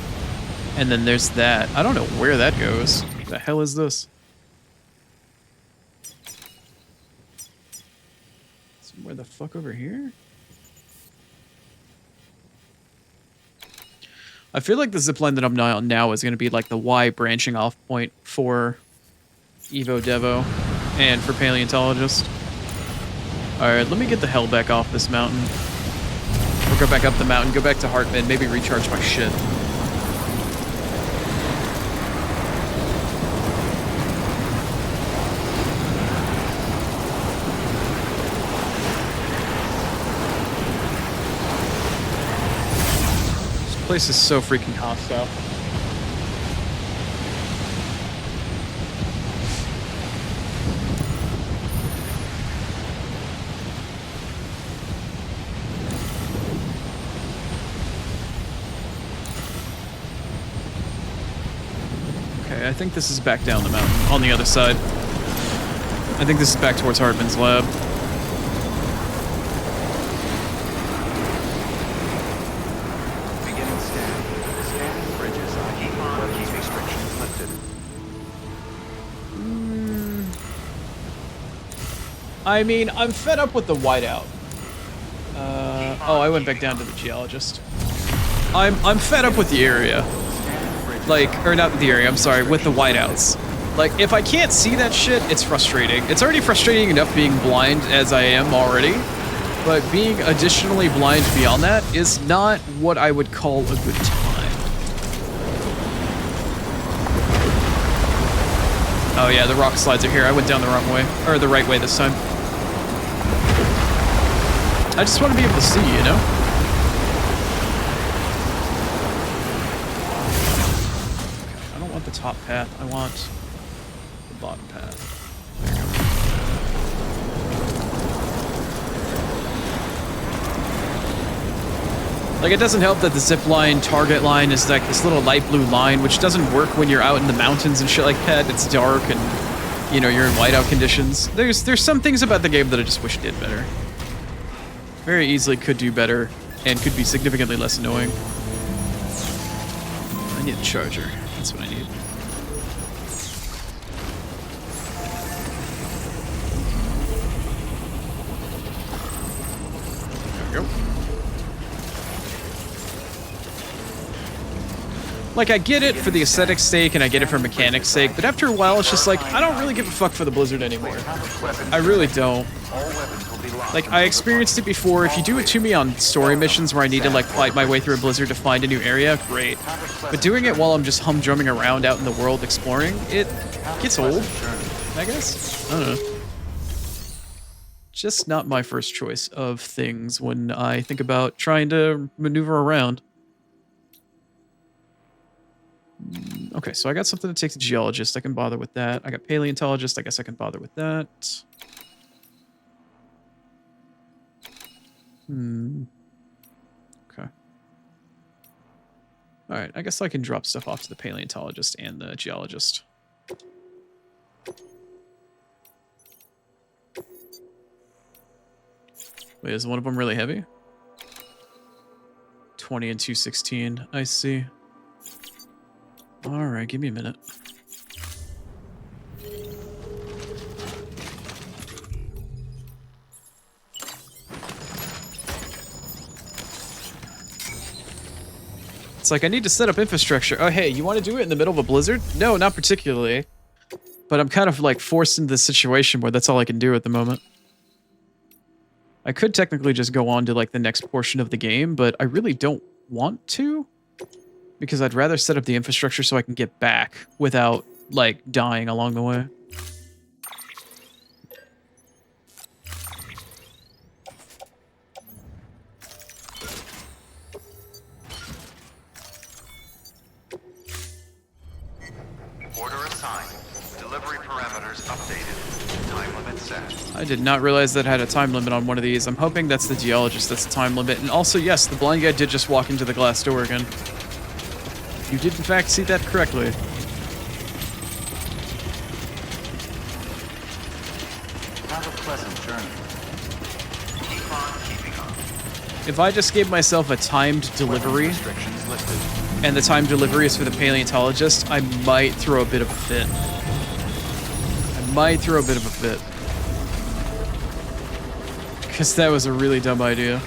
And then there's that. I don't know where that goes. What the hell is this? Somewhere the fuck over here? I feel like the zipline that I'm on now is going to be like the Y branching off point for Evo-Devo and for Paleontologist. Alright, let me get the hell back off this mountain. Or go back up the mountain, go back to Hartman, maybe recharge my shit. This place is so freaking hostile. I think this is back down the mountain, on the other side. I think this is back towards Hartman's lab. I mean, I'm fed up with the whiteout. Oh, I went back down to the geologist. I'm fed up with the area. Like, or not the area, I'm sorry, with the whiteouts. Like, if I can't see that shit, it's frustrating. It's already frustrating enough being blind as I am already, but being additionally blind beyond that is not what I would call a good time. Oh yeah, the rock slides are here. I went down the wrong way, or the right way this time. I just want to be able to see, you know? I don't want the top path. I want the bottom path. There you go. Like, it doesn't help that the zip line target line is like this little light blue line, which doesn't work when you're out in the mountains and shit like that. It's dark and, you know, you're in whiteout conditions. There's some things about the game that I just wish did better. Very easily could do better, and could be significantly less annoying. I need a charger. That's what I need. There we go. Like, I get it for the aesthetic's sake, and I get it for mechanics' sake, but after a while, it's just like, I don't really give a fuck for the Blizzard anymore. I really don't. Like, I experienced it before. If you do it to me on story missions where I need to, like, fight my way through a blizzard to find a new area, great. But doing it while I'm just humdrumming around out in the world exploring, it gets old, I guess? I don't know. Just not my first choice of things when I think about trying to maneuver around. Okay, so I got something to take to geologist. I can bother with that. I got paleontologist. I guess I can bother with that. Okay. Alright, I guess I can drop stuff off to the paleontologist and the geologist. Wait, is one of them really heavy? 20 and 216, I see. Alright, give me a minute. It's like, I need to set up infrastructure. Oh, hey, you want to do it in the middle of a blizzard? No, not particularly. But I'm kind of, like, forced into this situation where that's all I can do at the moment. I could technically just go on to, like, the next portion of the game, but I really don't want to. Because I'd rather set up the infrastructure so I can get back without, like, dying along the way. Order assigned. Delivery parameters updated. Time limit set. I did not realize that had a time limit on one of these. I'm hoping that's the geologist that's the time limit. And also, yes, the blind guy did just walk into the glass door again. You did, in fact, see that correctly. Have a pleasant journey. Keep on keeping on. If I just gave myself a timed delivery, Restrictions lifted. and the timed delivery is for the paleontologist, I might throw a bit of a fit. Because that was a really dumb idea.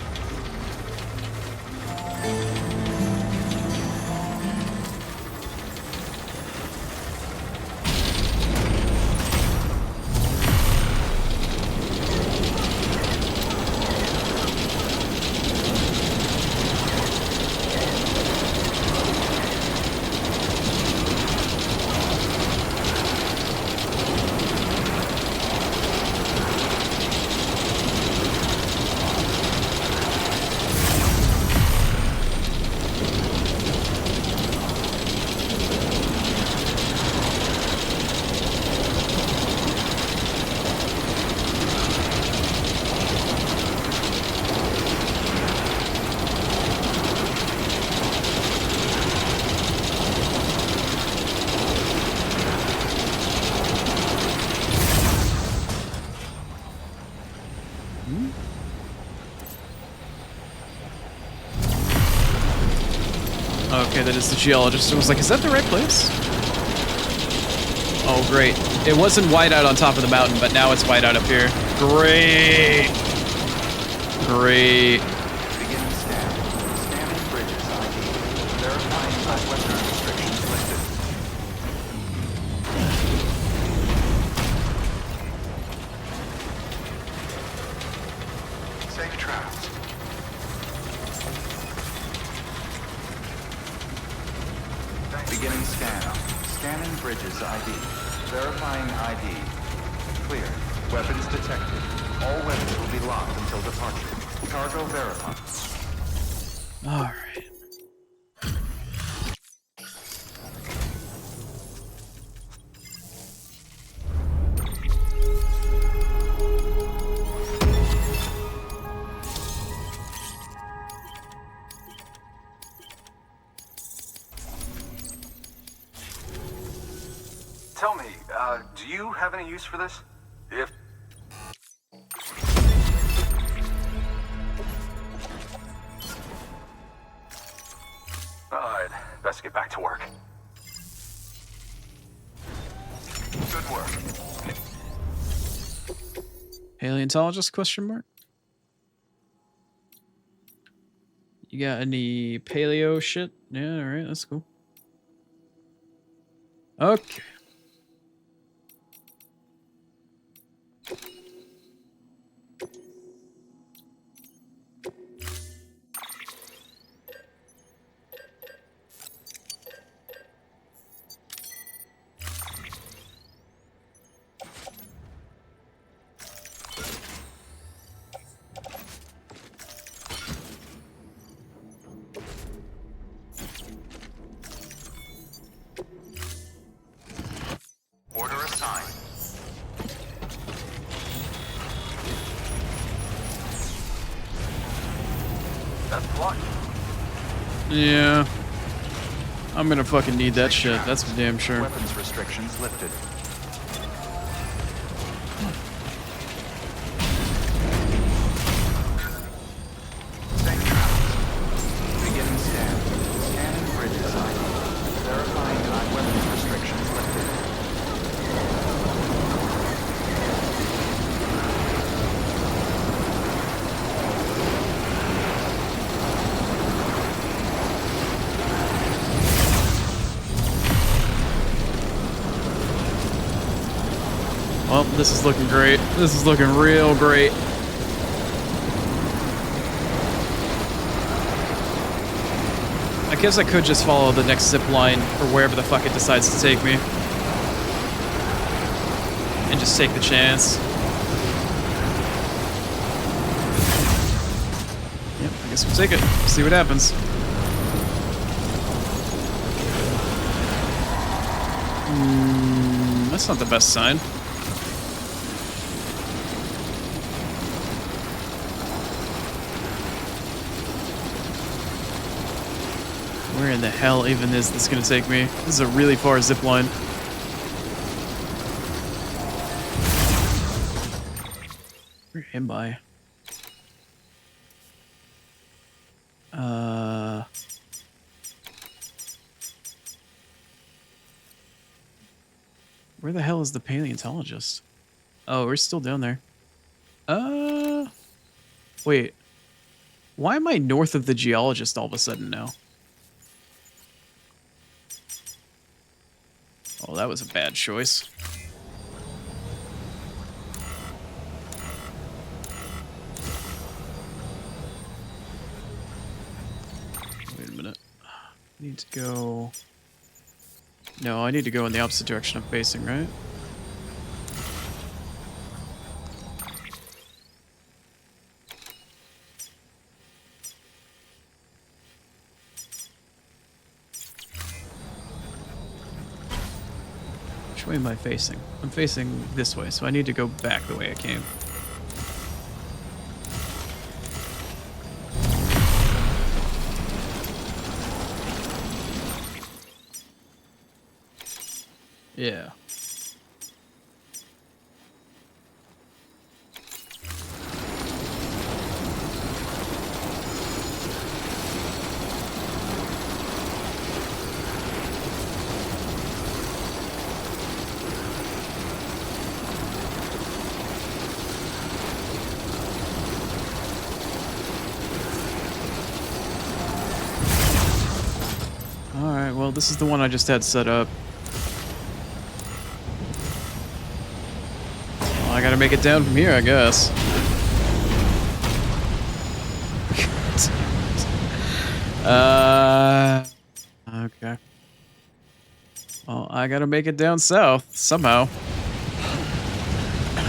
Okay, that is the geologist. I was like, is that the right place? Oh, great. It wasn't white out on top of the mountain, but now it's white out up here. Great. Great. Beginning scan. Scanning bridges ID. Verifying weapon restrictions lifted. Safe travels. Beginning scan. Scanning bridges ID. Verifying ID. Clear. Weapons detected. All weapons will be locked until departure. Cargo verified. All right. Tell me, do you have any use for this? If... Alright, best get back to work. Good work. Paleontologist question mark? You got any paleo shit? Yeah, alright, that's cool. Okay. Order assigned. That's blocked. Yeah. I'm gonna fucking need that shit, that's for damn sure. Weapons restrictions lifted. Safe travels. Beginning scan. Scanning bridges ID. Verifying weapons restrictions lifted. Well, this is looking great. This is looking real great. I guess I could just follow the next zip line or wherever the fuck it decides to take me. And just take the chance. Yep, I guess we'll take it. See what happens. That's not the best sign. Where in the hell even is this gonna take me? This is a really far zip line. Where am I? Where the hell is the paleontologist? Oh, we're still down there. Wait. Why am I north of the geologist all of a sudden now? Oh, that was a bad choice. Wait a minute. I need to go... No, I need to go in the opposite direction I'm facing, right? Which way am I facing? I'm facing this way, so I need to go back the way I came. Yeah. this is the one I just had set up. Well, I gotta make it down from here, I guess. Okay. Well, I gotta make it down south somehow.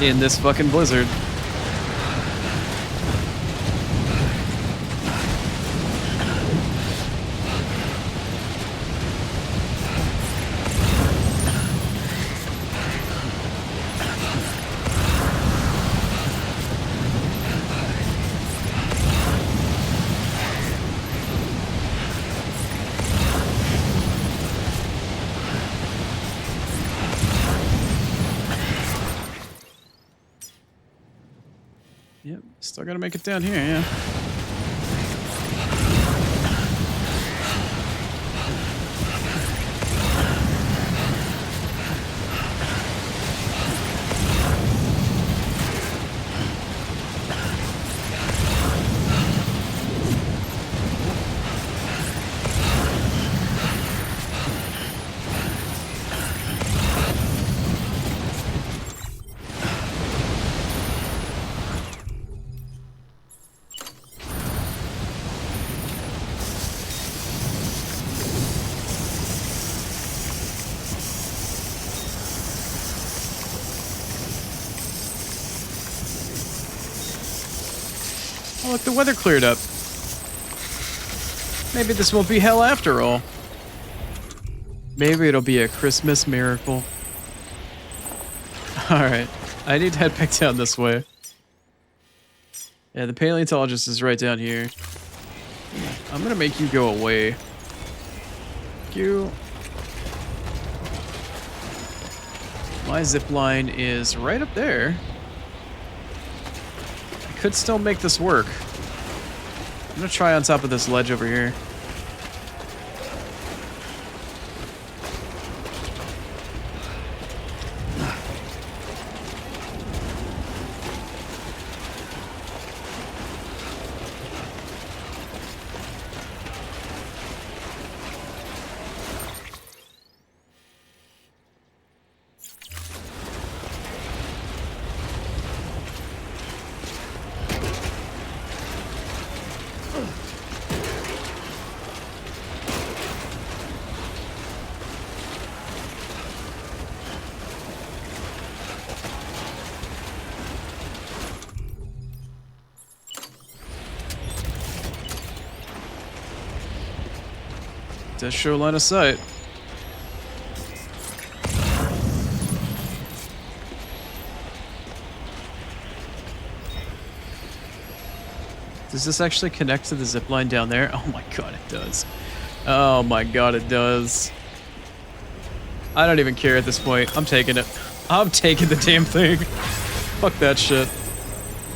In this fucking blizzard. Yep, still gotta make it down here, yeah. Oh, look, the weather cleared up. Maybe this won't be hell after all. Maybe it'll be a Christmas miracle. Alright, I need to head back down this way. Yeah, the paleontologist is right down here. I'm gonna make you go away. You. My zip line is right up there. I could still make this work. I'm gonna try on top of this ledge over here. Does show line of sight. Does this actually connect to the zip line down there? Oh my god, it does. Oh my god, it does. I don't even care at this point. I'm taking it. I'm taking the damn thing. Fuck that shit.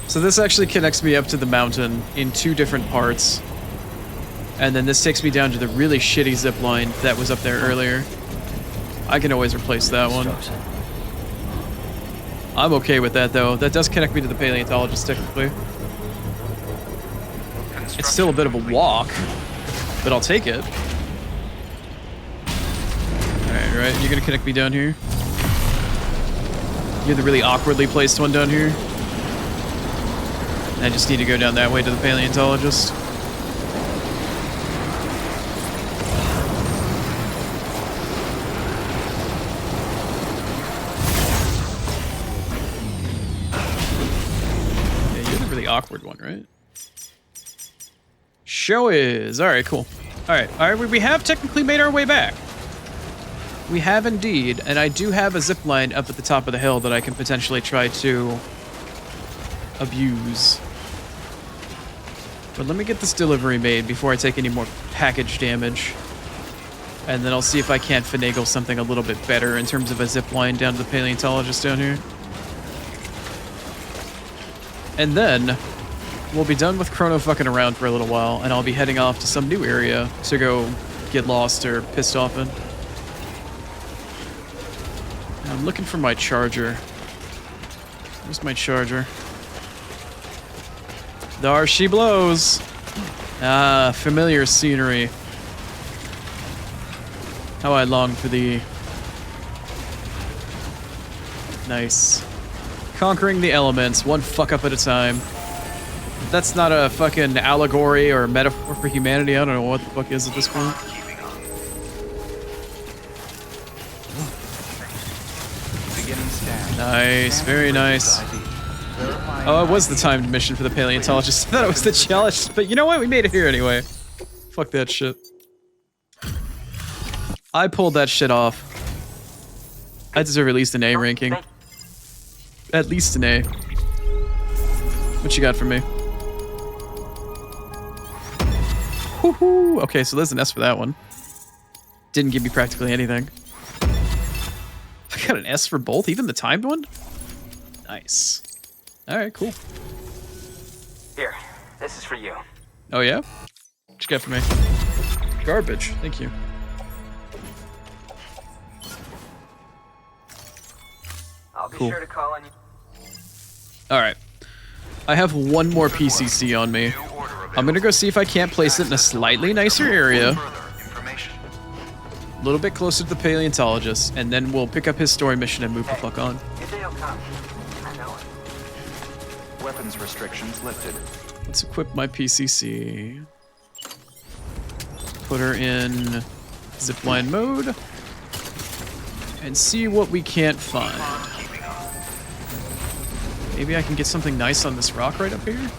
So this actually connects me up to the mountain in 2 different parts. And then this takes me down to the really shitty zip line that was up there earlier. I can always replace that one. I'm okay with that though. That does connect me to the paleontologist technically. It's still a bit of a walk, but I'll take it. Alright, right, you're gonna connect me down here? You're the really awkwardly placed one down here. I just need to go down that way to the paleontologist. Awkward one, right? Show is. Alright, cool. Alright, we have technically made our way back. We have indeed, and I do have a zip line up at the top of the hill that I can potentially try to abuse. But let me get this delivery made before I take any more package damage. And then I'll see if I can't finagle something a little bit better in terms of a zip line down to the paleontologist down here. And then we'll be done with Chrono fucking around for a little while, and I'll be heading off to some new area to go get lost or pissed off in. I'm looking for my charger. Where's my charger? There she blows. Ah, familiar scenery. How I long for the... Nice. Conquering the elements, one fuck up at a time. If that's not a fucking allegory or a metaphor for humanity, I don't know what the fuck is at this point. Nice, very nice. Oh, it was the timed mission for the paleontologist. I thought it was the geologist, but you know what? We made it here anyway. Fuck that shit. I pulled that shit off. I deserve at least an A ranking. At least an A. What you got for me? Woohoo! Okay, so there's an S for that one. Didn't give me practically anything. I got an S for both, even the timed one? Nice. Alright, cool. Here, this is for you. Oh yeah? What you got for me? Garbage, thank you. I'll be Cool. sure to call on you. Alright. I have one more PCC on me. I'm gonna go see if I can't place it in a slightly nicer area. A little bit closer to the paleontologist, and then we'll pick up his story mission and move the fuck on. Your day will come. I know it. Weapons restrictions lifted. Let's equip my PCC. Put her in zipline mode. And see what we can't find. Maybe I can get something nice on this rock right up here?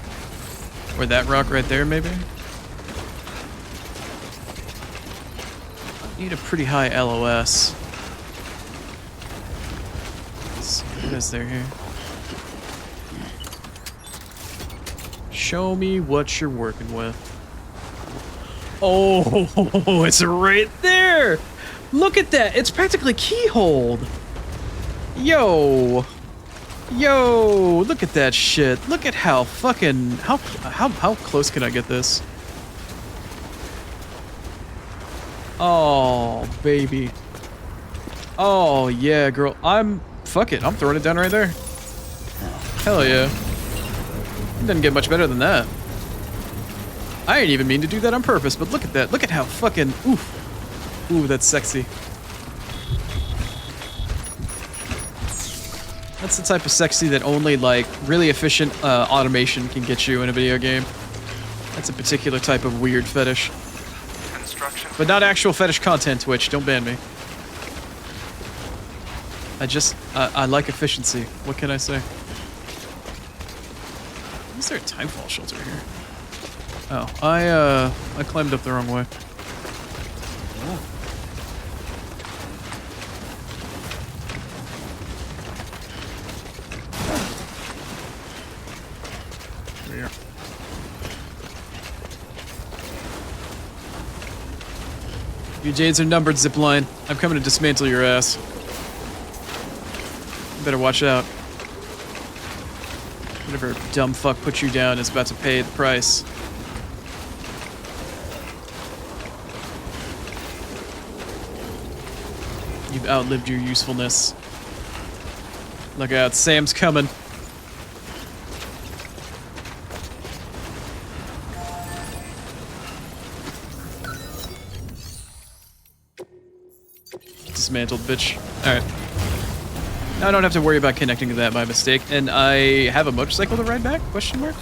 Or that rock right there, maybe? I need a pretty high LOS. Let's see, what is there here? Show me what you're working with. Oh, it's right there! Look at that! It's practically keyholed! Yo! Yo! Look at that shit. Look at how fucking... How close can I get this? Oh, baby. Oh, yeah, girl. Fuck it. I'm throwing it down right there. Hell yeah. It doesn't get much better than that. I didn't even mean to do that on purpose, but look at that. Look at how fucking... Oof. Ooh, that's sexy. That's the type of sexy that only, like, really efficient automation can get you in a video game. That's a particular type of weird fetish. But not actual fetish content, Twitch. Don't ban me. I like efficiency. What can I say? Is there a timefall shelter here? Oh, I climbed up the wrong way. Here. Your days are numbered, Zipline. I'm coming to dismantle your ass. You better watch out. Whatever dumb fuck put you down is about to pay the price. You've outlived your usefulness. Look out, Sam's coming. Dismantled, bitch. Alright. Now I don't have to worry about connecting to that by mistake. And I have a motorcycle to ride back? Question mark?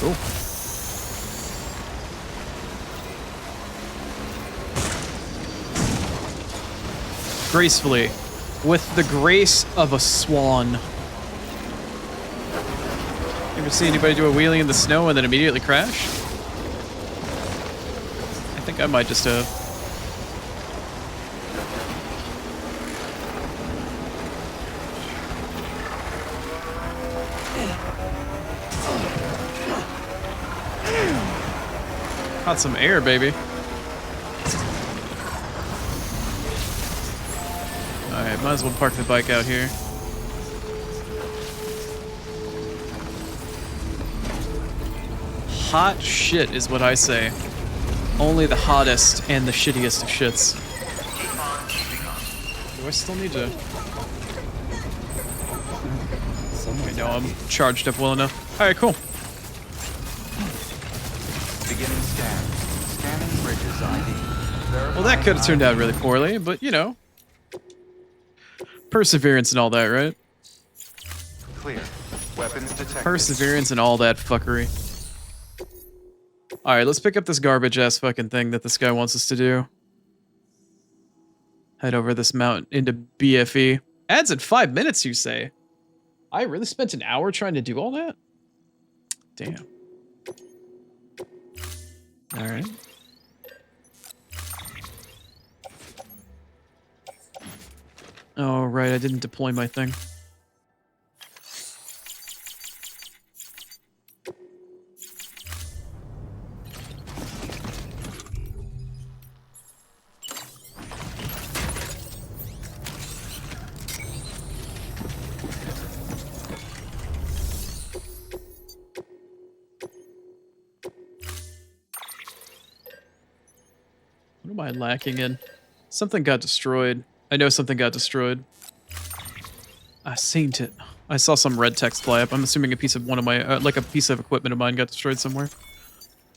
Cool. Gracefully. With the grace of a swan. You ever see anybody do a wheelie in the snow and then immediately crash? I think I might just have. Caught some air, baby. Alright, might as well park the bike out here. Hot shit is what I say. Only the hottest and the shittiest of shits. Do I still need to... Okay, no, I'm charged up well enough. Alright, cool. Beginning scan. Scanning bridges ID. Well, that could have turned out really poorly, but you know, perseverance and all that, right? Clear. Weapons detected. Perseverance and all that fuckery. Alright, let's pick up this garbage-ass fucking thing that this guy wants us to do. Head over this mountain into BFE. Adds in 5 minutes, you say? I really spent an hour trying to do all that? Damn. Alright. Oh, right, I didn't deploy my thing. What am I lacking in? Something got destroyed. I know something got destroyed. I seen it. I saw some red text fly up. I'm assuming a piece of one of my, like a piece of equipment of mine got destroyed somewhere.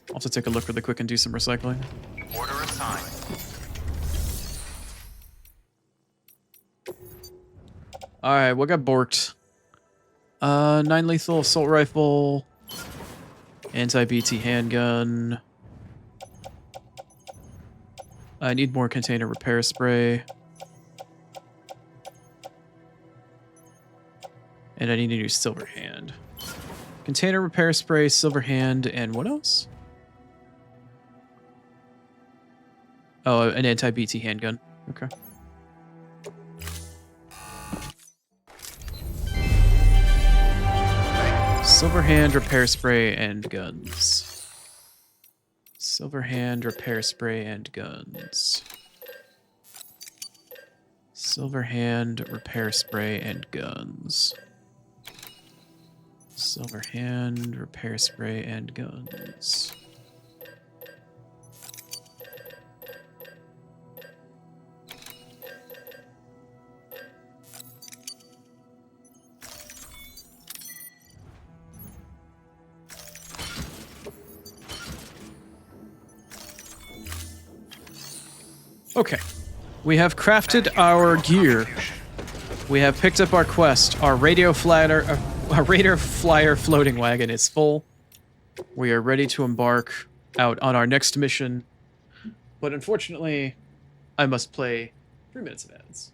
I'll have to take a look really quick and do some recycling. Order assigned. Alright, what got borked? 9 lethal assault rifle. Anti-BT handgun. I need more container repair spray. And I need a new silver hand. Container repair spray, silver hand, and what else? Oh, an anti-BT handgun. Okay. Silver hand, repair spray, and guns. Silver hand, repair spray, and guns. Silver hand, repair spray, and guns. Silver hand, repair spray, and guns. Okay. We have crafted our gear. We have picked up our quest. Our radio flyer floating wagon is full. We are ready to embark out on our next mission. But unfortunately, I must play 3 minutes of ads.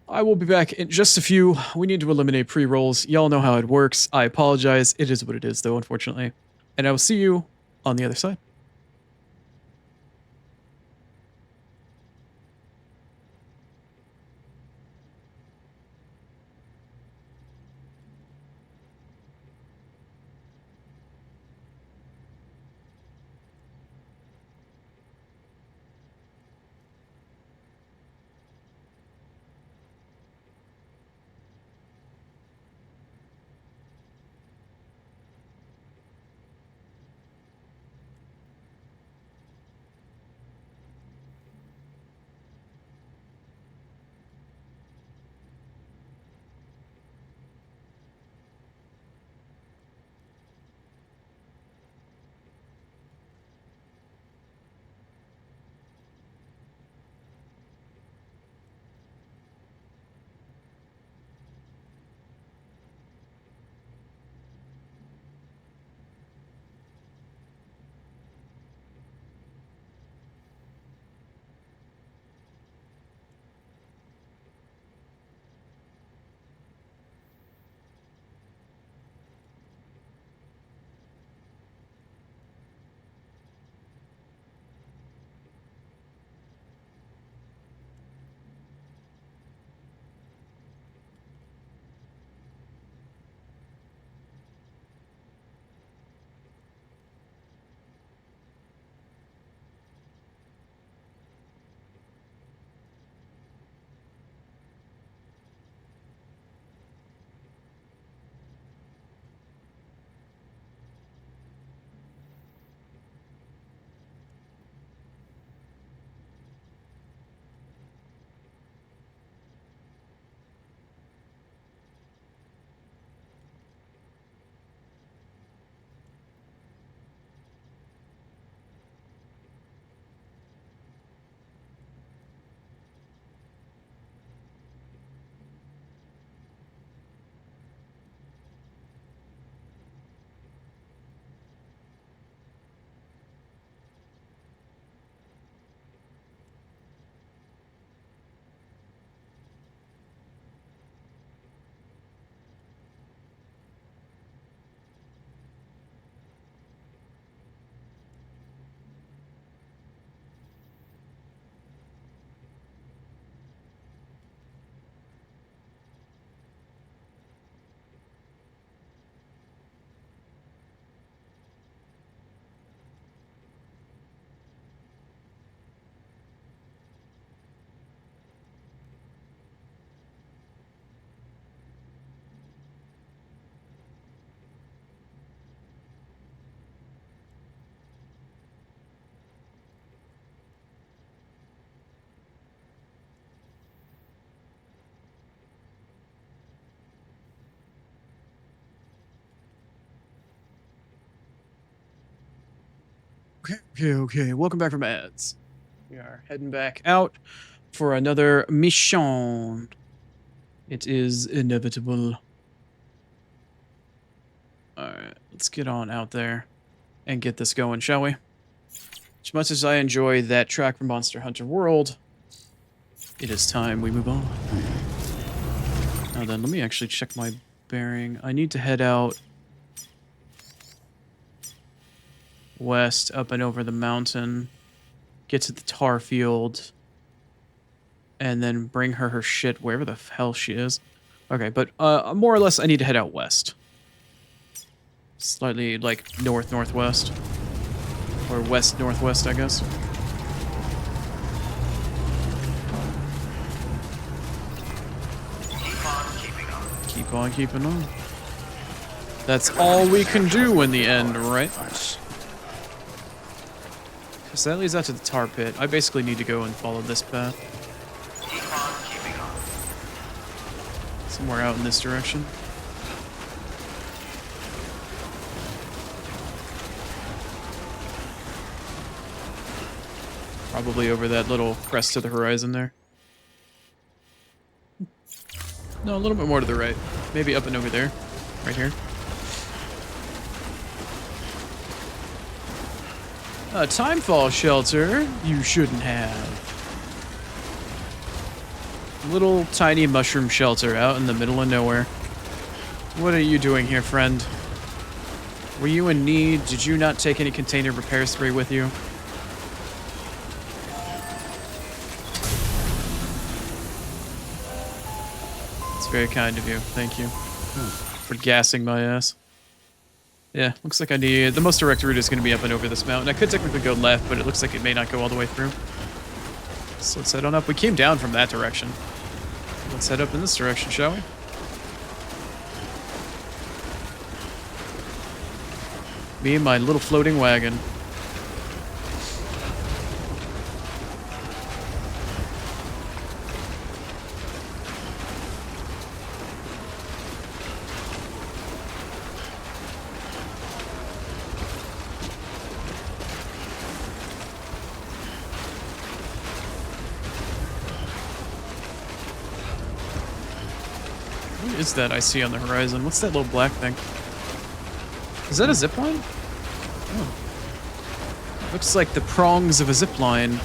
I will be back in just a few. We need to eliminate pre-rolls. Y'all know how it works. I apologize. It is what it is, though, unfortunately. And I will see you on the other side. Okay. Welcome back from ads. We are heading back out for another mission. It is inevitable. Alright, let's get on out there and get this going, shall we? As much as I enjoy that track from Monster Hunter World, it is time we move on. Now then, let me actually check my bearing. I need to head out west, up and over the mountain, get to the tar field, and then bring her shit wherever the hell she is. Okay, but more or less I need to head out west. Slightly, like, north-northwest. Or west-northwest, I guess. Keep on keeping on. That's all we can do in the end, right? So that leads out to the tar pit. I basically need to go and follow this path. Somewhere out in this direction. Probably over that little crest to the horizon there. No, a little bit more to the right. Maybe up and over there. Right here. A timefall shelter you shouldn't have. Little tiny mushroom shelter out in the middle of nowhere. What are you doing here, friend? Were you in need? Did you not take any container repair spray with you? It's very kind of you. Thank you. For gassing my ass. Yeah, looks like I need... The most direct route is going to be up and over this mountain. I could technically go left, but it looks like it may not go all the way through. So let's head on up. We came down from that direction. Let's head up in this direction, shall we? Me and my little floating wagon. What is that I see on the horizon? What's that little black thing? Is that a zipline? Oh. Looks like the prongs of a zipline.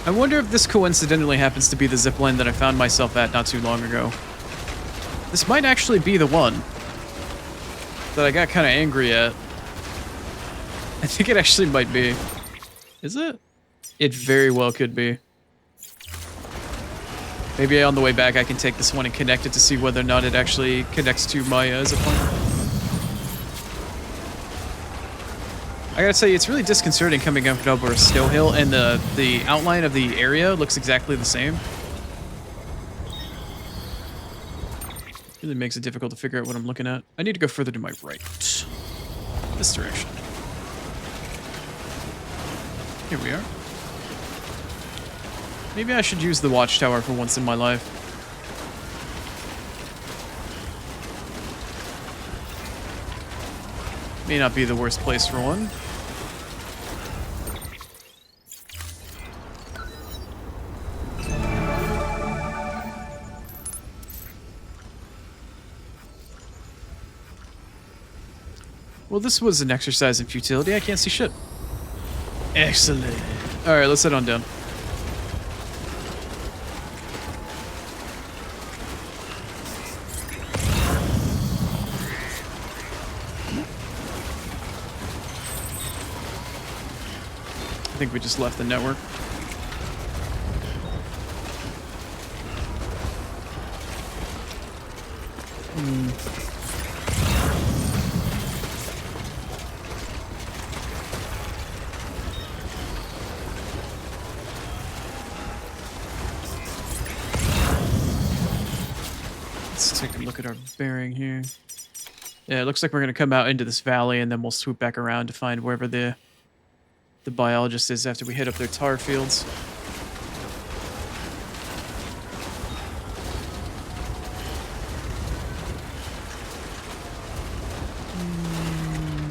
I wonder if this coincidentally happens to be the zipline that I found myself at not too long ago. This might actually be the one that I got kind of angry at. I think it actually might be. Is it? It very well could be. Maybe on the way back I can take this one and connect it to see whether or not it actually connects to my zipline. I gotta tell you, it's really disconcerting coming up over a snow hill, and the outline of the area looks exactly the same. Really makes it difficult to figure out what I'm looking at. I need to go further to my right. This direction. Here we are. Maybe I should use the watchtower for once in my life. May not be the worst place for one. Well, this was an exercise in futility. I can't see shit. Excellent. Alright, let's head on down. I think we just left the network. Let's take a look at our bearing here. Yeah, it looks like we're going to come out into this valley and then we'll swoop back around to find wherever the biologist is after we hit up their tar fields.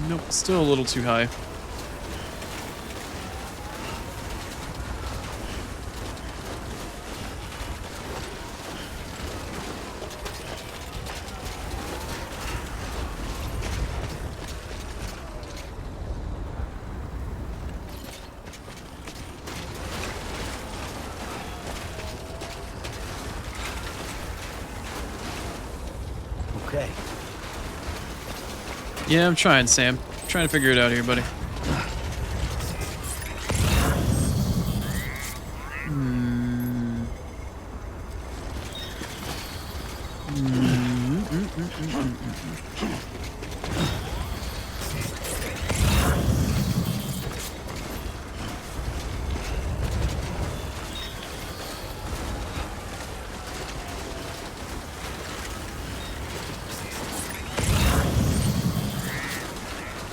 Nope, still a little too high. Yeah, I'm trying, Sam. I'm trying to figure it out here, buddy.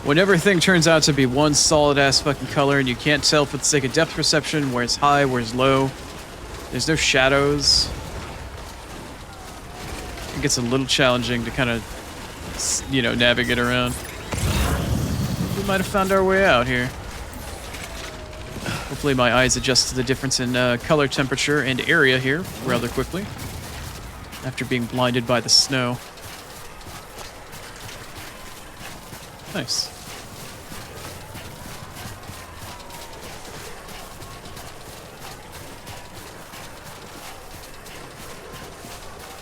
When everything turns out to be one solid-ass fucking color and you can't tell for the sake of depth perception where it's high, where it's low, there's no shadows, it gets a little challenging to kind of, you know, navigate around. We might have found our way out here. Hopefully my eyes adjust to the difference in color, temperature, and area here rather quickly after being blinded by the snow. Nice.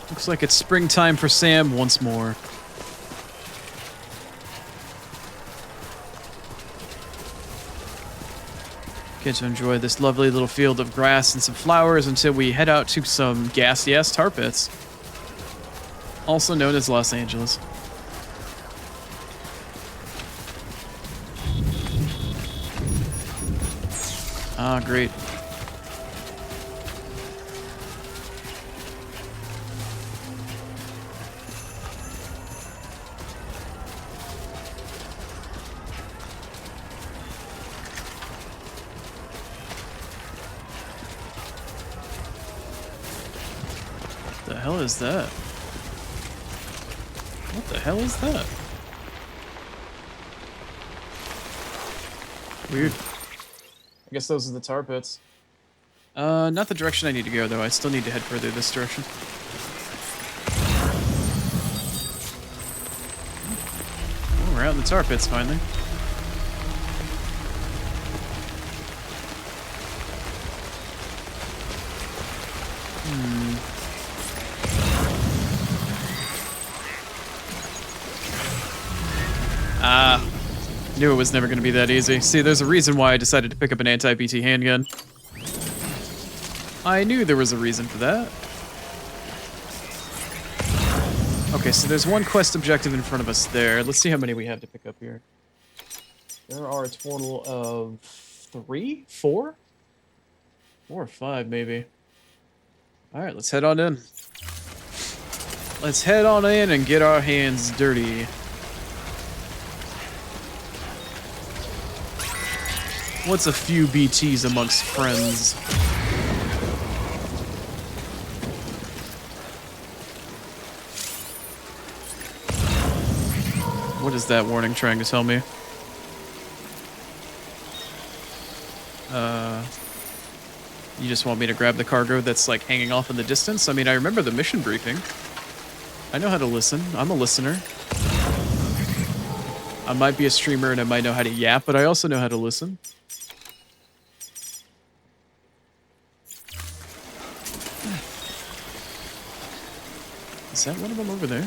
Looks like it's springtime for Sam once more. Get to enjoy this lovely little field of grass and some flowers until we head out to some gassy-ass tar pits, also known as Los Angeles. Ah, great. What the hell is that? What the hell is that? Weird. I guess those are the tar pits. Not the direction I need to go, though. I still need to head further this direction. Oh, we're out in the tar pits, finally. Knew it was never going to be that easy. See, there's a reason why I decided to pick up an anti-BT handgun. I knew there was a reason for that. Okay, so there's one quest objective in front of us there. Let's see how many we have to pick up here. There are a total of 3? 4? 4 or 5, maybe. Alright, let's head on in. Let's head on in and get our hands dirty. What's a few BTs amongst friends? What is that warning trying to tell me? You just want me to grab the cargo that's like hanging off in the distance? I mean, I remember the mission briefing. I know how to listen. I'm a listener. I might be a streamer and I might know how to yap, but I also know how to listen. Is that one of them over there?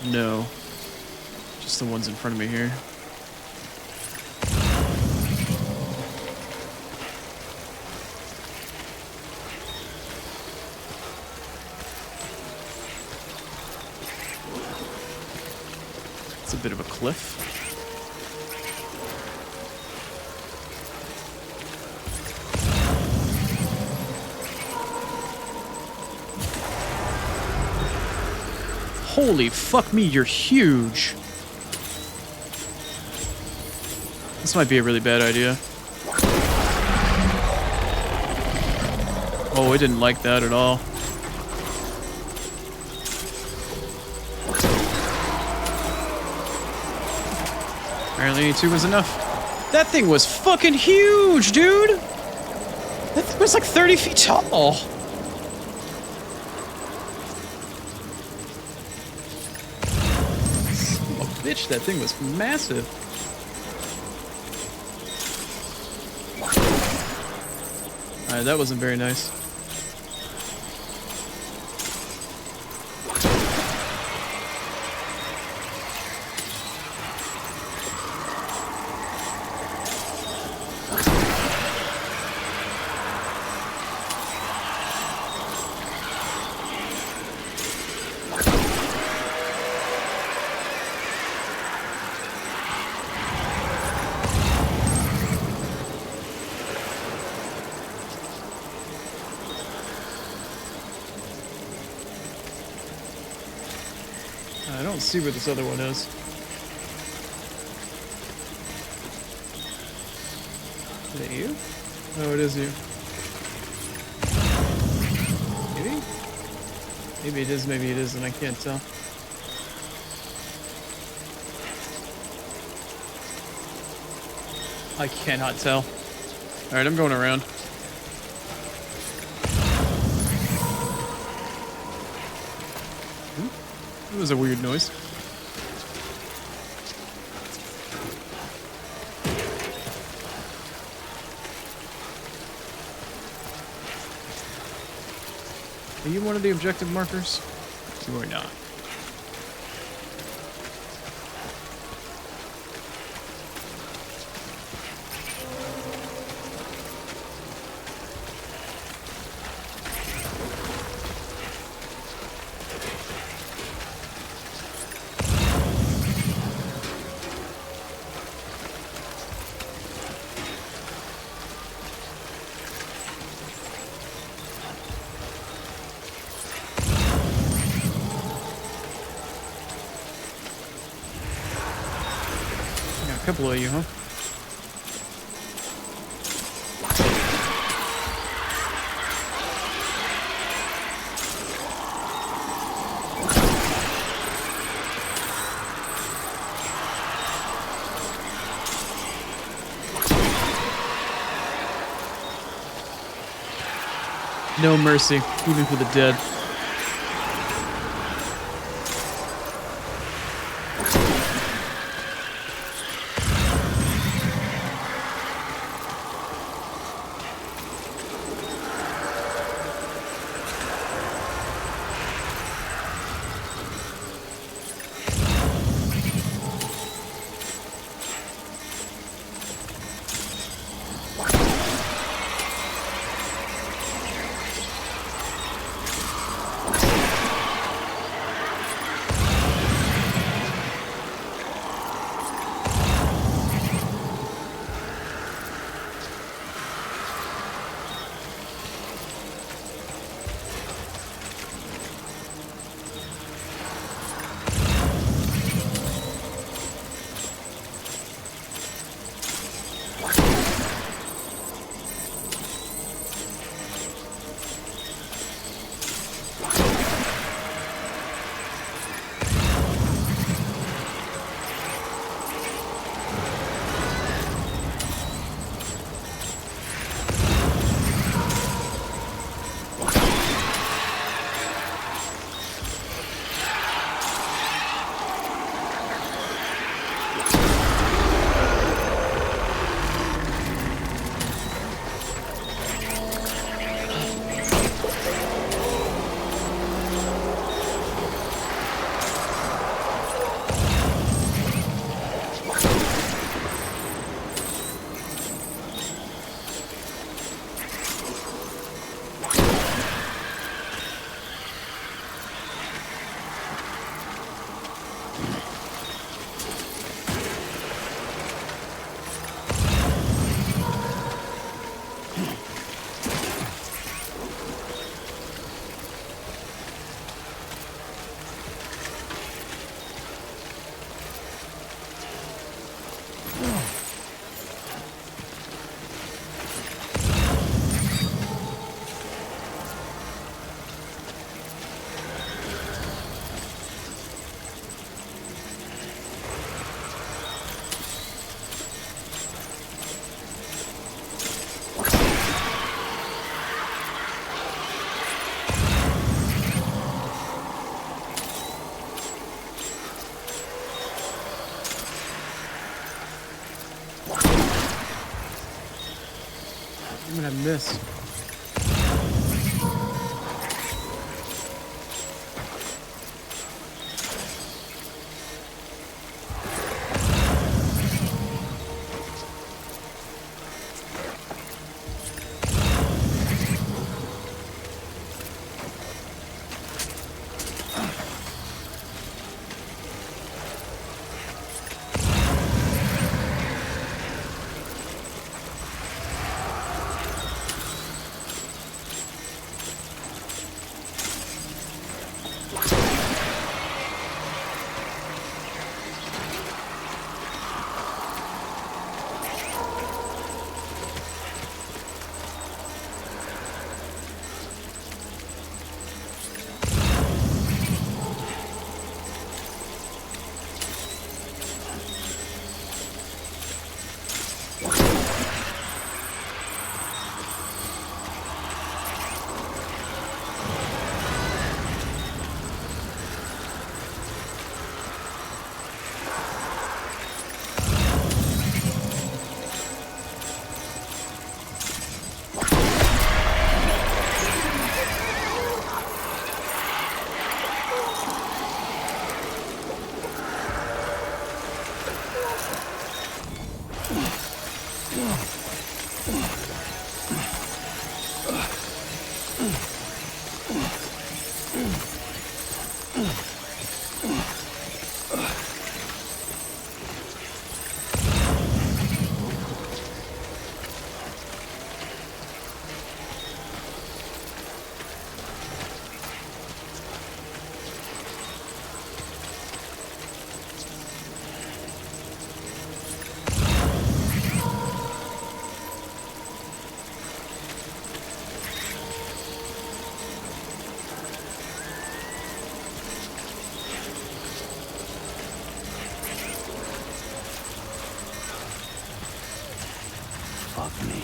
No. Just the ones in front of me here. It's a bit of a cliff. Holy fuck me, you're huge. This might be a really bad idea. Oh, I didn't like that at all. Apparently 2 was enough. That thing was fucking huge, dude! That thing was like 30 feet tall! Bitch, that thing was massive. Alright, that wasn't very nice. don't see where this other one is. Is it you? Oh, it is you. Maybe? Maybe it is, maybe it isn't. I can't tell. I cannot tell. Alright, I'm going around. That was a weird noise. Are you one of the objective markers? You are not. A couple of you, huh? No mercy, even for the dead. I'm gonna miss. Fuck me.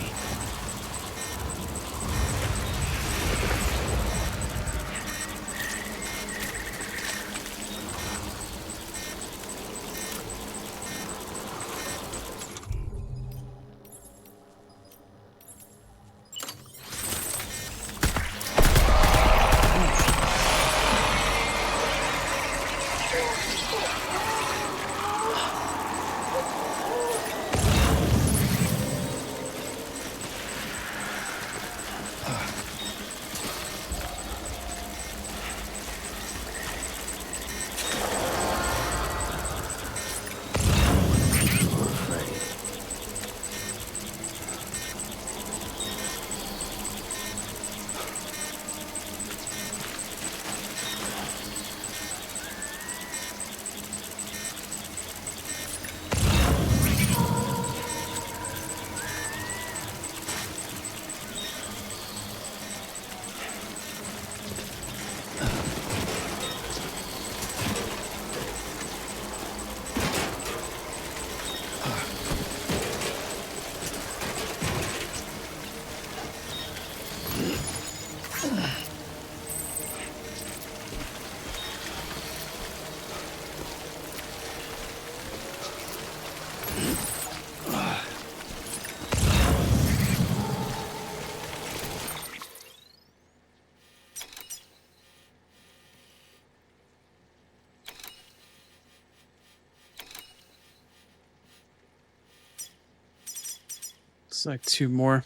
It's like 2 more.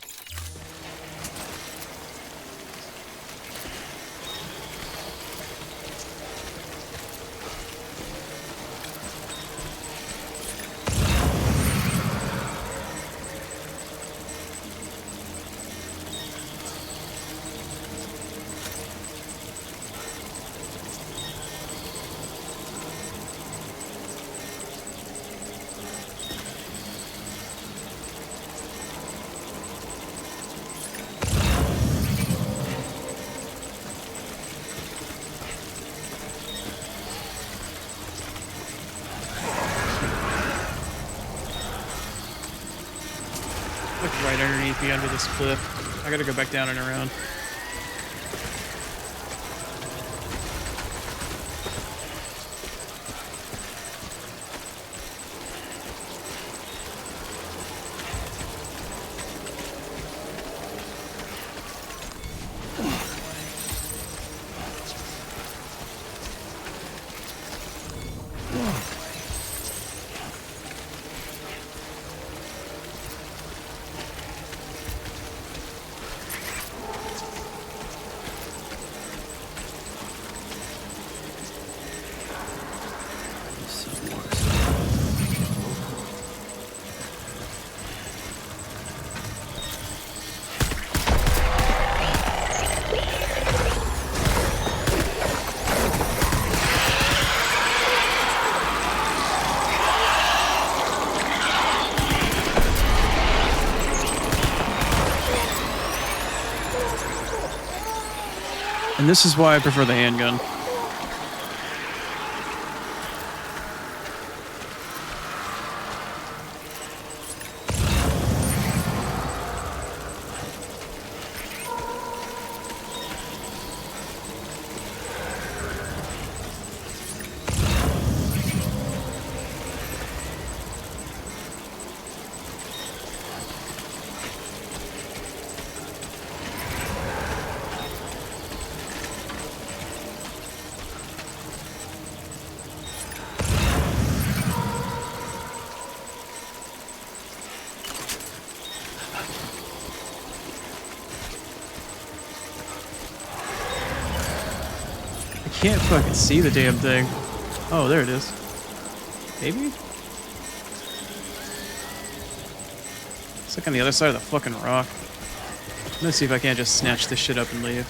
Like right underneath me under this cliff. I gotta go back down and around. And this is why I prefer the handgun. can't fucking see the damn thing. Oh, there it is. Maybe? It's like on the other side of the fucking rock. Let's see if I can't just snatch this shit up and leave.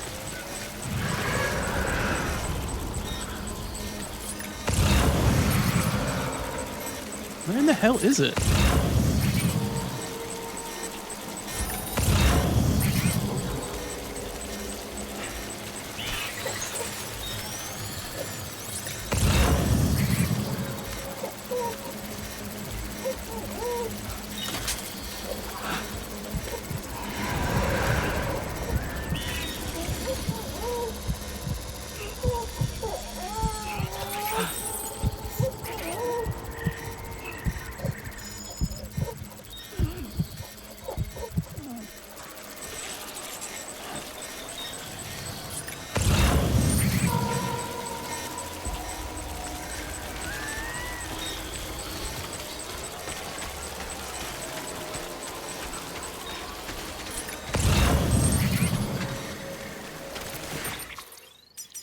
Where in the hell is it?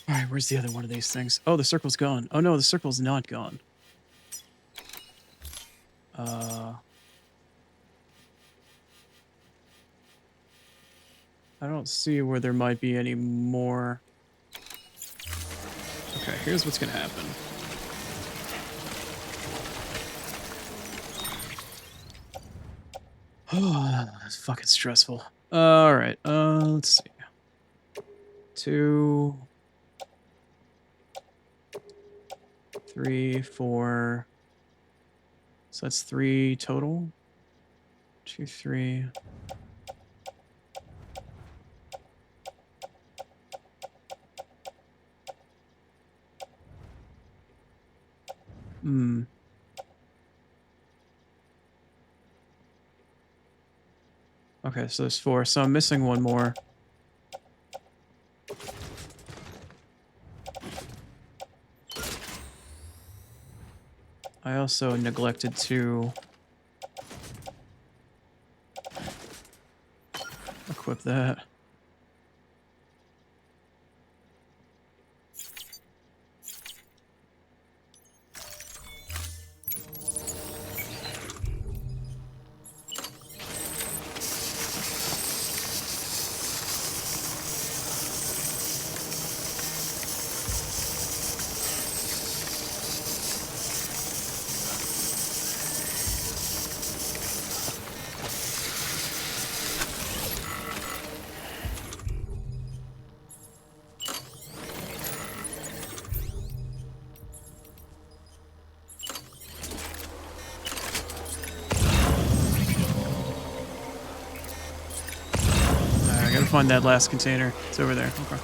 Alright, where's the other one of these things? Oh, the circle's gone. Oh no, the circle's not gone. I don't see where there might be any more. Okay, here's what's gonna happen. Oh, that's fucking stressful. Alright, let's see. 2, 3, 4. So that's 3 total. 2, 3. Okay, so there's 4. So I'm missing one more. I also neglected to equip that. I gotta find that last container. It's over there. Okay.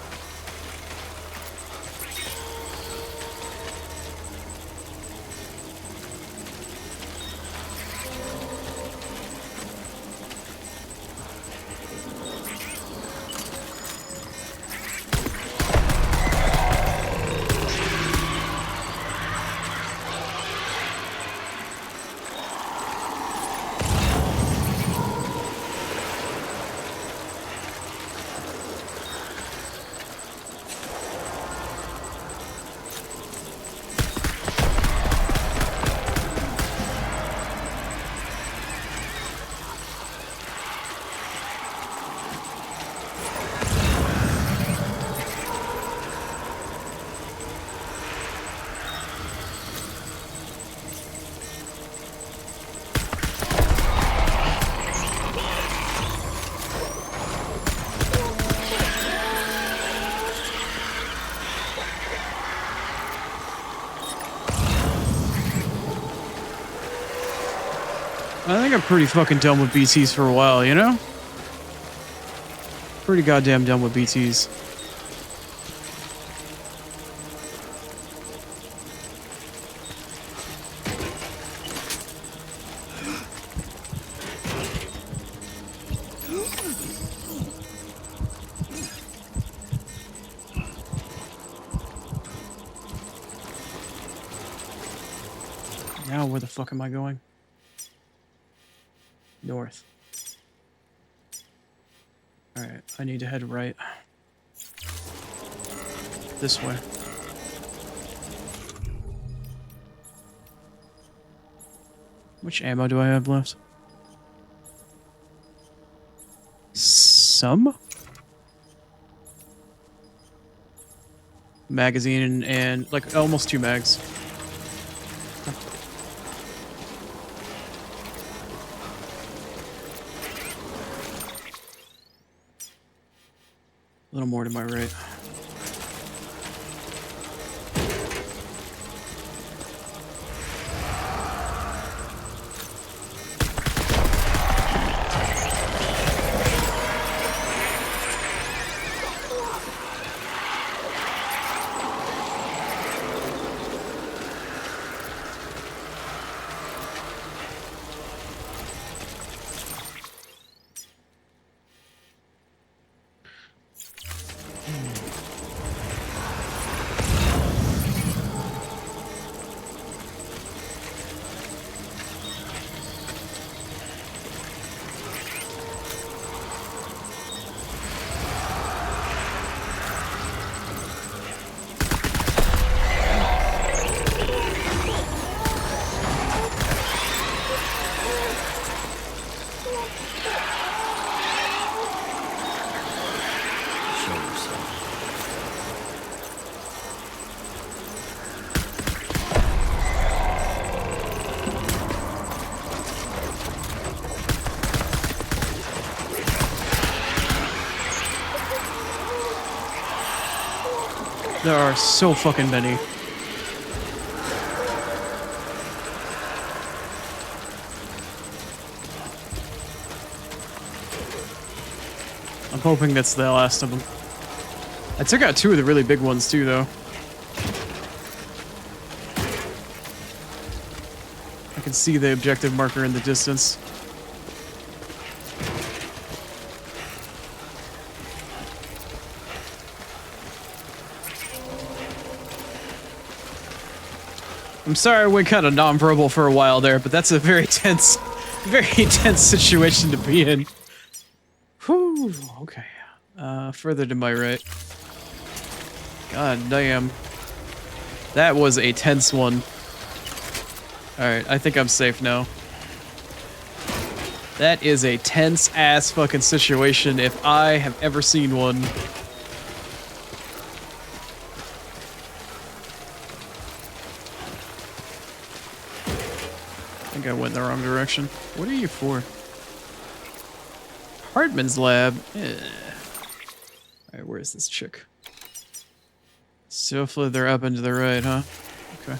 I think I'm pretty fucking done with BTs for a while, you know? Pretty goddamn done with BTs. Now where the fuck am I going? North. Alright, I need to head right. This way. Which ammo do I have left? Some? Magazine and like almost 2 mags. A little more to my right. There are so fucking many. I'm hoping that's the last of them. I took out 2 of the really big ones too, though. I can see the objective marker in the distance. I'm sorry I went kind of non-verbal for a while there, but that's a very tense situation to be in. Whew, okay. Further to my right. God damn. That was a tense one. Alright, I think I'm safe now. That is a tense-ass fucking situation if I have ever seen one. I think I went in the wrong direction. What are you for? Hartman's lab. Alright, where is this chick? Still further up and to the right, huh? Okay.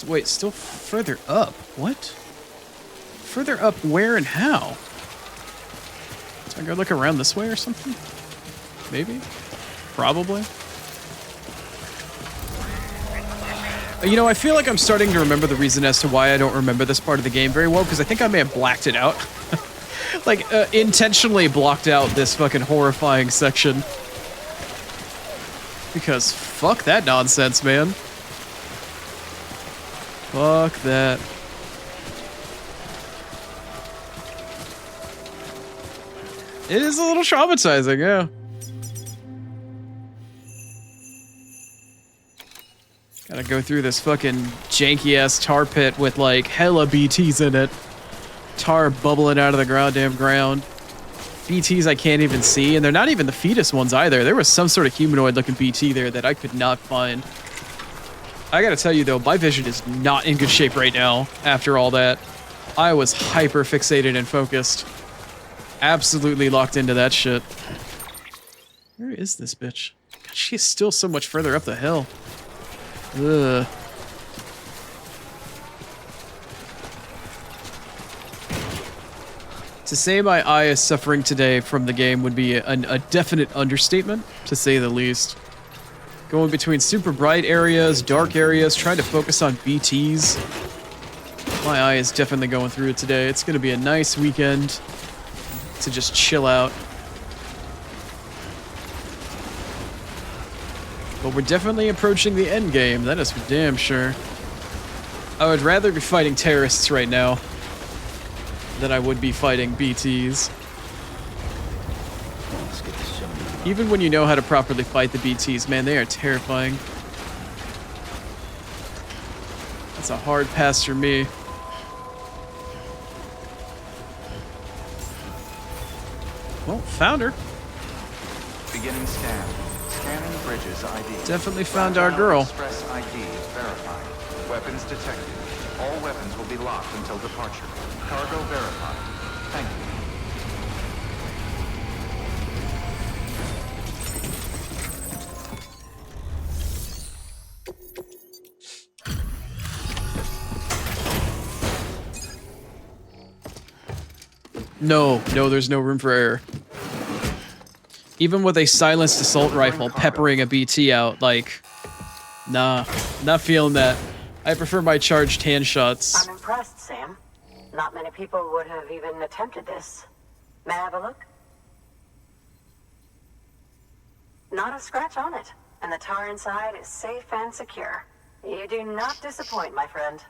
Wait, still further up? What? Further up where and how? So I go look around this way or something? Maybe? Probably? You know, I feel like I'm starting to remember the reason as to why I don't remember this part of the game very well, because I think I may have blacked it out. Like, intentionally blocked out this fucking horrifying section. Because fuck that nonsense, man. Fuck that. It is a little traumatizing, yeah. Gotta go through this fucking janky-ass tar pit with, like, hella BTs in it. Tar bubbling out of the goddamn ground. BTs I can't even see, and they're not even the fetus ones either. There was some sort of humanoid-looking BT there that I could not find. I gotta tell you, though, my vision is not in good shape right now after all that. I was hyper-fixated and focused. Absolutely locked into that shit. Where is this bitch? God, she is still so much further up the hill. Ugh. To say my eye is suffering today from the game would be a definite understatement, to say the least. Going between super bright areas, dark areas, trying to focus on BTs. My eye is definitely going through it today. It's going to be a nice weekend to just chill out. But we're definitely approaching the end game, that is for damn sure. I would rather be fighting terrorists right now than I would be fighting BTs. Even when you know how to properly fight the BTs, man, they are terrifying. That's a hard pass for me. Well, found her. Beginning scan. Scanning bridges ID. Definitely found our girl. Express ID verified. Weapons detected. All weapons will be locked until departure. Cargo verified. Thank you. No, there's no room for error. Even with a silenced assault rifle peppering a BT out, like, nah, not feeling that. I prefer my charged hand shots. I'm impressed, Sam. Not many people would have even attempted this. May I have a look? Not a scratch on it, and the tar inside is safe and secure. You do not disappoint, my friend.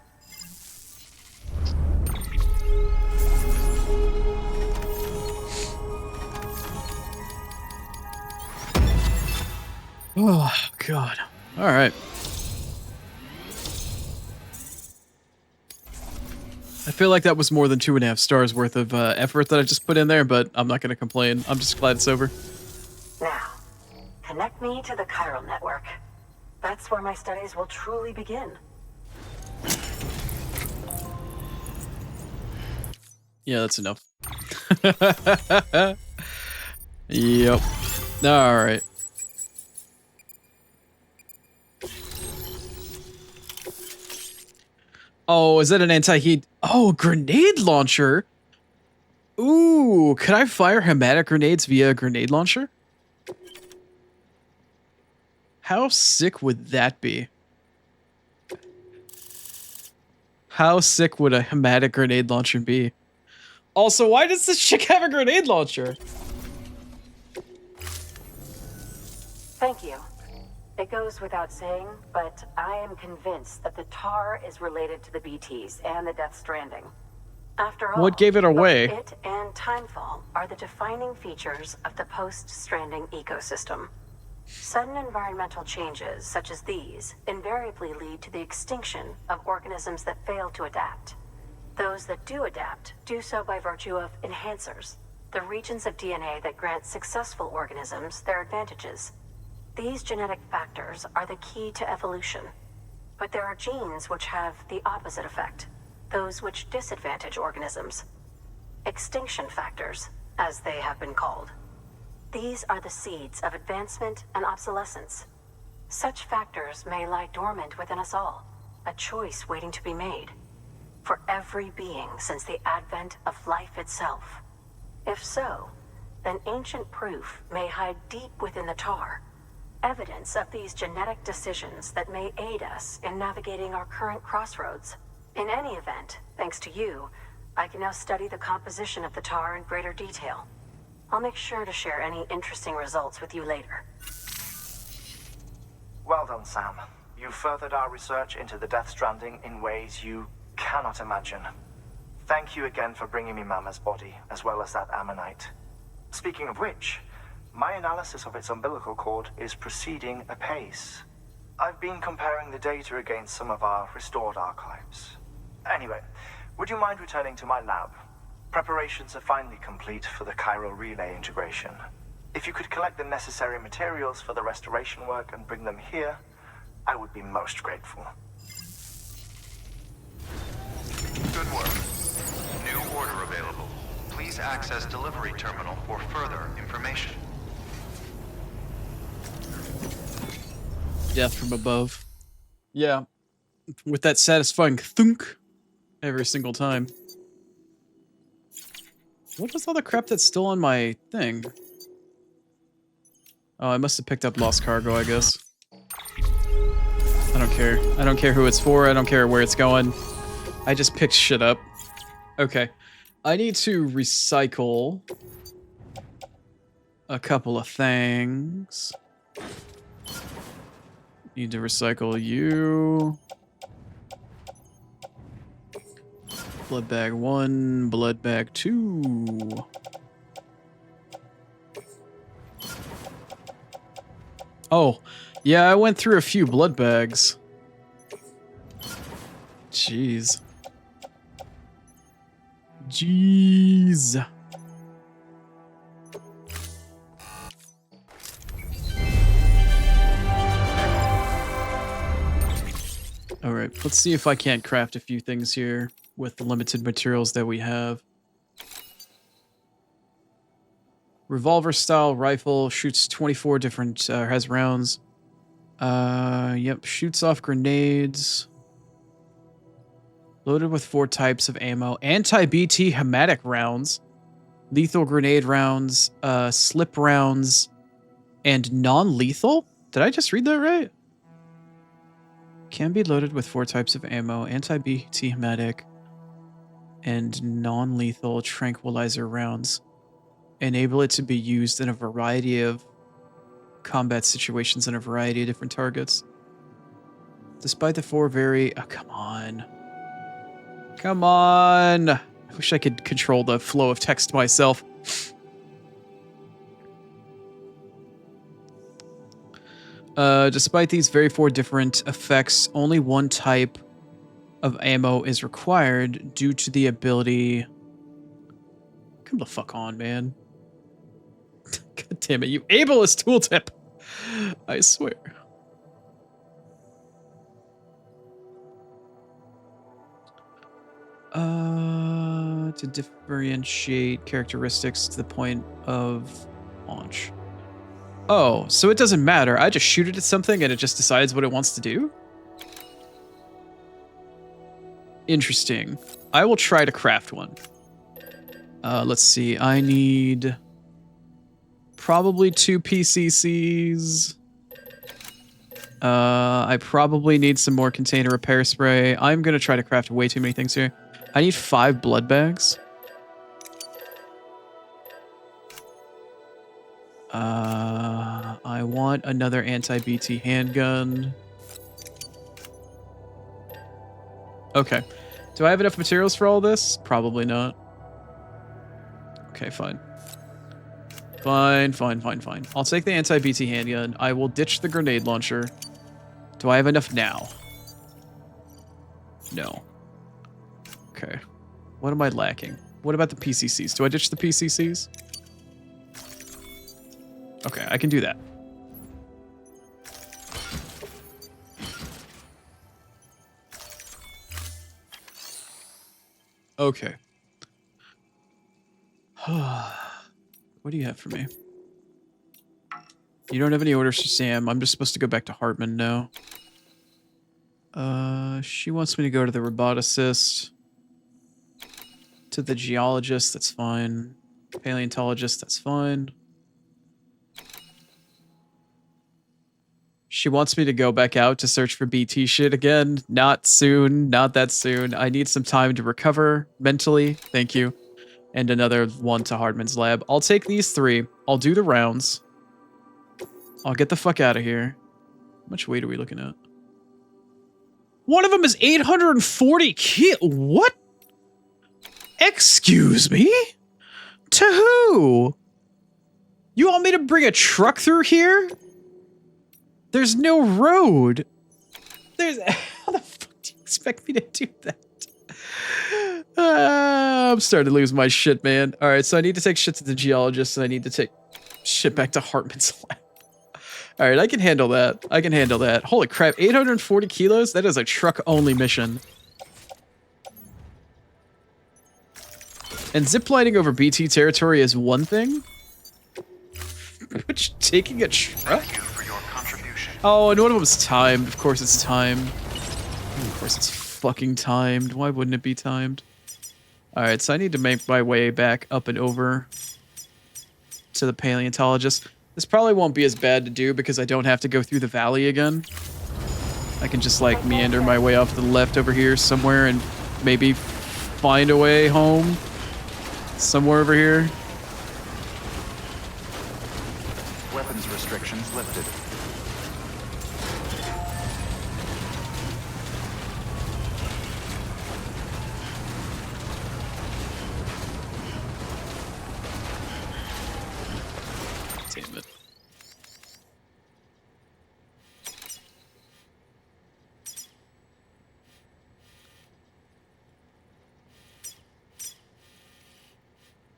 Oh, God. All right. I feel like that was more than 2.5 stars worth of effort that I just put in there, but I'm not going to complain. I'm just glad it's over. Now, connect me to the chiral network. That's where my studies will truly begin. Yeah, that's enough. Yep. All right. Oh, is that an anti-heat? Oh, grenade launcher? Ooh, could I fire hematic grenades via a grenade launcher? How sick would that be? How sick would a hematic grenade launcher be? Also, why does this chick have a grenade launcher? Thank you. It goes without saying, but I am convinced that the tar is related to the BTs and the Death Stranding. After all, What gave it away? both it and timefall are the defining features of the post-Stranding ecosystem. Sudden environmental changes such as these invariably lead to the extinction of organisms that fail to adapt. Those that do adapt do so by virtue of enhancers, the regions of DNA that grant successful organisms their advantages. These genetic factors are the key to evolution, but there are genes which have the opposite effect, those which disadvantage organisms. Extinction factors, as they have been called. These are the seeds of advancement and obsolescence. Such factors may lie dormant within us all, a choice waiting to be made. For every being since the advent of life itself. If so, then ancient proof may hide deep within the tar, evidence of these genetic decisions that may aid us in navigating our current crossroads. In any event, thanks to you, I can now study the composition of the tar in greater detail. I'll make sure to share any interesting results with you later. Well done, Sam. You furthered our research into the Death Stranding in ways you cannot imagine. Thank you again for bringing me Mama's body, as well as that ammonite. Speaking of which, my analysis of its umbilical cord is proceeding apace. I've been comparing the data against some of our restored archives. Anyway, would you mind returning to my lab? Preparations are finally complete for the chiral relay integration. If you could collect the necessary materials for the restoration work and bring them here, I would be most grateful. Good work. New order available. Please access delivery terminal for further information. Death from above. Yeah. With that satisfying thunk every single time. What was all the crap that's still on my thing? Oh, I must have picked up lost cargo, I guess. I don't care. I don't care who it's for. I don't care where it's going. I just picked shit up. Okay. I need to recycle a couple of things. Need to recycle you. Blood bag 1, blood bag 2. Oh, yeah, I went through a few blood bags. Jeez. let's see if I can't craft a few things here with the limited materials that we have. Revolver style rifle, shoots 24 different, has rounds. Yep, shoots off grenades. Loaded with 4 types of ammo. Anti-BT hematic rounds. Lethal grenade rounds, slip rounds, and non-lethal? Did I just read that right? Can be loaded with 4 types of ammo, anti-BT hematic, and non-lethal tranquilizer rounds. Enable it to be used in a variety of combat situations and a variety of different targets. Despite the 4 very... Oh, come on. Come on! I wish I could control the flow of text myself. Despite these very 4 different effects, only 1 type of ammo is required due to the ability... Come the fuck on, man. God damn it, you ableist tooltip! I swear. To differentiate characteristics to the point of launch. Oh, so it doesn't matter. I just shoot it at something and it just decides what it wants to do? Interesting. I will try to craft one. Let's see. I need probably 2 PCCs. I probably need some more container repair spray. I'm going to try to craft way too many things here. I need 5 blood bags. I want another anti-BT handgun. Okay. Do I have enough materials for all this? Probably not. Okay, fine. Fine. I'll take the anti-BT handgun. I will ditch the grenade launcher. Do I have enough now? No. Okay. What am I lacking? What about the PCCs? Do I ditch the PCCs? Okay, I can do that. Okay. What do you have for me? You don't have any orders for Sam. I'm just supposed to go back to Hartman now. She wants me to go to the roboticist. To the geologist, that's fine. Paleontologist, that's fine. She wants me to go back out to search for BT shit again. Not soon. Not that soon. I need some time to recover mentally. Thank you. And another one to Hardman's lab. I'll take these 3. I'll do the rounds. I'll get the fuck out of here. How much weight are we looking at? One of them is 840 kilos. What? Excuse me? To who? You want me to bring a truck through here? There's no road. How the fuck do you expect me to do that? I'm starting to lose my shit, man. All right, so I need to take shit to the geologist, and I need to take shit back to Hartman's lab. All right, I can handle that. I can handle that. Holy crap, 840 kilos? That is a truck-only mission. And ziplining over BT territory is one thing? Which, taking a truck? Oh, and one of them's timed. Of course it's timed. Of course it's fucking timed. Why wouldn't it be timed? Alright, so I need to make my way back up and over to the paleontologist. This probably won't be as bad to do because I don't have to go through the valley again. I can just like meander my way off to the left over here somewhere and maybe find a way home. Somewhere over here. Weapons restrictions lifted. Damn it.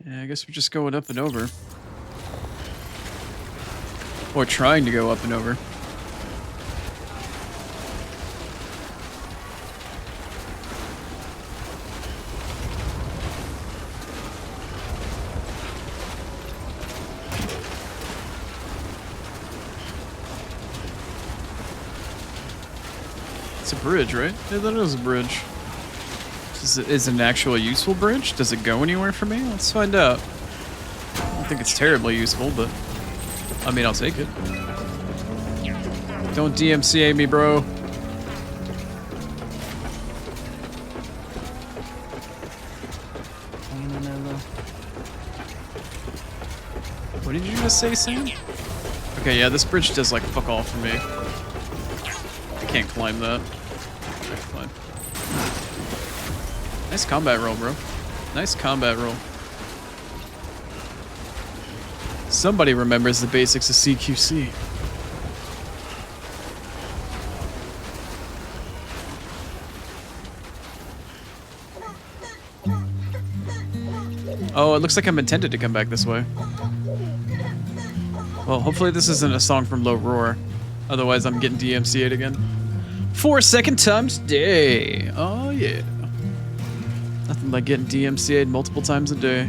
Yeah, I guess we're just going up and over. Or trying to go up and over. It's a bridge, right? Yeah, that is a bridge. Is it an actual useful bridge? Does it go anywhere for me? Let's find out. I don't think it's terribly useful, but I mean, I'll take it. Don't DMCA me, bro. What did you just say, Sam? Okay, yeah, this bridge does like fuck all for me. I can't climb that. Okay, fine. Nice combat roll, bro. Nice combat roll. Somebody remembers the basics of CQC. Oh, it looks like I'm intended to come back this way. Well, hopefully this isn't a song from Low Roar. Otherwise, I'm getting DMCA'd again. 4 second times day. Oh, yeah. Nothing like getting DMCA'd multiple times a day.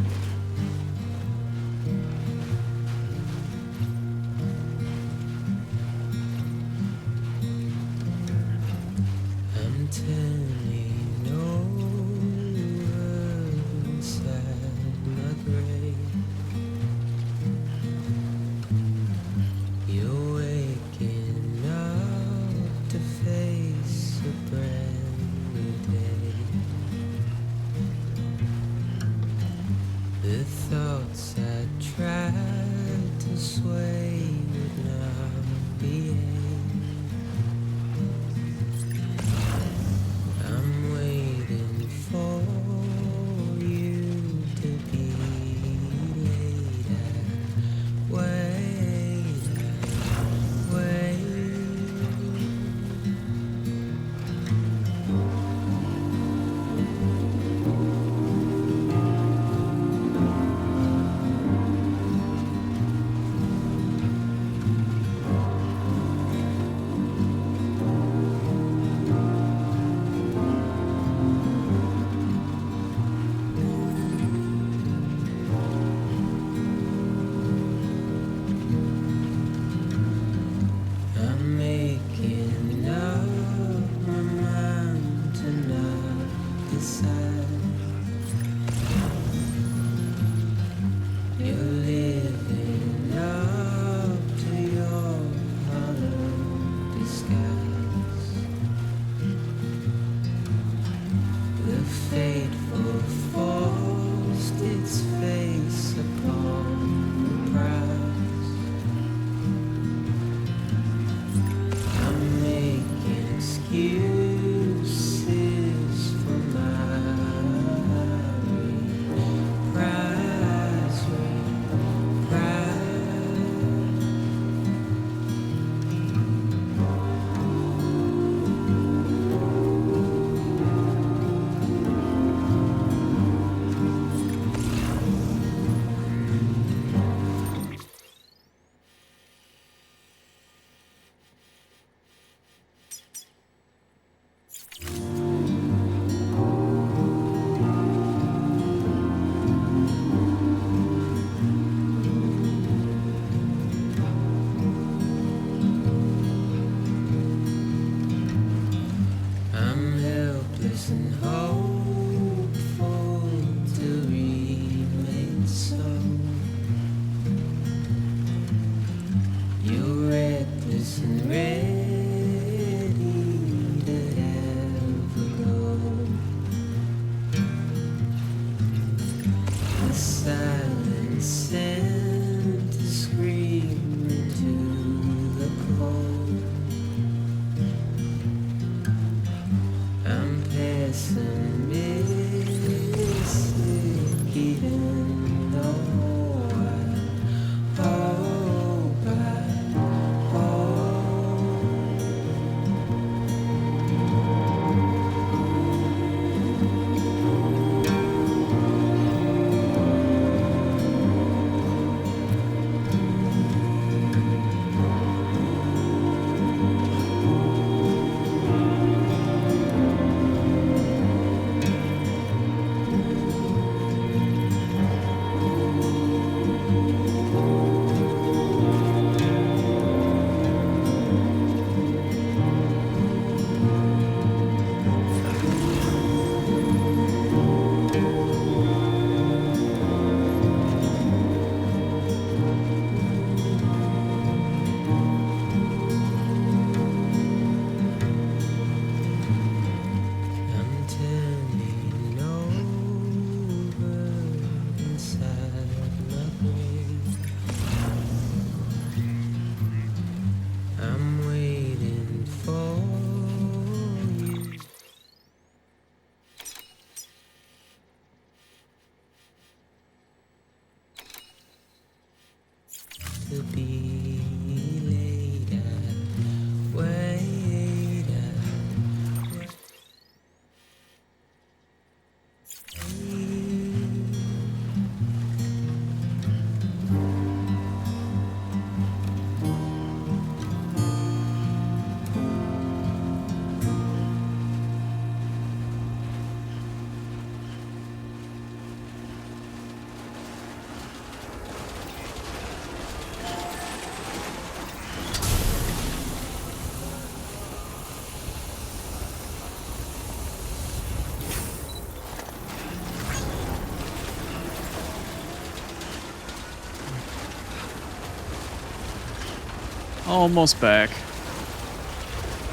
Almost back.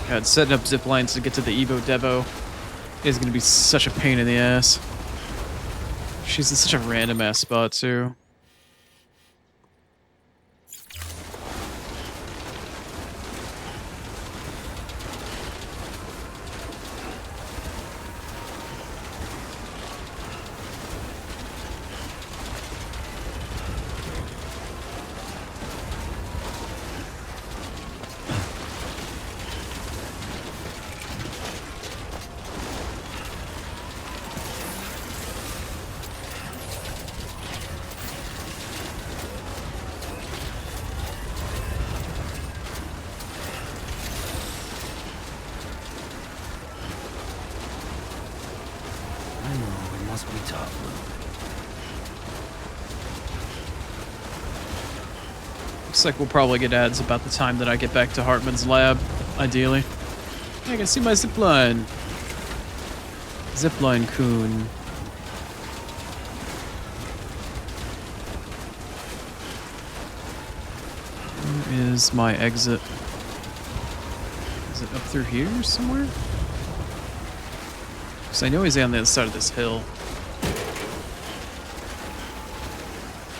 God, setting up zip lines to get to the Evo-Devo is going to be such a pain in the ass. She's in such a random ass spot, too. Must be tough. Looks like we'll probably get ads about the time that I get back to Hartman's lab, ideally. I can see my zipline. Zipline coon. Where is my exit? Is it up through here somewhere? Because I know he's on the other side of this hill.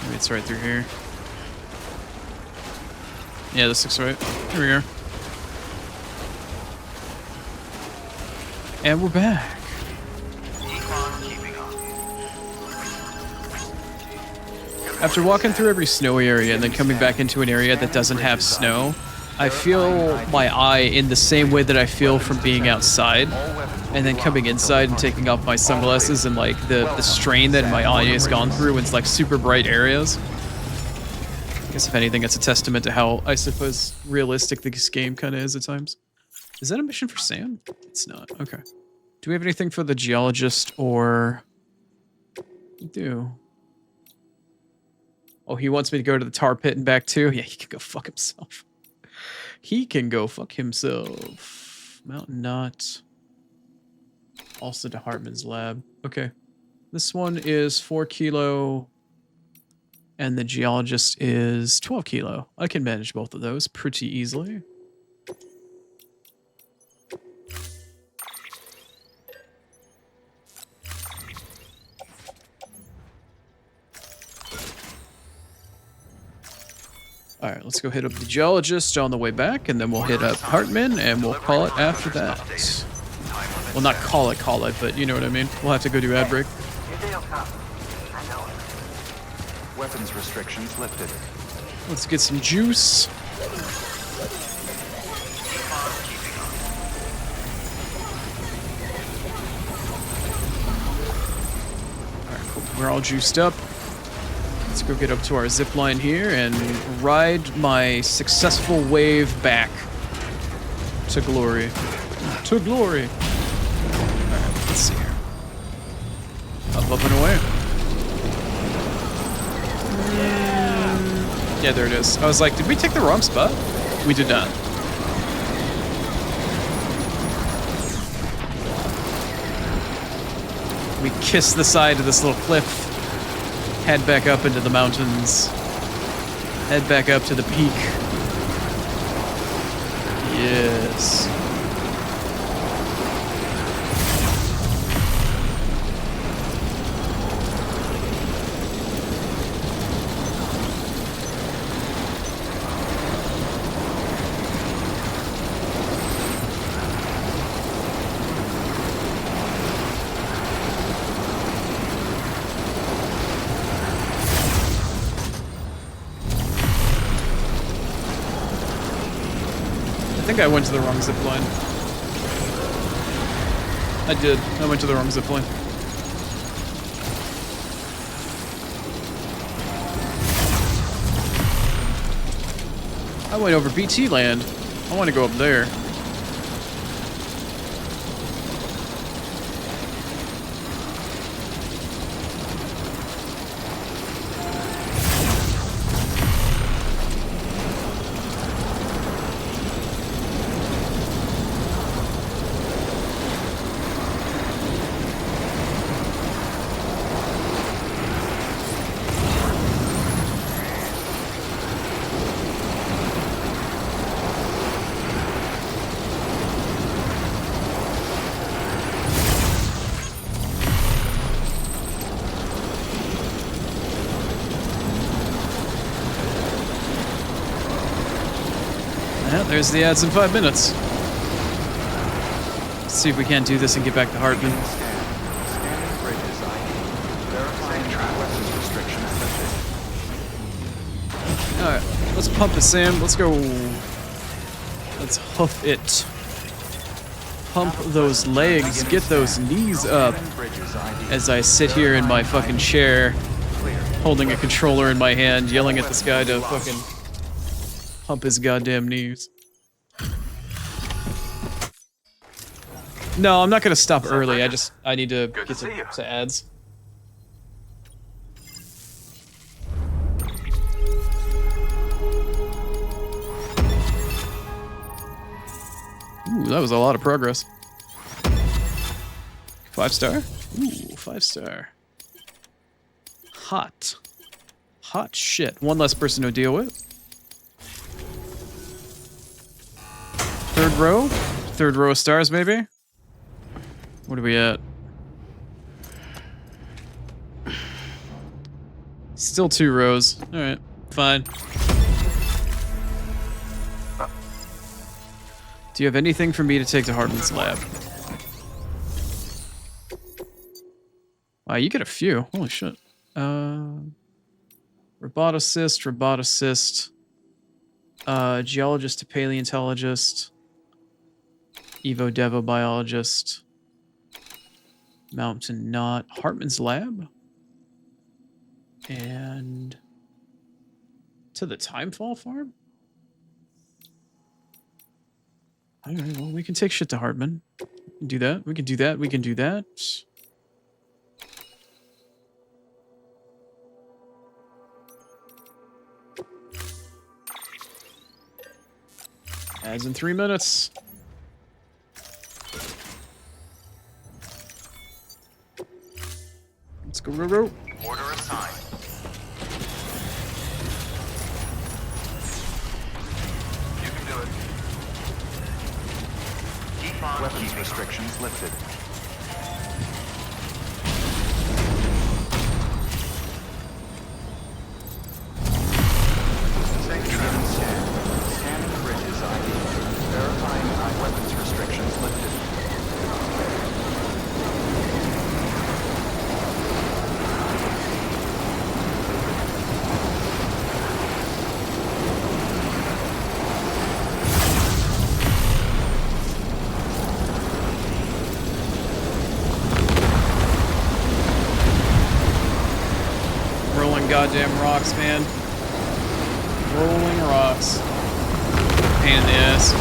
Maybe it's right through here. Yeah, this looks right. Here we are. And we're back. After walking through every snowy area and then coming back into an area that doesn't have snow, I feel my eye in the same way that I feel from being outside. And then coming inside and taking off my sunglasses and like the strain that my eye has gone through in like super bright areas. I guess if anything, it's a testament to how, I suppose, realistic this game kind of is at times. Is that a mission for Sam? It's not. Okay. Do we have anything for the geologist or... We do. Oh, he wants me to go to the tar pit and back too? Yeah, he can go fuck himself. He can go fuck himself. Mountain Knot. Also to Hartman's lab. Okay. This one is 4 kilo. And the geologist is 12 kilo. I can manage both of those pretty easily. Alright, let's go hit up the geologist on the way back, and then we'll hit up Hartman, and we'll call it after that. Well, not call it, but you know what I mean. We'll have to go do ad break. Weapons restrictions lifted. Let's get some juice. Alright, cool. We're all juiced up. Let's go get up to our zip line here and ride my successful wave back to glory. To glory. Alright, let's see here. Up and away. Yeah, there it is. I was like, did we take the wrong spot? We did not. We kissed the side of this little cliff. Head back up into the mountains. Head back up to the peak. Yes. I think I went to the wrong zip line. I did. I went to the wrong zip line. I went over BT land. I want to go up there. Yeah, there's the ads in 5 minutes. Let's see if we can't do this and get back to Hartman. Scanning bridges ID. Verifying weapons restrictions lifted. Alright, let's pump it, Sam. Let's go. Let's hoof it. Pump those legs. Get those knees up. As I sit here in my fucking chair, holding a controller in my hand, yelling at this guy to fucking pump his goddamn knees. No, I'm not gonna stop early. I need to get to ads. Ooh, that was a lot of progress. 5-star? Ooh, 5-star. Hot. Hot shit. One less person to deal with. Third row? Third row of stars, maybe? What are we at? Still 2 rows. Alright, fine. Do you have anything for me to take to Hartman's lab? Wow, you get a few. Holy shit. Roboticist, geologist to paleontologist, Evo-Devo biologist, mountain knot, Hartman's lab, and to the Timefall farm? Alright, well, we can take shit to Hartman. We can do that, we can do that, we can do that. Ads in 3 minutes. Let's go, go. Order assigned. You can do it. Keep on. Weapons restrictions lifted. Scanning bridges ID. Verifying weapons restrictions lifted. Rolling goddamn rocks, man. Rolling rocks. Pain in the ass.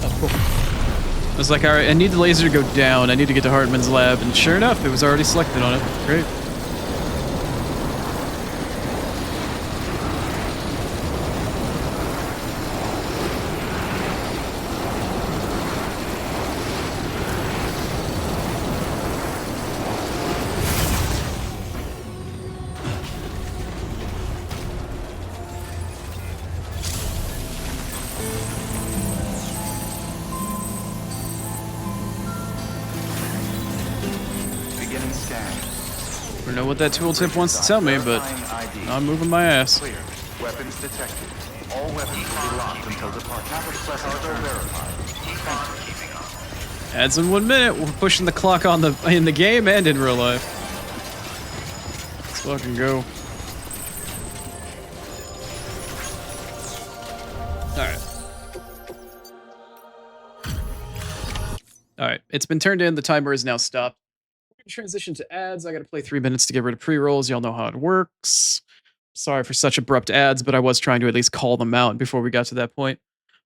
Oh, cool. I was like, alright, I need the laser to go down. I need to get to Hartman's lab. And sure enough, it was already selected on it. Great. I don't know what that tooltip wants to tell me, but I'm moving my ass. Clear. Weapons detected. All weapons will be locked until departure. Cargo verified. Ads in 1 minute. We're pushing the clock on in the game and in real life. Let's fucking go. Alright, it's been turned in. The timer is now stopped. We're going to transition to ads. I got to play 3 minutes to get rid of pre-rolls. Y'all know how it works. Sorry for such abrupt ads, but I was trying to at least call them out before we got to that point.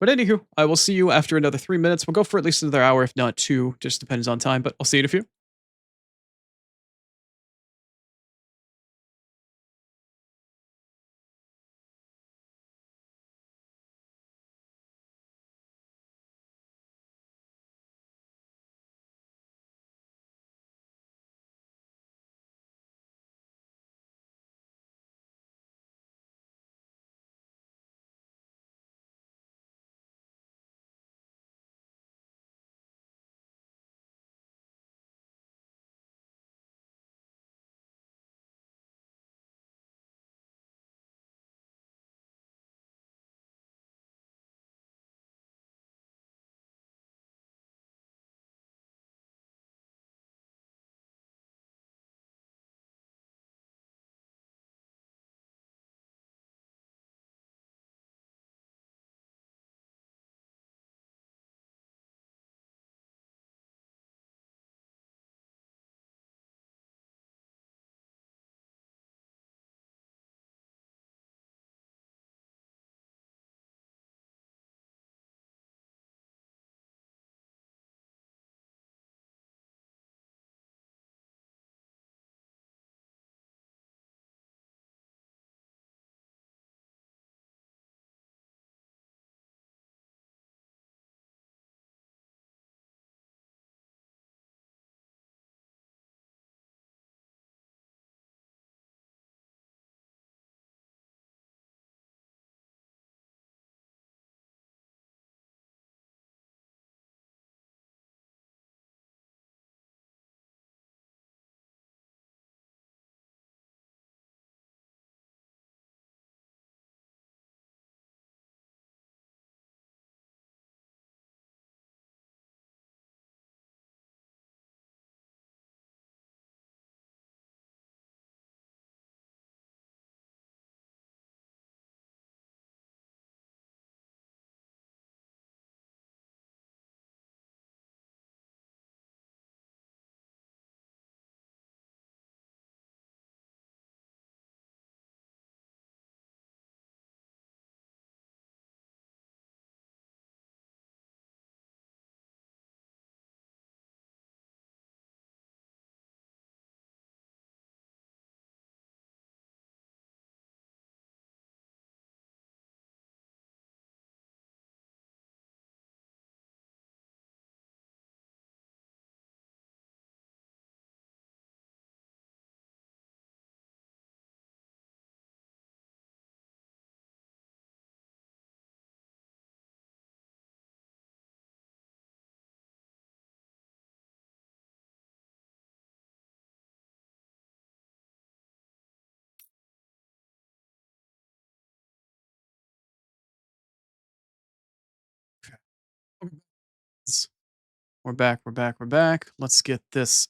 But anywho, I will see you after another 3 minutes. We'll go for at least another hour, if not 2. Just depends on time, but I'll see you in a few. We're back. Let's get this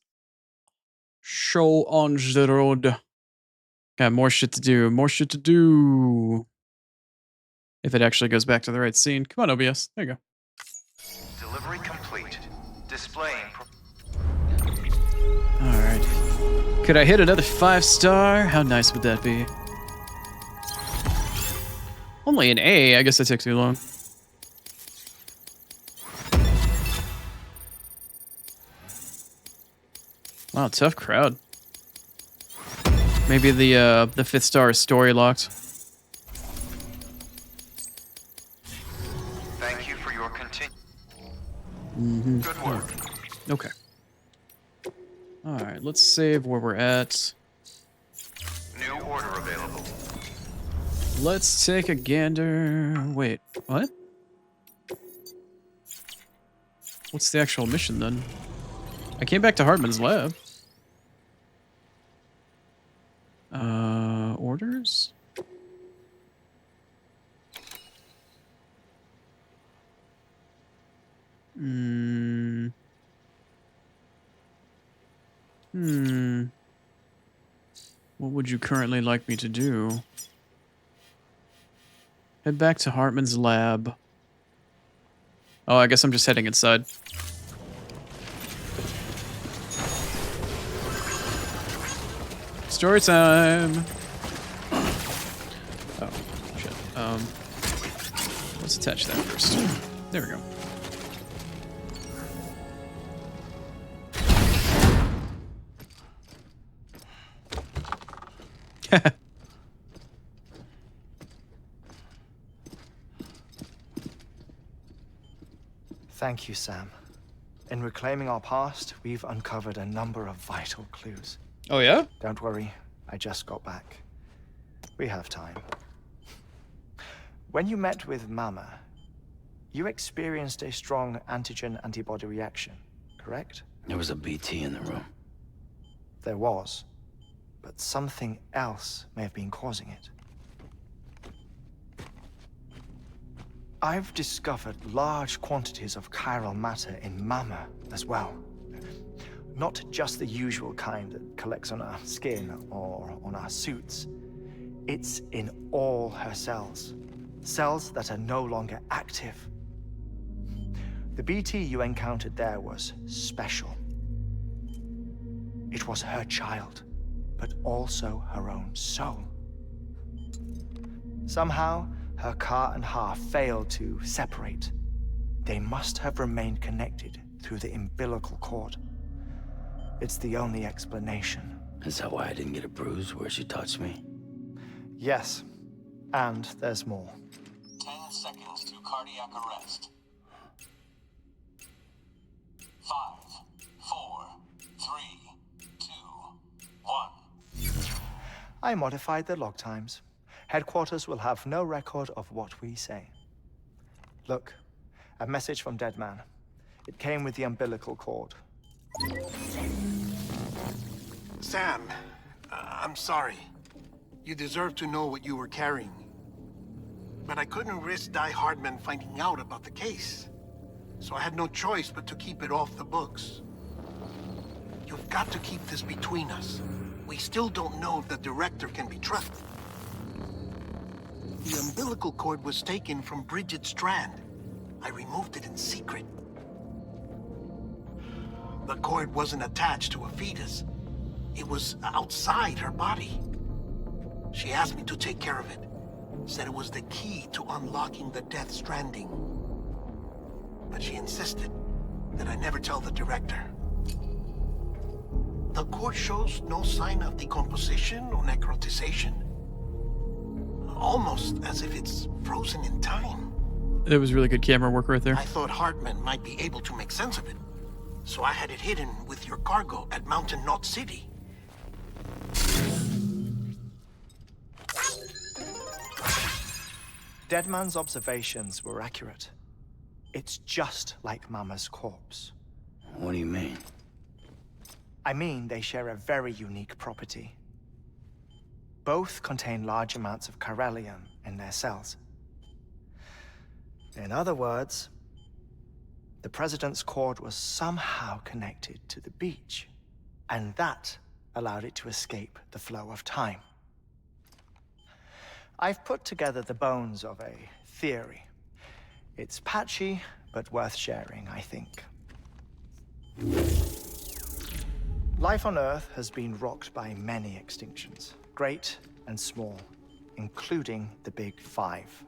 show on the road. Got more shit to do. If it actually goes back to the right scene. Come on, OBS. There you go. Delivery complete. Displaying. Alright. Could I hit another 5-star? How nice would that be? Only an A. I guess that took too long. Wow, tough crowd. Maybe the 5th star is story locked. Thank you for your continued. Good work. Okay. Alright, let's save where we're at. New order available. Let's take a gander. Wait, what? What's the actual mission then? I came back to Hartman's lab. Orders? What would you currently like me to do? Head back to Hartman's lab. Oh, I guess I'm just heading inside. Story time! Oh, shit. Let's attach that first. There we go. Thank you, Sam. In reclaiming our past, we've uncovered a number of vital clues. Oh, yeah? Don't worry, I just got back. We have time. When you met with Mama, you experienced a strong antigen-antibody reaction, correct? There was a BT in the room. There was, but something else may have been causing it. I've discovered large quantities of chiral matter in Mama as well. Not just the usual kind that collects on our skin or on our suits. It's in all her cells. Cells that are no longer active. The BT you encountered there was special. It was her child, but also her own soul. Somehow, her car and half failed to separate. They must have remained connected through the umbilical cord. It's the only explanation. Is that why I didn't get a bruise where she touched me? Yes, and there's more. 10 seconds to cardiac arrest. 5, 4, 3, 2, 1. I modified the log times. Headquarters will have no record of what we say. Look, a message from Deadman. It came with the umbilical cord. Sam, I'm sorry. You deserve to know what you were carrying. But I couldn't risk Die Hardman finding out about the case. So I had no choice but to keep it off the books. You've got to keep this between us. We still don't know if the director can be trusted. The umbilical cord was taken from Bridget Strand. I removed it in secret. The cord wasn't attached to a fetus. It was outside her body. She asked me to take care of it. Said it was the key to unlocking the Death Stranding. But she insisted that I never tell the director. The cord shows no sign of decomposition or necrotization. Almost as if it's frozen in time. That was really good camera work right there. I thought Hartman might be able to make sense of it. So I had it hidden with your cargo at Mountain Knot City. Deadman's observations were accurate. It's just like Mama's corpse. What do you mean? I mean, they share a very unique property. Both contain large amounts of chiralium in their cells. In other words, the president's cord was somehow connected to the beach, and that allowed it to escape the flow of time. I've put together the bones of a theory. It's patchy, but worth sharing, I think. Life on Earth has been rocked by many extinctions, great and small, including the Big Five.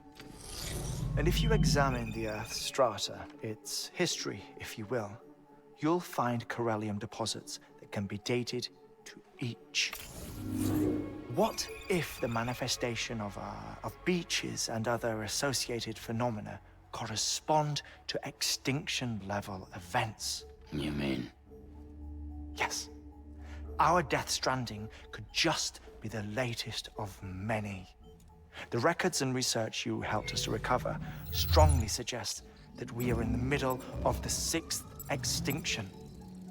And if you examine the Earth's strata, its history, if you will, you'll find corellium deposits that can be dated to each. What if the manifestation of beaches and other associated phenomena correspond to extinction-level events? You mean? Yes. Our Death Stranding could just be the latest of many. The records and research you helped us to recover strongly suggest that we are in the middle of the 6th extinction.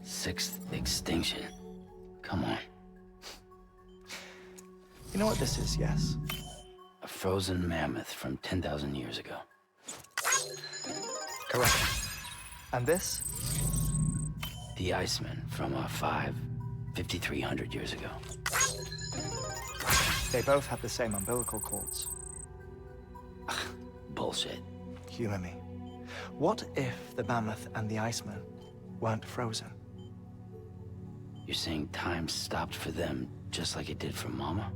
6th extinction? Come on. You know what this is, yes? A frozen mammoth from 10,000 years ago. Correct. And this? The Iceman from 5,300 years ago. They both have the same umbilical cords. Bullshit. Humor me. What if the mammoth and the Iceman weren't frozen? You're saying time stopped for them just like it did for Mama?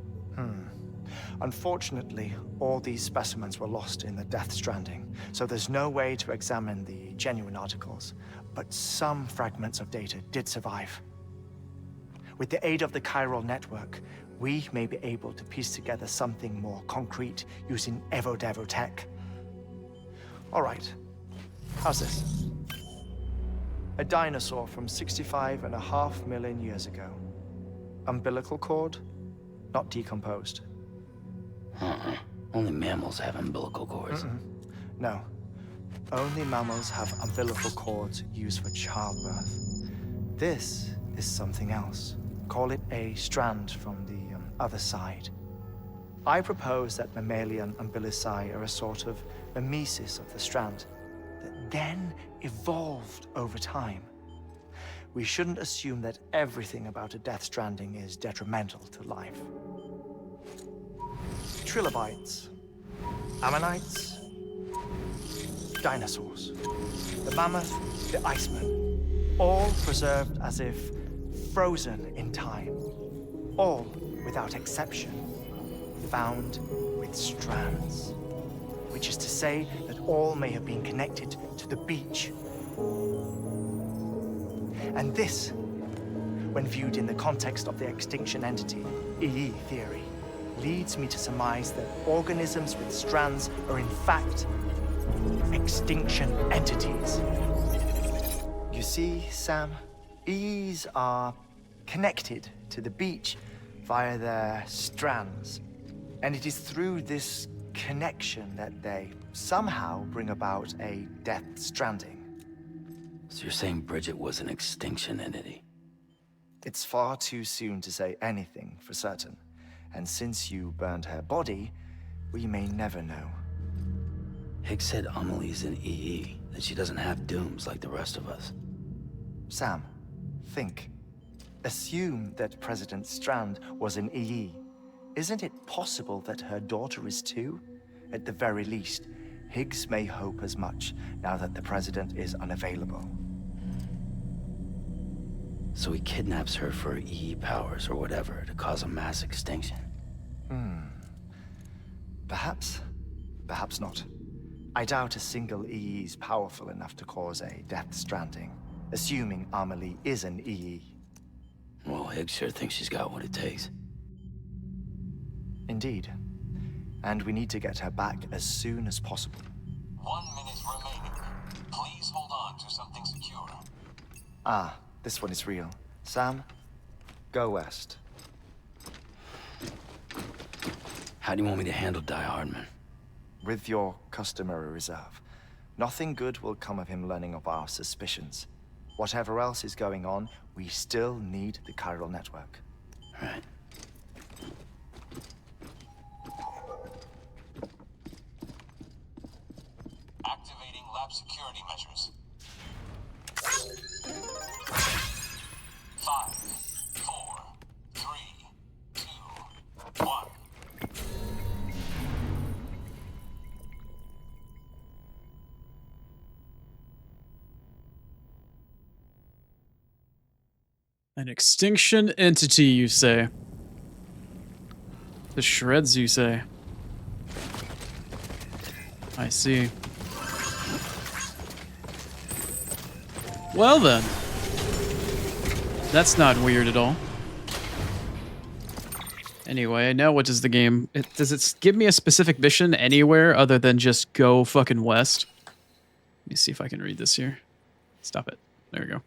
Unfortunately, all these specimens were lost in the Death Stranding, so there's no way to examine the genuine articles, but some fragments of data did survive. With the aid of the chiral network, we may be able to piece together something more concrete using Evo-Devo tech. All right, how's this? A dinosaur from 65.5 million years ago. Umbilical cord, not decomposed. Only mammals have umbilical cords. No. Only mammals have umbilical cords used for childbirth. This is something else. Call it a strand from the other side. I propose that mammalian umbilici are a sort of mimesis of the strand that then evolved over time. We shouldn't assume that everything about a Death Stranding is detrimental to life. Trilobites, ammonites, dinosaurs, the mammoth, the Iceman, all preserved as if frozen in time, all without exception, found with strands, which is to say that all may have been connected to the beach. And this, when viewed in the context of the extinction entity, EE theory, leads me to surmise that organisms with strands are in fact extinction entities. You see, Sam, EEs are connected to the beach via their strands. And it is through this connection that they somehow bring about a Death Stranding. So you're saying Bridget was an extinction entity? It's far too soon to say anything for certain. And since you burned her body, we may never know. Higgs said Amelie's an EE, that she doesn't have dooms like the rest of us. Sam, think. Assume that President Strand was an EE. Isn't it possible that her daughter is too? At the very least, Higgs may hope as much now that the president is unavailable. So he kidnaps her for EE powers or whatever to cause a mass extinction. Perhaps. Perhaps not. I doubt a single EE is powerful enough to cause a Death Stranding, assuming Amelie is an EE. Well, Higgs sure thinks she's got what it takes. Indeed. And we need to get her back as soon as possible. 1 minute remaining. Please hold on to something secure. Ah, this one is real. Sam, go west. How do you want me to handle Die Hardman? With your customary reserve. Nothing good will come of him learning of our suspicions. Whatever else is going on, we still need the chiral network. Right. Activating lab security measures. 5, 4, 3, 2, 1. An extinction entity, you say? The shreds, you say? I see. Well then. That's not weird at all. Anyway, now what does the game... does it give me a specific mission anywhere other than just go fucking west? Let me see if I can read this here. Stop it. There we go.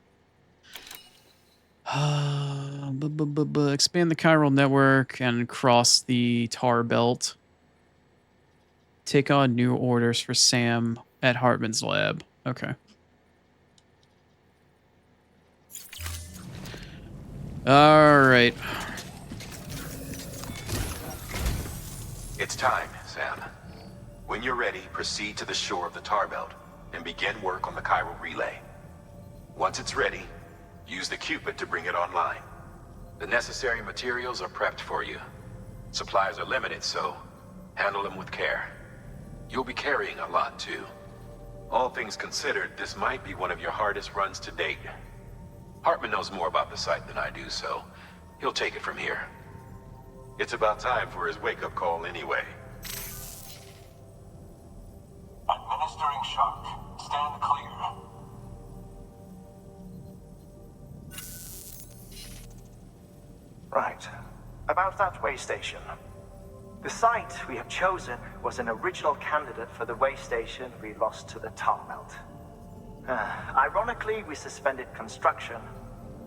Expand the chiral network and cross the tar belt. Take on new orders for Sam at Hartman's lab. Okay. All right. It's time, Sam. When you're ready, proceed to the shore of the tar belt and begin work on the chiral relay. Once it's ready, use the Cupid to bring it online. The necessary materials are prepped for you. Supplies are limited, so handle them with care. You'll be carrying a lot, too. All things considered, this might be one of your hardest runs to date. Hartman knows more about the site than I do, so he'll take it from here. It's about time for his wake-up call anyway. Administering shock. Stand clear. Right. About that way station. The site we have chosen was an original candidate for the way station we lost to the tar belt. Ironically, we suspended construction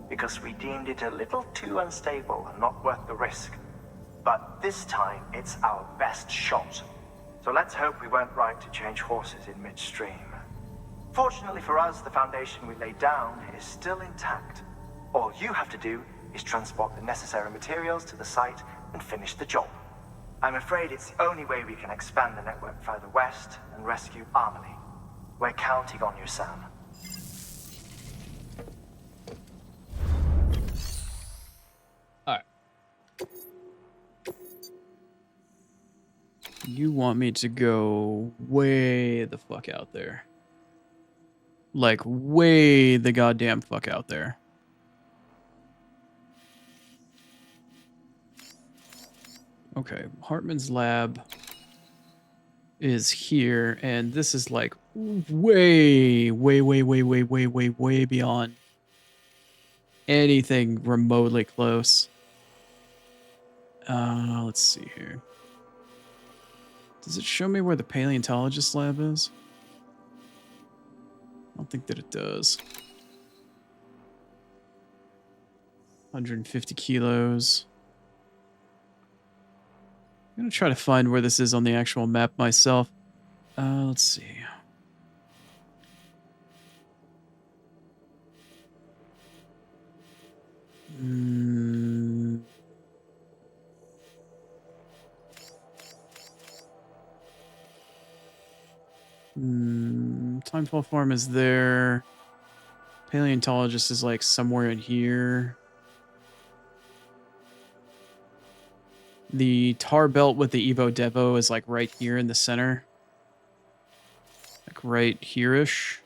because we deemed it a little too unstable and not worth the risk. But this time, it's our best shot. So let's hope we weren't right to change horses in midstream. Fortunately for us, the foundation we laid down is still intact. All you have to do is transport the necessary materials to the site and finish the job. I'm afraid it's the only way we can expand the network further west and rescue Harmony. We're counting on you, Sam. All right. You want me to go way the fuck out there. Like, way the goddamn fuck out there. Okay, Hartman's lab is here, and this is like way beyond anything remotely close. Let's see here. Does it show me where the paleontologist lab is? I don't think that it does. 150 kilos. I'm gonna try to find where this is on the actual map myself. Let's see. Timefall farm is there. Paleontologist is like somewhere in here. The tar belt with the Evo-Devo is like right here in the center. Like right here-ish.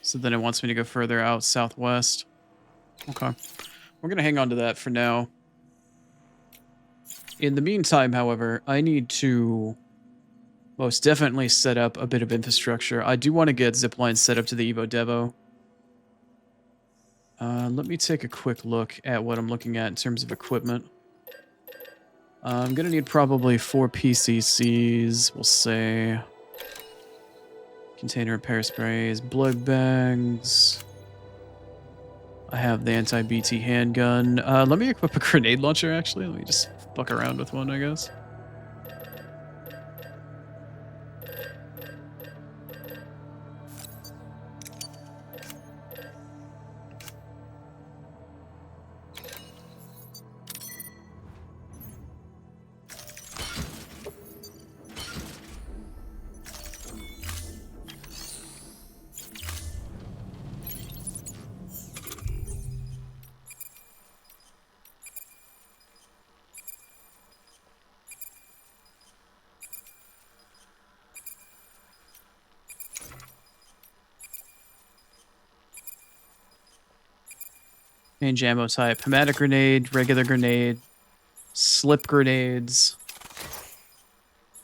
So then it wants me to go further out southwest. Okay. We're going to hang on to that for now. In the meantime, however, I need to most definitely set up a bit of infrastructure. I do want to get ziplines set up to the Evo-Devo. Let me take a quick look at what I'm looking at in terms of equipment. I'm going to need probably 4 PCCs, we'll say. Container repair sprays, blood bags. I have the anti-BT handgun. Let me equip a grenade launcher, actually. Let me just fuck around with one, I guess. Change ammo type. Hematic grenade, regular grenade, slip grenades,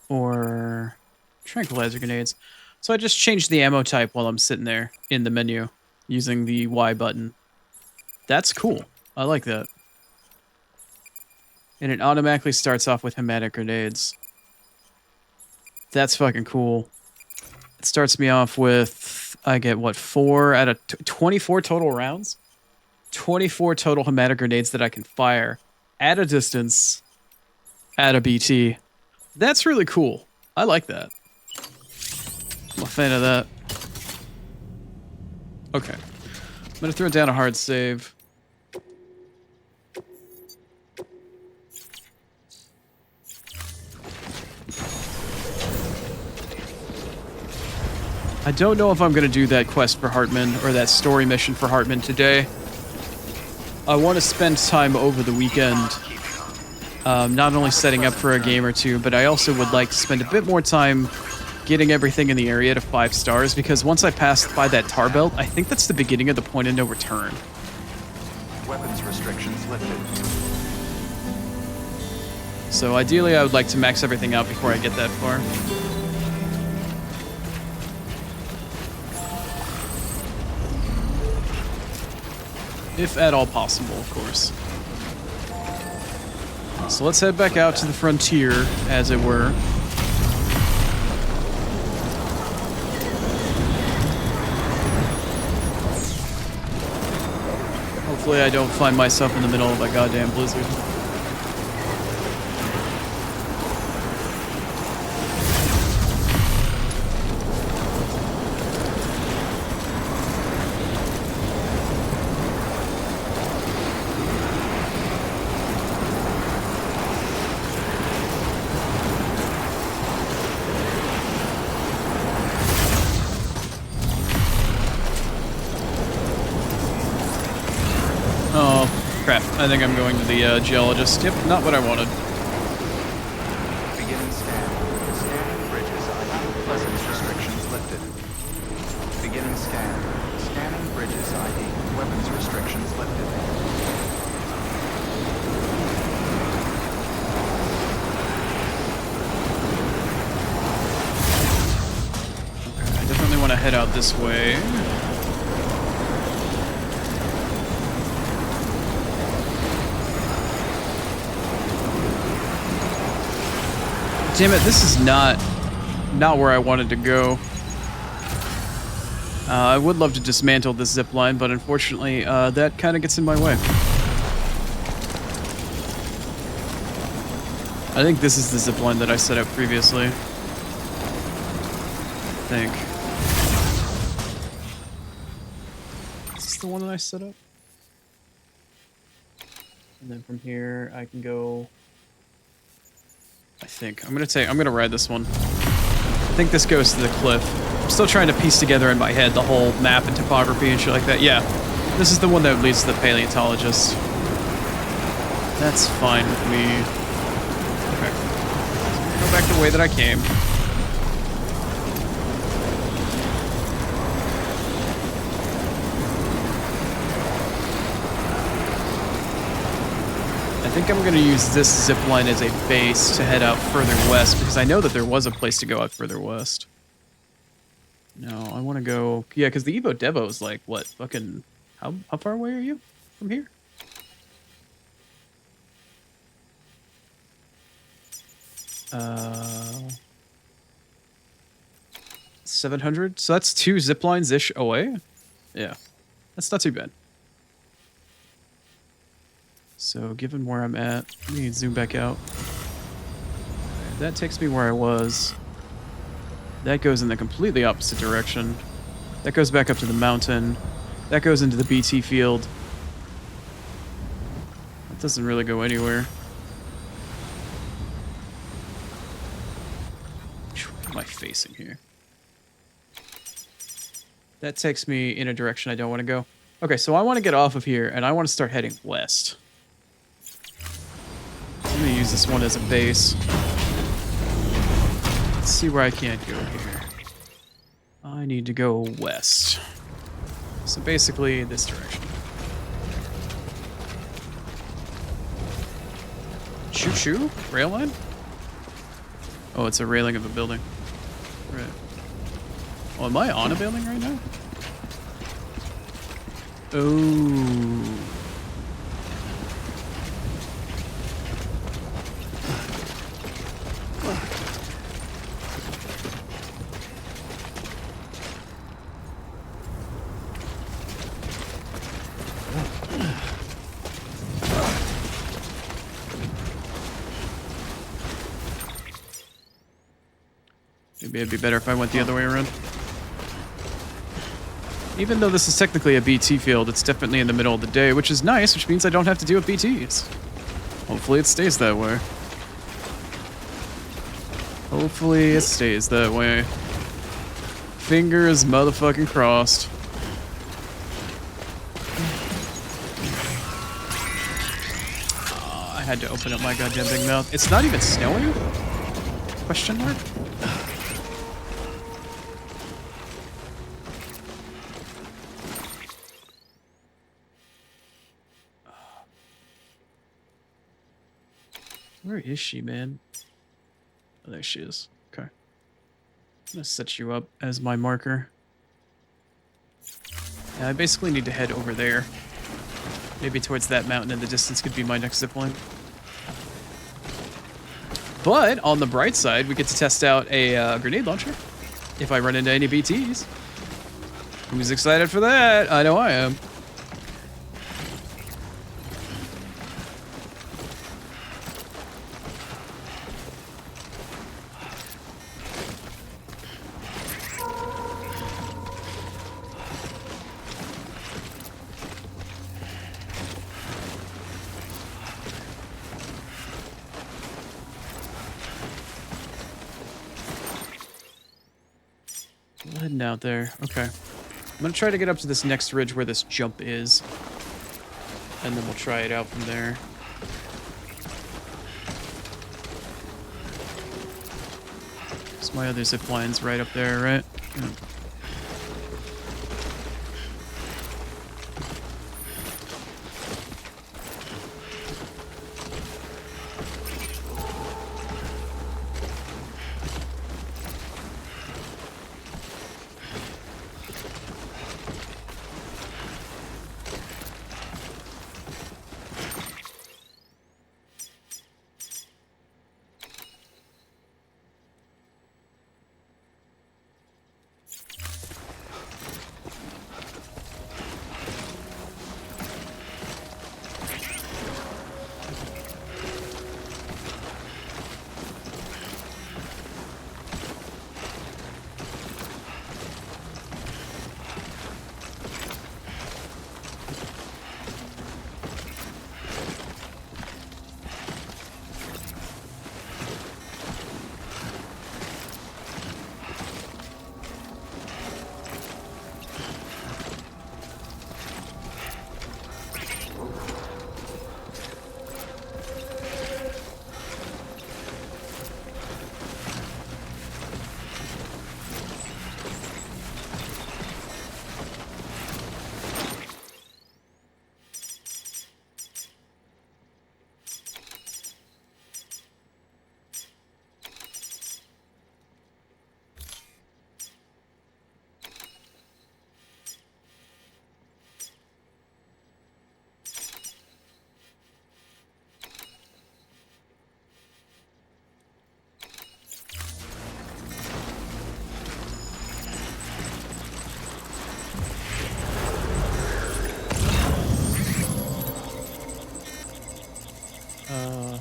or tranquilizer grenades. So I just changed the ammo type while I'm sitting there in the menu using the Y button. That's cool. I like that. And it automatically starts off with hematic grenades. That's fucking cool. It starts me off with, I get what, 4 out of 24 total rounds? 24 total hematic grenades that I can fire at a distance at a BT. That's really cool. I like that. I'm a fan of that. Okay. I'm gonna throw down a hard save. I don't know if I'm gonna do that quest for Hartman or that story mission for Hartman today. I want to spend time over the weekend not only setting up for a game or two, but I also would like to spend a bit more time getting everything in the area to 5 stars, because once I pass by that tar belt, I think that's the beginning of the point of no return. Weapons restrictions lifted. So ideally I would like to max everything out before I get that far. If at all possible, of course. So let's head back out to the frontier, as it were. Hopefully I don't find myself in the middle of a goddamn blizzard. I think I'm going to the geologist. Yep, not what I wanted. Beginning scan. Scanning bridges ID. Presence restrictions lifted. Beginning scan. Scanning bridges ID. Weapons restrictions lifted. Okay, I definitely want to head out this way. Damn it, this is not where I wanted to go. I would love to dismantle this zip line, but unfortunately, that kind of gets in my way. I think this is the zip line that I set up previously. I think. Is this the one that I set up? And then from here, I can go... I think. I'm gonna ride this one. I think this goes to the cliff. I'm still trying to piece together in my head the whole map and topography and shit like that. Yeah, this is the one that leads to the paleontologist. That's fine with me. Okay. Go back the way that I came. I think I'm going to use this zip line as a base to head out further west, because I know that there was a place to go out further west. No, I want to go... Yeah, because the Evo-Devo is like, what, fucking... How far away are you from here? Uh... 700? So that's 2 zip lines-ish away? Yeah. That's not too bad. So, given where I'm at, let me zoom back out. Okay, that takes me where I was. That goes in the completely opposite direction. That goes back up to the mountain. That goes into the BT field. That doesn't really go anywhere. Where am I facing here? That takes me in a direction I don't want to go. Okay, so I want to get off of here, and I want to start heading west. I'm going to use this one as a base. Let's see where I can't go here. I need to go west. So basically, this direction. Choo-choo? Rail line? Oh, it's a railing of a building. Right. Oh, am I on a building right now? Oh. Maybe it'd be better if I went the other way around. Even though this is technically a BT field, it's definitely in the middle of the day, which is nice, which means I don't have to deal with BTs. Hopefully it stays that way. Hopefully it stays that way. Fingers motherfucking crossed. I had to open up my goddamn big mouth. It's not even snowing? Question mark? Where is she, man? Oh, there she is. Okay. I'm gonna set you up as my marker. Yeah, I basically need to head over there. Maybe towards that mountain in the distance could be my next zip line. But on the bright side, we get to test out a grenade launcher if I run into any BTs. Who's excited for that? I know I am. Heading out there. Okay. I'm gonna try to get up to this next ridge where this jump is. And then we'll try it out from there. So my other zip line's right up there, right? Yeah.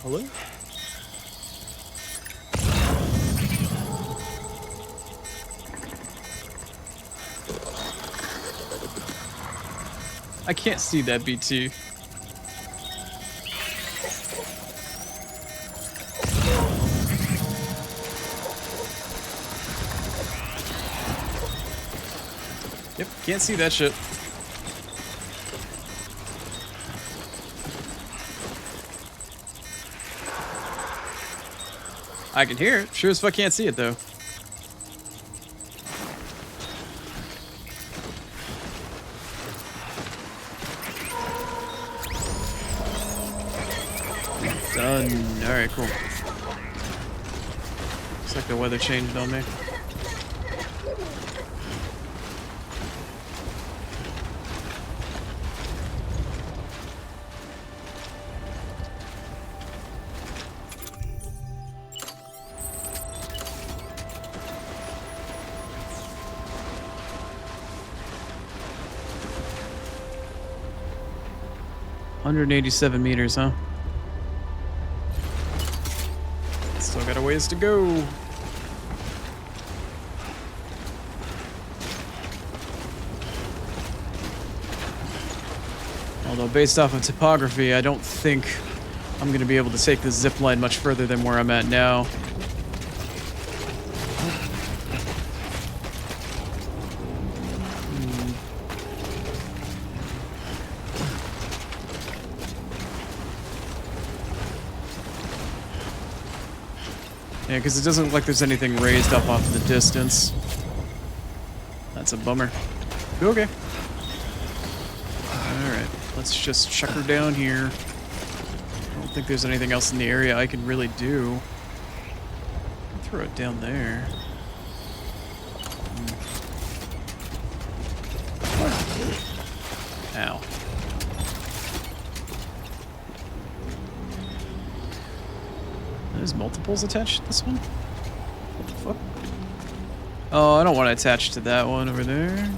Hello? I can't see that BT. Yep, can't see that shit. I can hear it. Sure as fuck can't see it though. Done. Alright, cool. Looks like the weather changed on me. $187 meters, huh? Still got a ways to go. Although based off of topography, I don't think I'm going to be able to take this zip line much further than where I'm at now. Yeah, because it doesn't look like there's anything raised up off the distance. That's a bummer. Okay. Alright, let's just chuck her down here. I don't think there's anything else in the area I can really do. I'll throw it down there. Ow. There's multiples attached to this one? What the fuck? Oh, I don't want to attach to that one over there.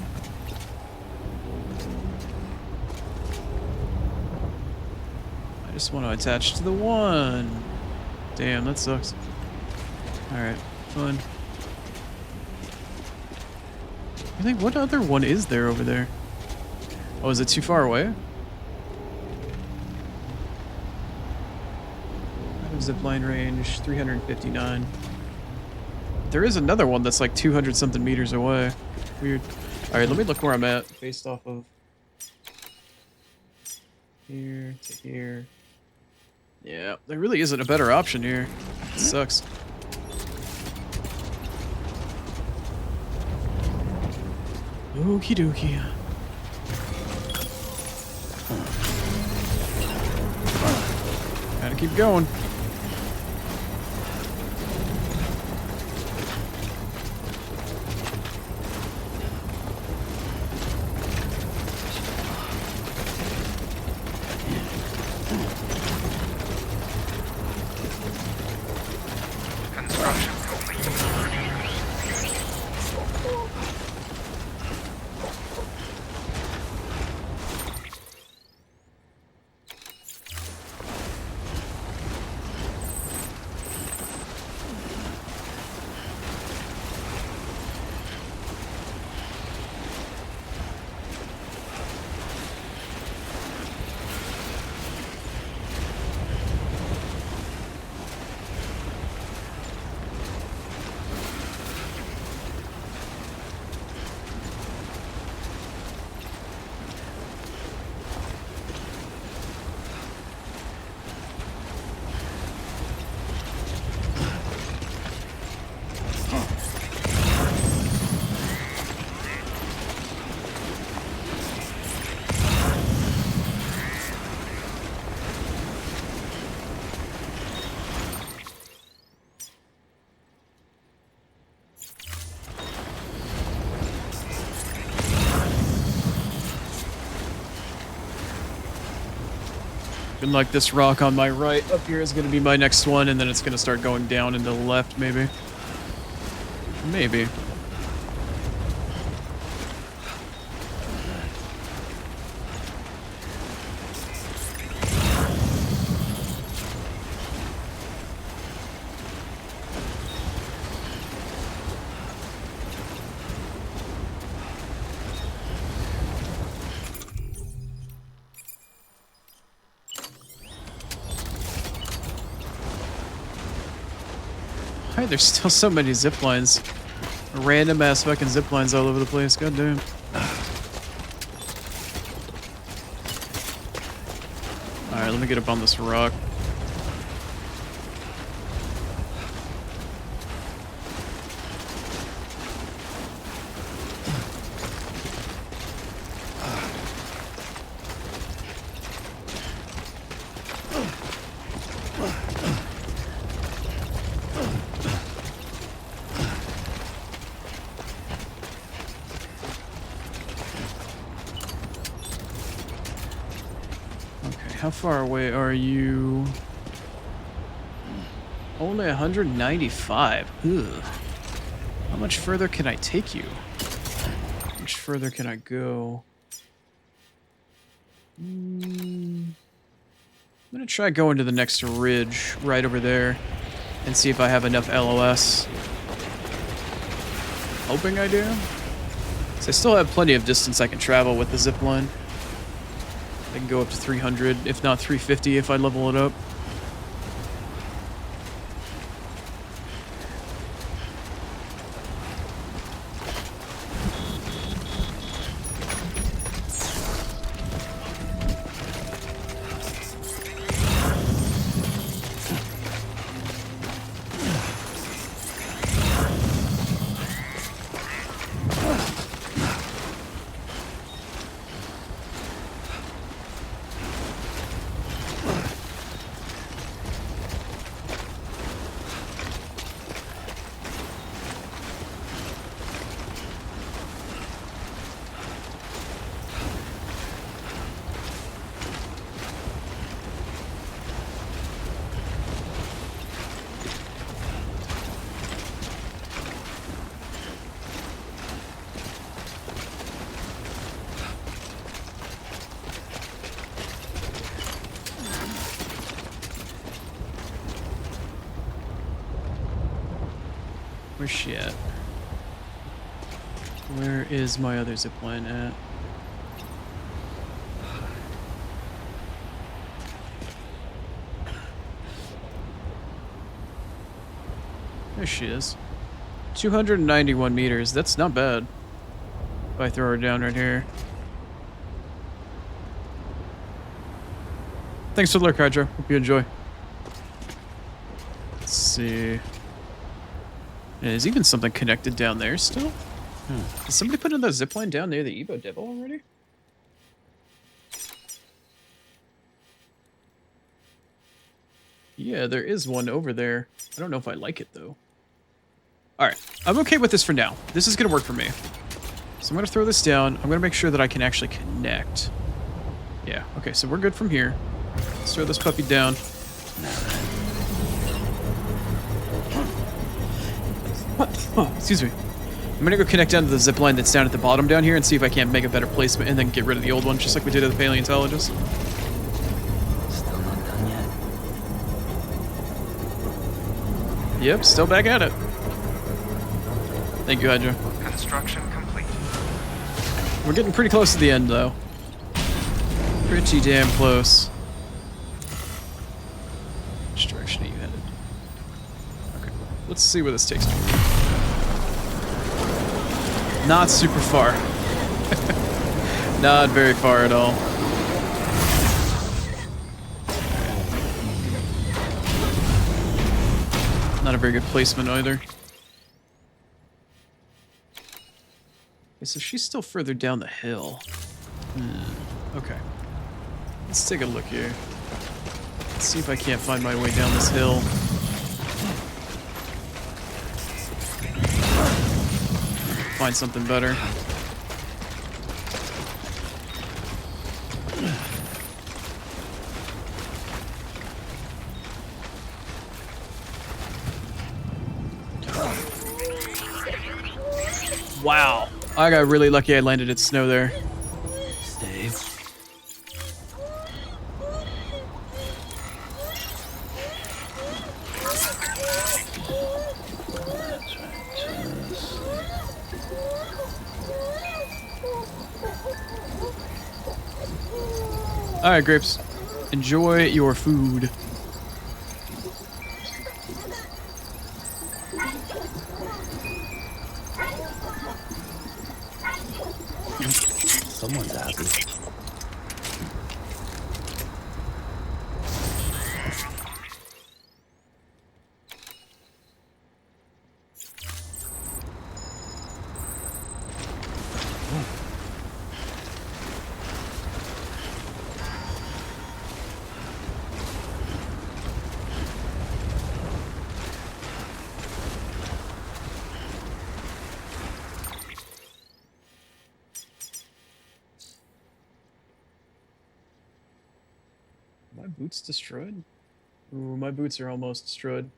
I just want to attach to the one. Damn, that sucks. Alright, fun. I think, what other one is there over there? Oh, is it too far away? Zipline range, 359. There is another one that's like 200 something meters away. Weird. Alright, let me look where I'm at based off of here to here. Yeah, there really isn't a better option here. It sucks. Okie dokie. Gotta keep going. And like this rock on my right up here is going to be my next one, and then it's going to start going down into the left, maybe. Maybe. Why are there still so many zip lines? Random ass fucking zip lines all over the place. God damn. Alright, let me get up on this rock. how far away are you? Only 195. Ugh. How much further can I take you? How much further can I go? I'm gonna try going to the next ridge right over there and see if I have enough LOS. Hoping I do. So I still have plenty of distance I can travel with the zipline. I can go up to 300, if not 350 if I level it up. Where's she at? Where is my other zipline at? There she is. 291 meters. That's not bad. If I throw her down right here. Thanks for the lurk, Hydro. Hope you enjoy. Let's see. Is even something connected down there still? Did somebody put in the zipline down near the Evo-Devo already? Yeah, there is one over there. I don't know if I like it, though. Alright, I'm okay with this for now. This is going to work for me. So I'm going to throw this down. I'm going to make sure that I can actually connect. Yeah, okay, so we're good from here. Let's throw this puppy down. Excuse me. I'm gonna go connect down to the zipline that's down at the bottom down here and see if I can't make a better placement and then get rid of the old one, just like we did at the paleontologist. Still not done yet. Yep, still back at it. Thank you, Hydra. Construction complete. We're getting pretty close to the end, though. Pretty damn close. Which direction are you headed? Okay, let's see where this takes me. Not super far. Not very far at all. Not a very good placement either. Okay, so she's still further down the hill. Okay. Let's take a look here. Let's see if I can't find my way down this hill. Find something better. Wow. I got really lucky I landed in snow there. Stay. Alright, Grapes. Enjoy your food. Someone's happy. My boots destroyed? Ooh, my boots are almost destroyed.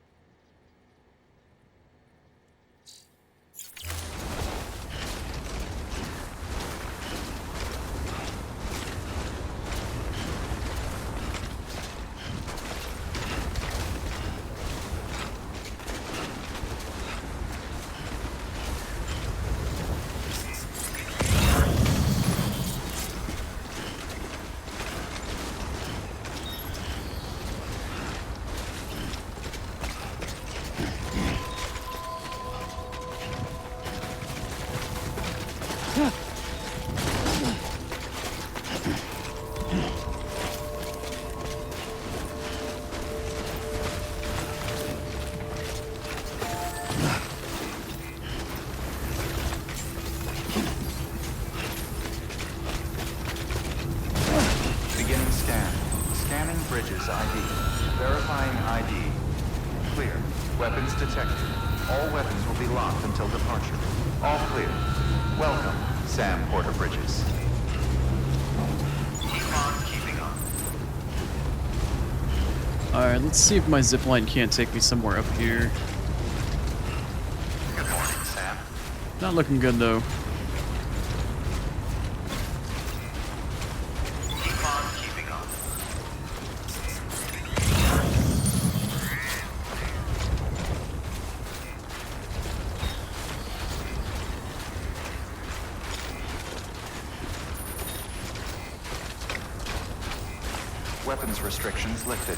Beginning scan. Scanning bridges ID. Verifying ID. Clear. Weapons detected. All weapons will be locked until departure. All clear. Welcome, Sam Porter Bridges. Keep on keeping on. Alright, let's see if my zipline can't take me somewhere up here. Good morning, Sam. Not looking good though. Keep on keeping on. Weapons restrictions lifted.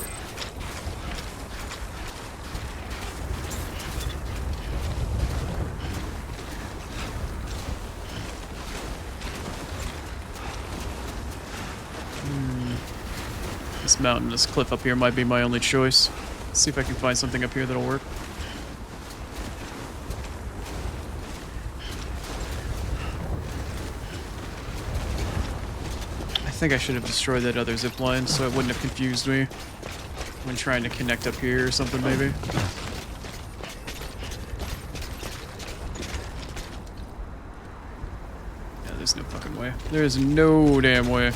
This mountain, this cliff up here might be my only choice. See if I can find something up here that'll work. I think I should have destroyed that other zip line so it wouldn't have confused me when trying to connect up here or something, maybe. Yeah, there's no fucking way. There is no damn way.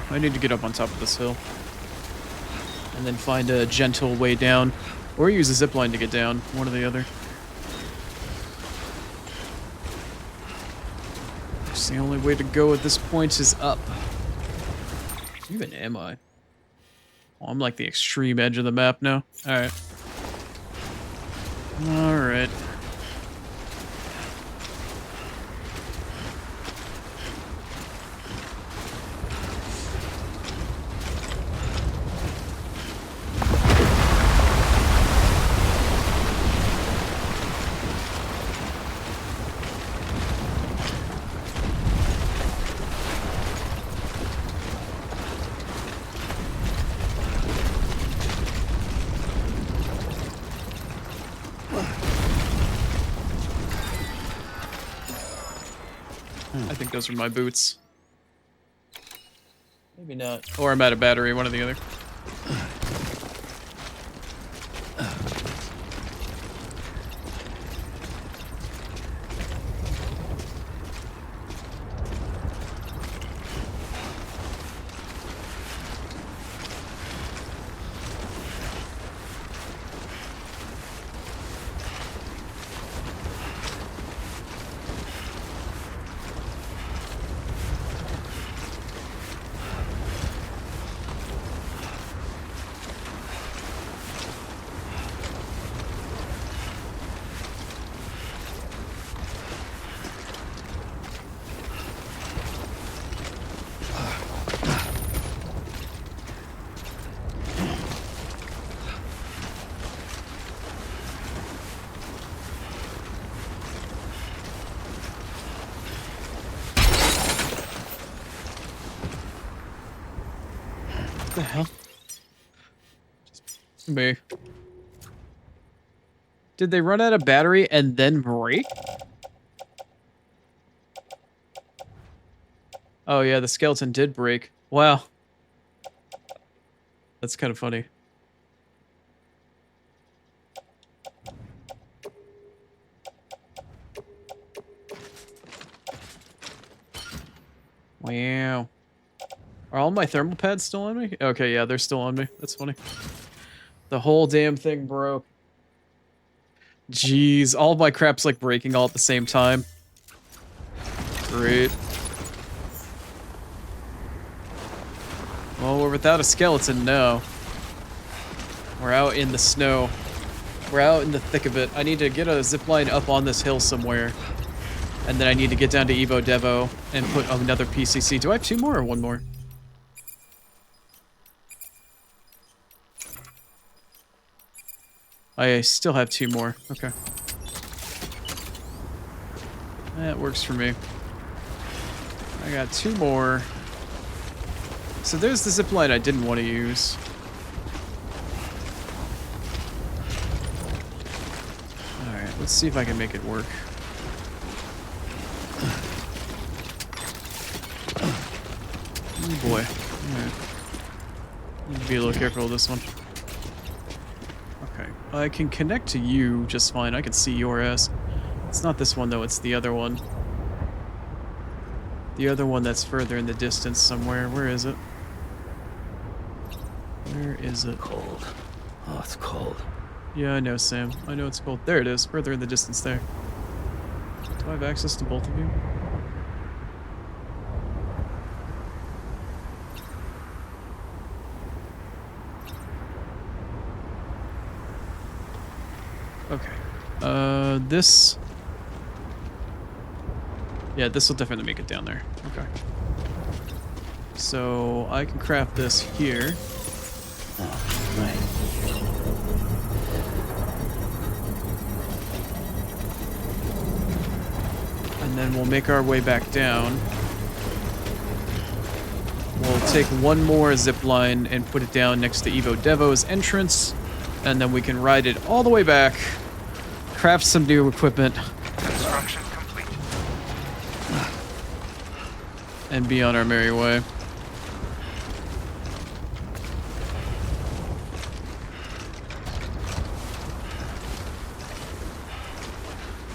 I need to get up on top of this hill. And then find a gentle way down. Or use a zipline to get down. One or the other. Just the only way to go at this point is up. Even am I? Oh, I'm like the extreme edge of the map now. Alright. Alright. I think those are my boots. Maybe not. Or I'm out of battery, one or the other. The hell? Me. Did they run out of battery and then break? Oh yeah, the skeleton did break. Wow. That's kind of funny. Wow. Are all my thermal pads still on me? Okay, yeah, they're still on me. That's funny. The whole damn thing broke. Jeez, all of my crap's like breaking all at the same time. Great. Well, we're without a skeleton now. We're out in the snow. We're out in the thick of it. I need to get a zipline up on this hill somewhere. And then I need to get down to Evo-Devo and put another PCC. Do I have 2 more or 1 more? I still have 2 more. Okay. That works for me. I got 2 more. So there's the zipline I didn't want to use. Alright, let's see if I can make it work. Oh boy. Alright. Need to be a little careful with this one. Okay. I can connect to you just fine. I can see your ass. It's not this one though, it's the other one. The other one that's further in the distance somewhere. Where is it? Where is it? Cold. Oh, it's cold. Yeah, I know, Sam. I know it's cold. There it is, further in the distance there. Do I have access to both of you? Okay. This... Yeah, this will definitely make it down there. Okay. So, I can craft this here. Oh, right. And then we'll make our way back down. We'll take 1 more zip line and put it down next to Evo-Devo's entrance. And then we can ride it all the way back. Craft some new equipment. Construction complete. And be on our merry way.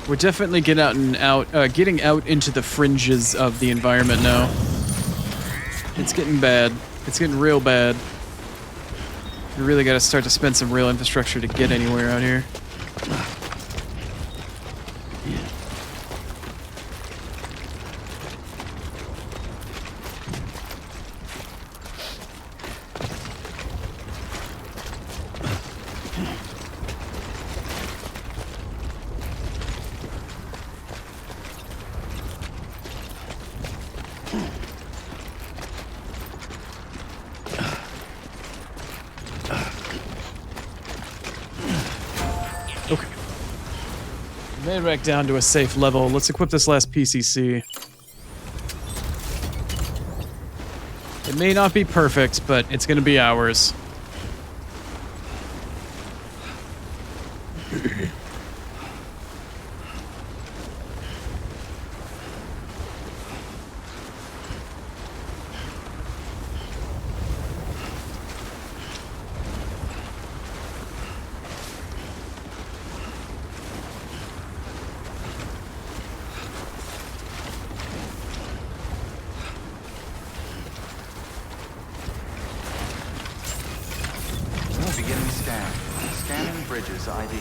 We're definitely getting out into the fringes of the environment now. It's getting bad. It's getting real bad. We really got to start to spend some real infrastructure to get anywhere out here. Okay. Made it back down to a safe level. Let's equip this last PCC. It may not be perfect, but it's going to be ours. Beginning scan. Scanning bridges ID.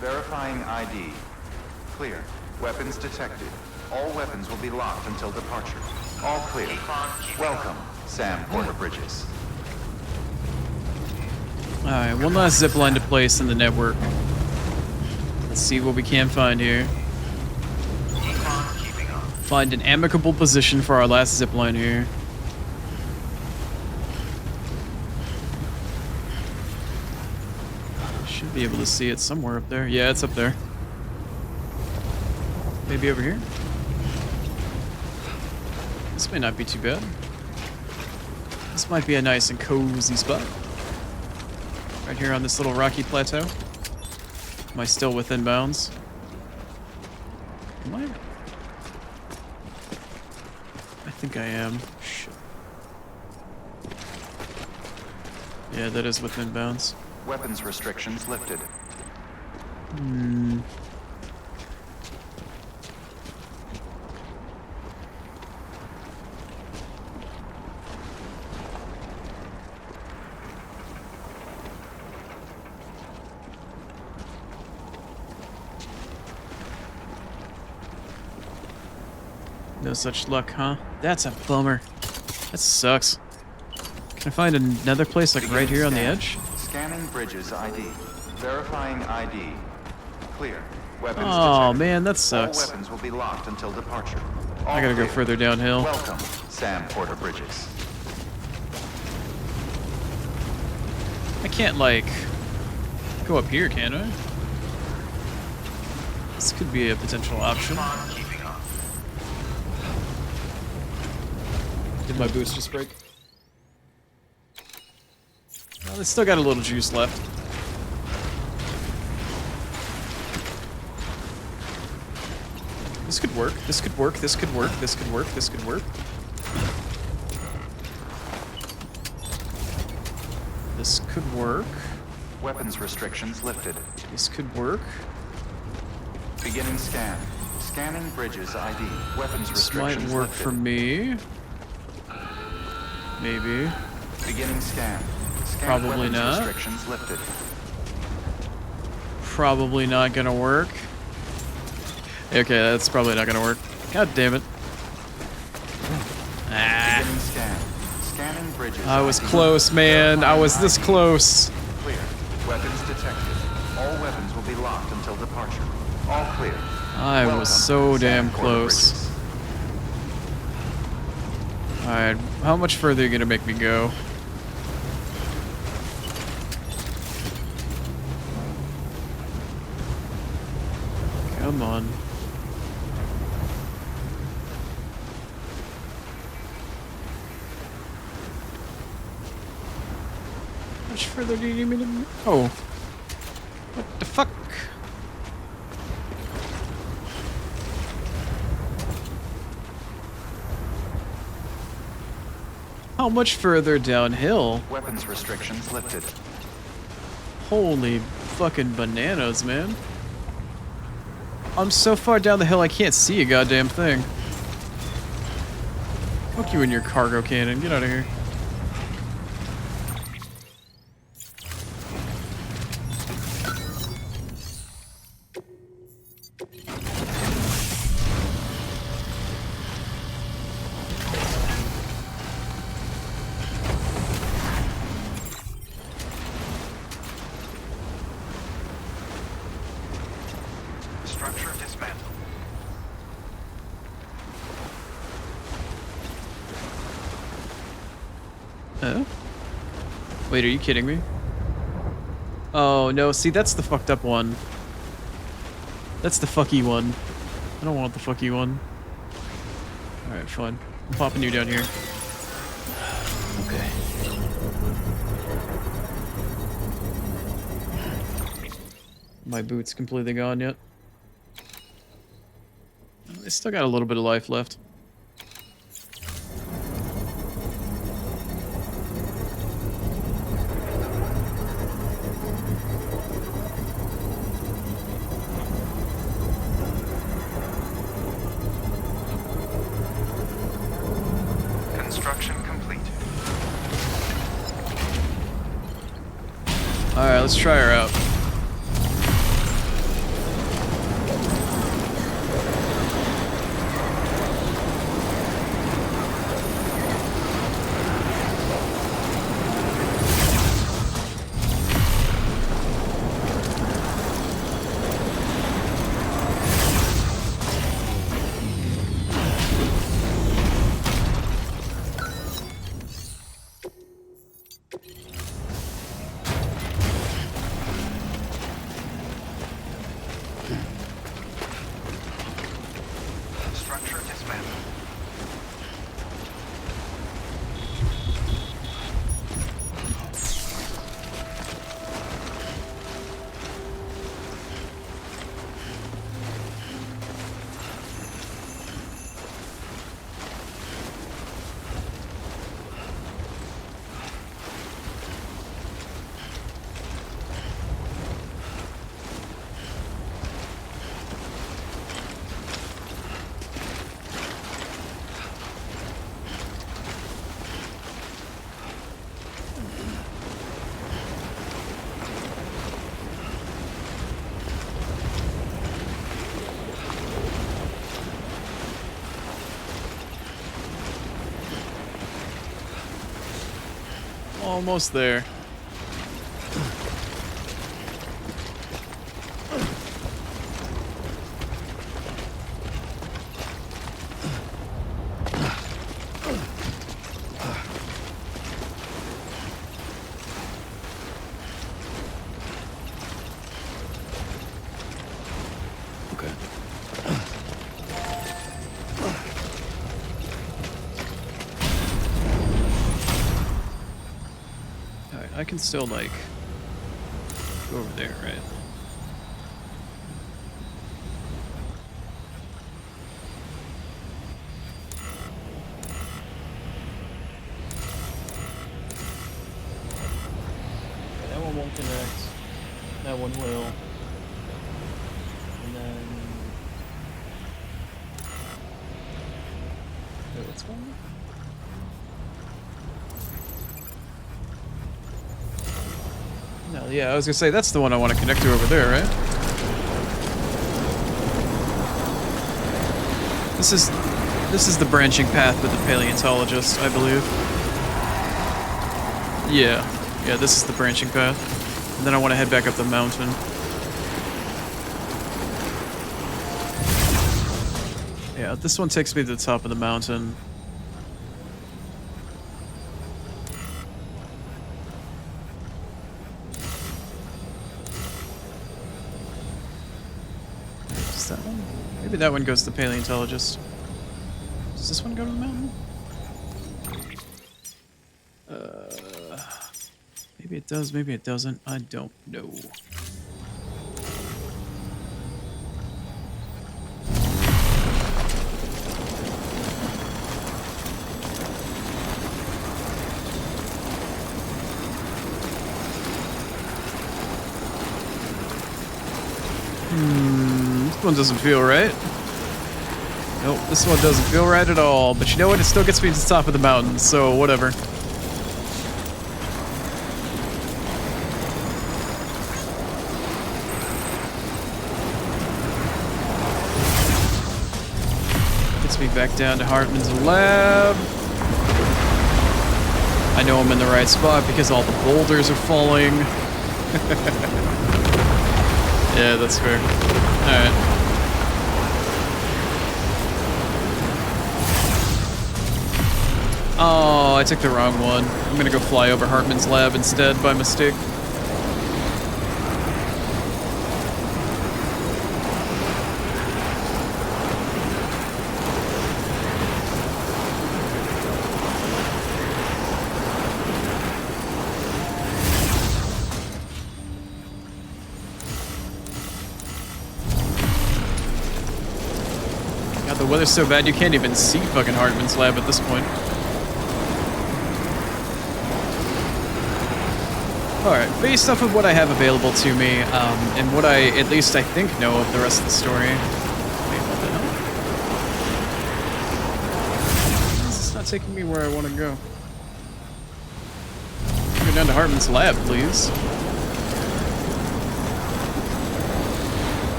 Verifying ID. Clear. Weapons detected. All weapons will be locked until departure. All clear. Welcome, Sam Porter Bridges. Alright, 1 last zip line to place in the network. Let's see what we can find here. Find an amicable position for our last zip line here. Should be able to see it somewhere up there. Yeah, it's up there. Maybe over here? This may not be too bad. This might be a nice and cozy spot. Right here on this little rocky plateau. Am I still within bounds? Am I? I think I am. Shit. Yeah, that is within bounds. Weapons restrictions lifted. Hmm. No such luck, huh? That's a bummer. That sucks. Can I find another place like right here on the edge? Scanning bridges ID. Verifying ID. Clear. Weapons Oh detected. man, that sucks. All weapons will be locked until departure. I gotta go further downhill. Welcome, Sam Porter Bridges. I can't like go up here, can I? This could be a potential option. Did my boots just break? Well, it's still got a little juice left. This could work. This could work. This could work. This could work. This could work. This could work. Weapons restrictions lifted. This could work. Beginning scan. Scanning bridges ID. Weapons This might restrictions work lifted. for me. Maybe. Beginning scan. Scan Probably weapons not. Restrictions lifted. Probably not gonna work. Okay, that's probably not gonna work. God damn it. Ah. Beginning scan. Scanning bridges. I was ID. close, man. I was this ID. close. Clear. Weapons detected. All weapons will be locked until departure. All clear. I Welcome, was so damn Sam Porter close. Bridges. Alright, how much further are you gonna make me go? Come on. How much further do you need me to... Oh. What the fuck? How much further downhill? Weapons restrictions lifted. Holy fucking bananas, man. I'm so far down the hill I can't see a goddamn thing. Fuck you and your cargo cannon. Get out of here. Structure dismantled. Oh? Wait, are you kidding me? Oh, no, see, that's the fucked up one. That's the fucky one. I don't want the fucky one. Alright, fine. I'm popping you down here. Okay. My boot's completely gone yet. I still got a little bit of life left. Construction complete. Alright, let's try her out. Structure dismantled. Almost there. Okay. Alright, I can still, like, go over there, right? Okay, that one won't connect. That one will. And then... Wait, what's going on? No, yeah, I was gonna say, that's the one I want to connect to over there, right? This is the branching path with the paleontologist, I believe. Yeah. Yeah, this is the branching path. And then I want to head back up the mountain. Yeah, this one takes me to the top of the mountain. Is that one? Maybe that one goes to the paleontologist. Does this one go to the mountain? Maybe it does, maybe it doesn't. I don't know. This one doesn't feel right. Nope, this one doesn't feel right at all. But you know what? It still gets me to the top of the mountain, so whatever. Gets me back down to Hartman's lab. I know I'm in the right spot because all the boulders are falling. Yeah, that's fair. Alright. Oh, I took the wrong one. I'm gonna go fly over Hartman's lab instead by mistake. God, the weather's so bad you can't even see fucking Hartman's lab at this point. Alright, based off of what I have available to me, and what I, at least I think, know of the rest of the story. Wait, what the hell? This is not taking me where I want to go. Go down to Hartman's lab, please.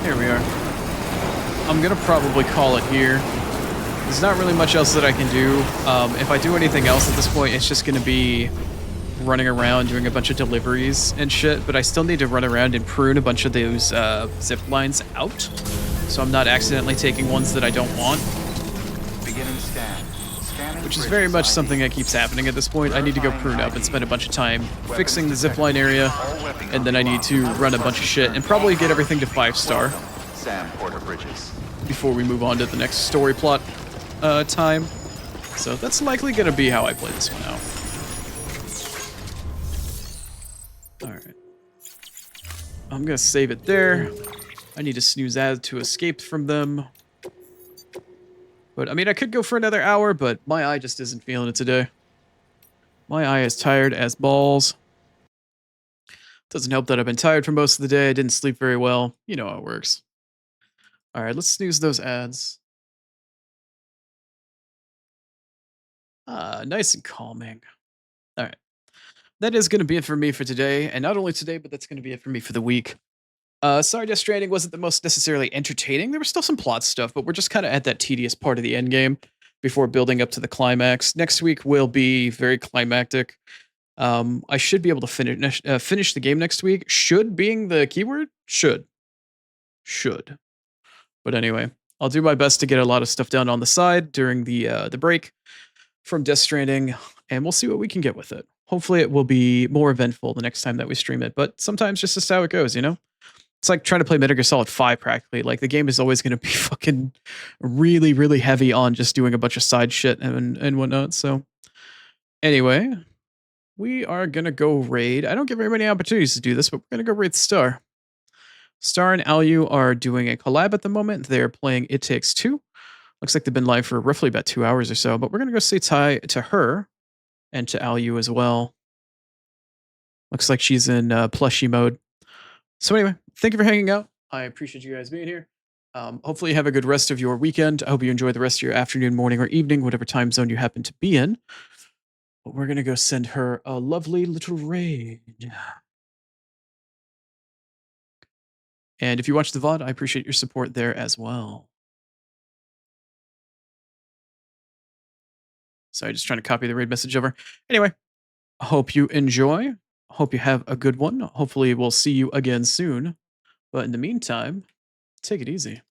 Here we are. I'm gonna probably call it here. There's not really much else that I can do. If I do anything else at this point, it's just gonna be running around doing a bunch of deliveries and shit, but I still need to run around and prune a bunch of those zip lines out, so I'm not accidentally taking ones that I don't want. Beginning scan. Scanning Which is very much something that keeps happening at this point. I need to go prune up and spend a bunch of time fixing the zipline area, and then I need to run a bunch of shit and probably get everything to 5-star Sam Porter Bridges. before we move on to the next story plot time. So that's likely going to be how I play this one out. Alright. I'm going to save it there. I need to snooze ad to escape from them. But, I mean, I could go for another hour, but my eye just isn't feeling it today. My eye is tired as balls. Doesn't help that I've been tired for most of the day. I didn't sleep very well. You know how it works. Alright, let's snooze those ads. Nice and calming. Alright. That is going to be it for me for today. And not only today, but that's going to be it for me for the week. Sorry, Death Stranding wasn't the most necessarily entertaining. There was still some plot stuff, but we're just kind of at that tedious part of the end game. before building up to the climax. Next week will be very climactic. I should be able to finish the game next week. Should being the keyword? Should. But anyway, I'll do my best to get a lot of stuff done on the side during the break from Death Stranding, and we'll see what we can get with it. Hopefully, it will be more eventful the next time that we stream it. But sometimes just how it goes, you know. It's like trying to play Metal Gear Solid 5 practically. Like the game is always going to be fucking really, really heavy on just doing a bunch of side shit and whatnot. So anyway, we are going to go raid. I don't get very many opportunities to do this, but we're going to go raid Star. Star and Alu are doing a collab at the moment. They're playing It Takes Two. Looks like they've been live for roughly about 2 hours or so, but we're going to go say hi to her and to Alu as well. Looks like she's in plushie mode. So anyway, thank you for hanging out. I appreciate you guys being here. Hopefully you have a good rest of your weekend. I hope you enjoy the rest of your afternoon, morning, or evening, whatever time zone you happen to be in. But we're going to go send her a lovely little raid. And if you watch the VOD, I appreciate your support there as well. Sorry, just trying to copy the raid message over. Anyway, I hope you enjoy. Hope you have a good one. Hopefully we'll see you again soon. But in the meantime, take it easy.